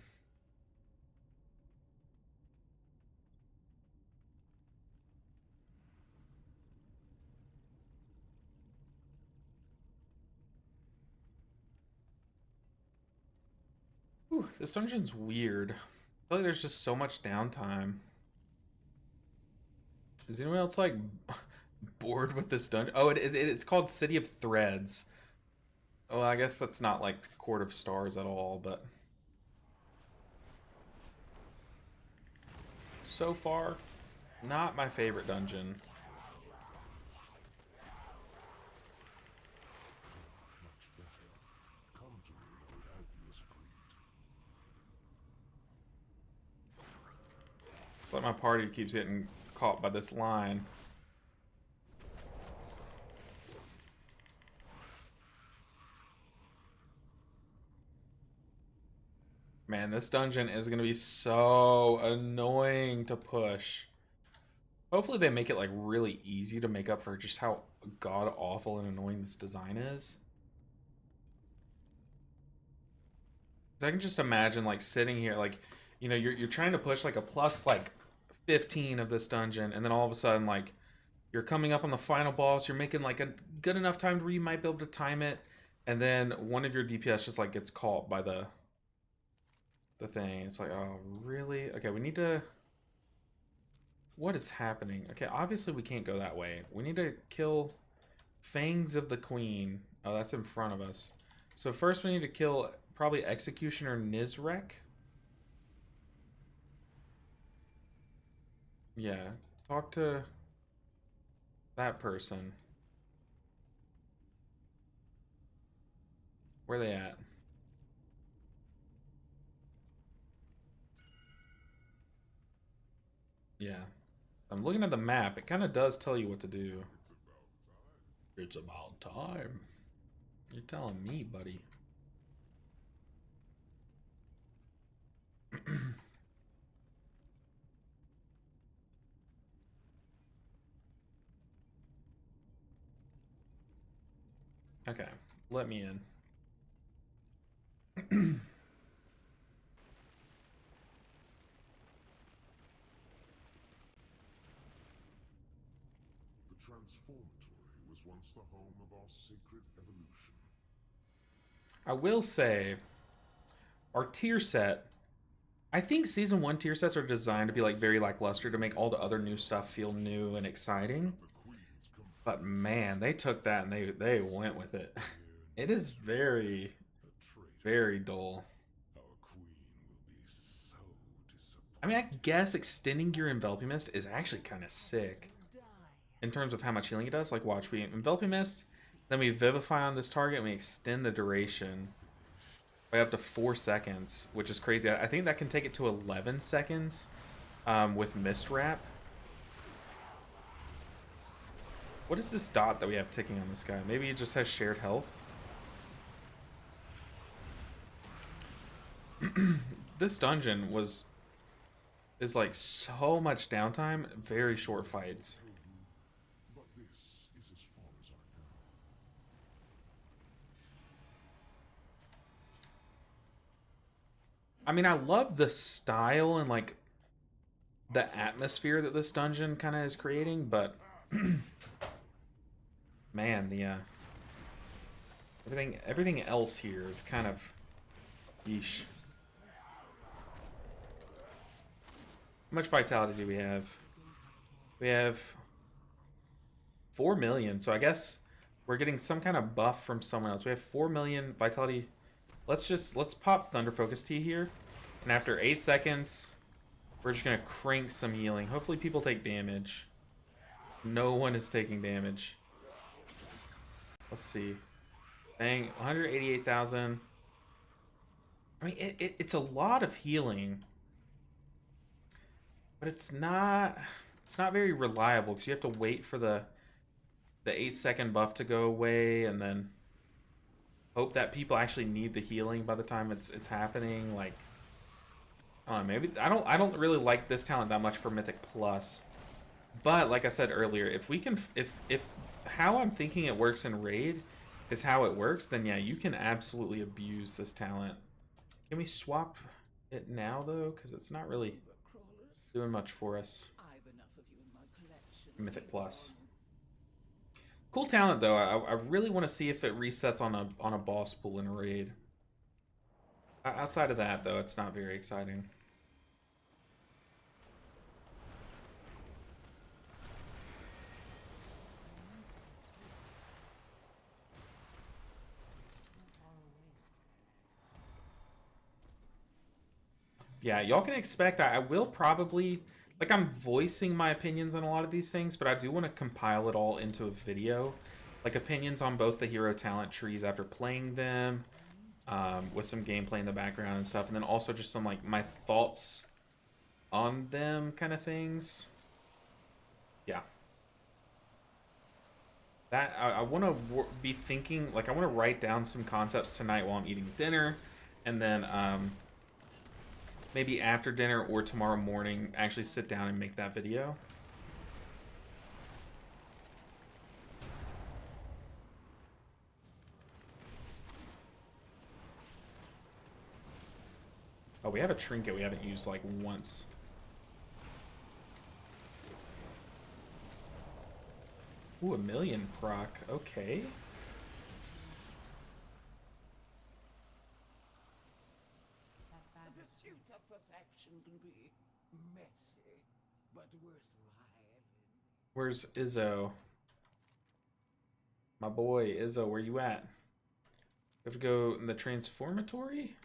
Ooh, this dungeon's weird. I feel like there's just so much downtime. Is anyone else like bored with this dungeon? Oh, it's called City of Threads. Oh, I guess that's not like Court of Stars at all, but so far, not my favorite dungeon. Much better. Come to me, Lord Agnes agreed. It's like my party keeps getting caught by this line. Man, this dungeon is going to be so annoying to push. Hopefully they make it like really easy to make up for just how god awful and annoying this design is. I can just imagine like sitting here like, you know, you're trying to push like a plus like 15 of this dungeon, and then all of a sudden like you're coming up on the final boss, you're making like a good enough time where you might be able to time it, and then one of your DPS just like gets caught by the thing. It's like, oh really? Okay, we need to, what is happening? Okay, obviously we can't go that way. We need to kill Fangs of the Queen. Oh, that's in front of us. So first we need to kill probably Executioner Nizrek. Yeah, talk to that person. Where are they at? Yeah. I'm looking at the map. It kind of does tell you what to do. It's about time. You're telling me, buddy. Okay, let me in. The Transformatory was once the home of our sacred evolution. I will say, our tier set, I think season 1 tier sets are designed to be like very lackluster to make all the other new stuff feel new and exciting. The Queen's come But man, they took that and they went with it. It is very, a traitor. very dull. Our Queen will be so disappointed. I mean, I guess extending your Enveloping Mist is actually kind of sick in terms of how much healing it does. Like, watch, we Enveloping Mist, then we Vivify on this target, and we extend the duration by up to 4 seconds, which is crazy. I think that can take it to 11 seconds with Mist Wrap. What is this dot that we have ticking on this guy? Maybe he just has shared health? This dungeon is like so much downtime, very short fights. But this is as far as I go. I mean, I love the style and like the atmosphere that this dungeon kind of is creating, but man, the everything else here is kind of yeesh. How much vitality do we have? We have 4 million, so I guess we're getting some kind of buff from someone else. We have 4 million vitality. Let's pop Thunder Focus Tea here, and after 8 seconds, we're just gonna crank some healing. Hopefully people take damage. No one is taking damage. Let's see. Bang, 188,000. I mean, it's a lot of healing, but it's not very reliable because you have to wait for the 8-second buff to go away, and then hope that people actually need the healing by the time it's happening. Like, I don't know, maybe I don't really like this talent that much for Mythic Plus, but like I said earlier, if we can if how I'm thinking it works in Raid is how it works, then yeah, you can absolutely abuse this talent. Can we swap? it now though, because it's not really Crawlers. doing much for us. I've enough of you in my collection. Mythic Plus. Cool talent though. I really want to see if it resets on a boss pool in a raid. Outside of that though, it's not very exciting. Yeah, y'all can expect I will probably, like, I'm voicing my opinions on a lot of these things, but I do want to compile it all into a video. Like, opinions on both the hero talent trees after playing them, with some gameplay in the background and stuff, and then also just some, like, my thoughts on them kind of things. Yeah. That, I want to be thinking, like, I want to write down some concepts tonight while I'm eating dinner, and then, maybe after dinner or tomorrow morning, actually sit down and make that video. Oh, we have a trinket we haven't used like once. Ooh, 1,000,000 proc. Okay. The pursuit of perfection can be messy, but worthwhile. Where's Izzo? My boy, Izzo, where you at? We have to go in the transformatory?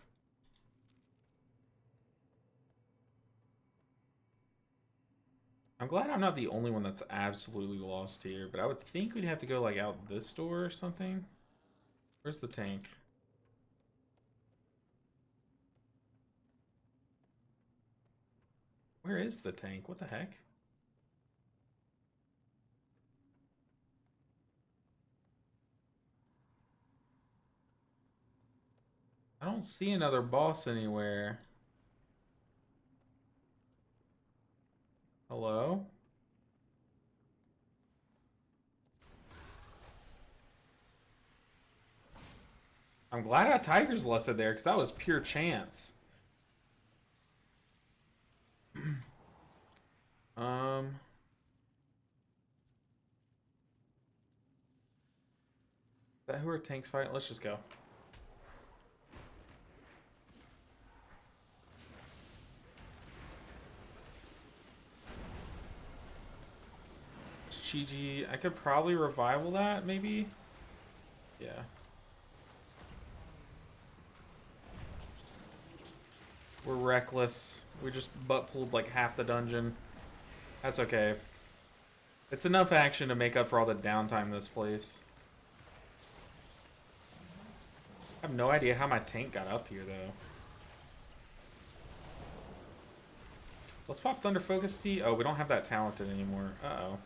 I'm glad I'm not the only one that's absolutely lost here, but I would think we'd have to go like out this door or something. Where's the tank? Where is the tank? What the heck? I don't see another boss anywhere. Hello? I'm glad I Tiger's listed there because that was pure chance. Is that who our tanks fight? Let's just go. Chi-Ji, I could probably revival that, maybe? Yeah. We're reckless. We just butt pulled like half the dungeon. That's okay. It's enough action to make up for all the downtime in this place. I have no idea how my tank got up here, though. Let's pop Thunder Focus Tea. Oh, we don't have that talented anymore. Uh-oh.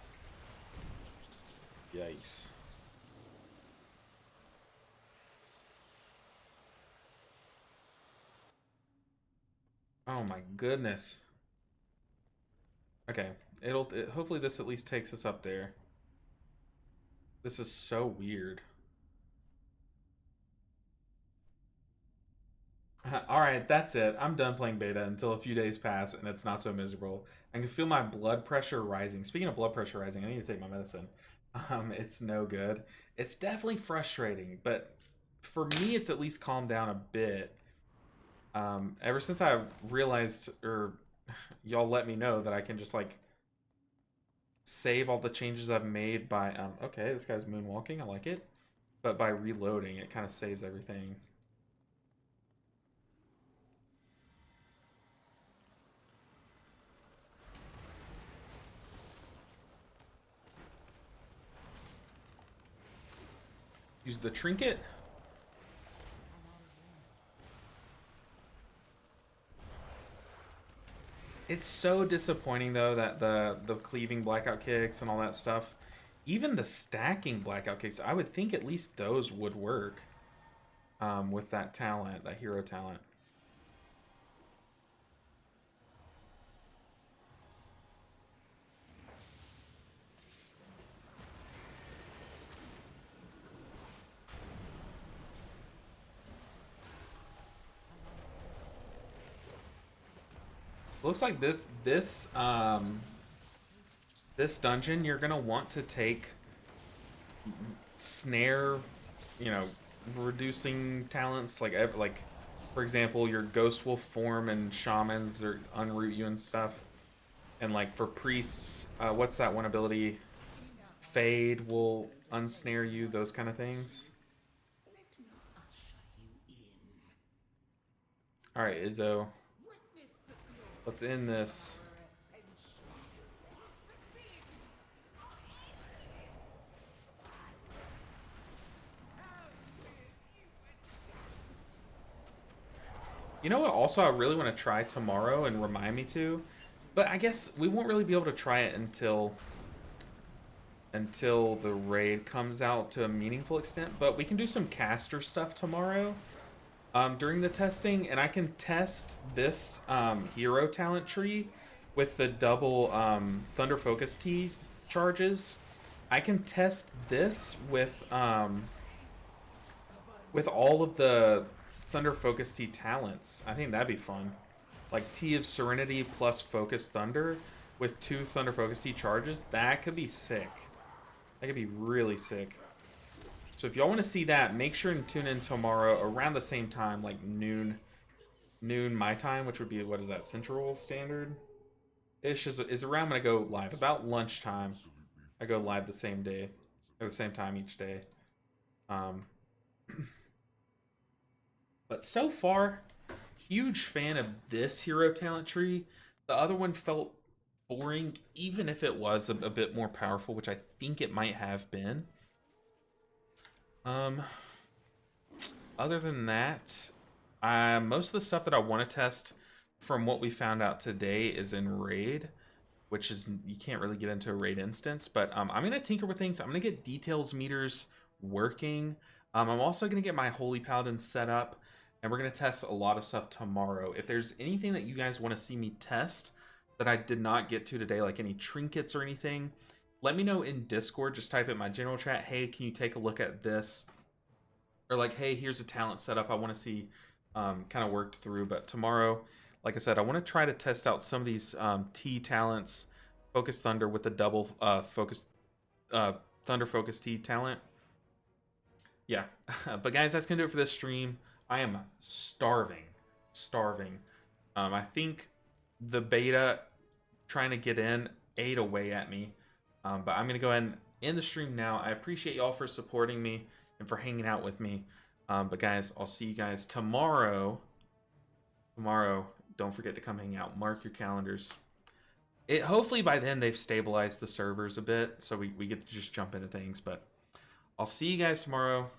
Yikes. Oh my goodness. Okay, hopefully this at least takes us up there. This is so weird. Alright, that's it. I'm done playing beta until a few days pass and it's not so miserable. I can feel my blood pressure rising. Speaking of blood pressure rising, I need to take my medicine. It's no good. It's definitely frustrating, but for me, it's at least calmed down a bit. Ever since I realized, or y'all let me know that I can just like save all the changes I've made by, okay, this guy's moonwalking, I like it. But by reloading, it kind of saves everything. Use the trinket. It's so disappointing though that the cleaving blackout kicks and all that stuff, even the stacking blackout kicks, I would think at least those would work with that talent, that hero talent. Looks like this dungeon you're gonna want to take snare, you know, reducing talents like for example your ghost wolf form and shamans or unroot you and stuff, and like for priests, what's that one ability? Fade will unsnare you, those kind of things. All right, Izzo, let's end this. You know what also I really want to try tomorrow and remind me to, but I guess we won't really be able to try it until the raid comes out to a meaningful extent, but we can do some caster stuff tomorrow during the testing, and I can test this hero talent tree with the double Thunder Focus Tea charges. I can test this with all of the Thunder Focus Tea talents. I think that'd be fun. Like Tea of Serenity plus Focus Thunder with 2 Thunder Focus Tea charges. That could be sick. That could be really sick. So if y'all want to see that, make sure and tune in tomorrow around the same time, like noon my time, which would be, what is that, Central Standard? Ish is around when I go live. About lunchtime, I go live the same day, or the same time each day. But so far, huge fan of this hero talent tree. The other one felt boring, even if it was a bit more powerful, which I think it might have been. Other than that, most of the stuff that I want to test from what we found out today is in raid, which is, you can't really get into a raid instance, but I'm going to tinker with things. I'm going to get details meters working. I'm also going to get my Holy Paladin set up, and we're going to test a lot of stuff tomorrow. If there's anything that you guys want to see me test that I did not get to today, like any trinkets or anything, let me know in Discord. Just type in my general chat, hey, can you take a look at this? Or like, hey, here's a talent setup I want to see kind of worked through. But tomorrow, like I said, I want to try to test out some of these T talents, Focus Thunder with the double Thunder Focus T talent. Yeah, but guys, that's going to do it for this stream. I am starving. I think the beta trying to get in ate away at me. But I'm going to go ahead and end the stream now. I appreciate y'all for supporting me and for hanging out with me. But guys, I'll see you guys tomorrow. Don't forget to come hang out. Mark your calendars. Hopefully by then they've stabilized the servers a bit, so we get to just jump into things. But I'll see you guys tomorrow.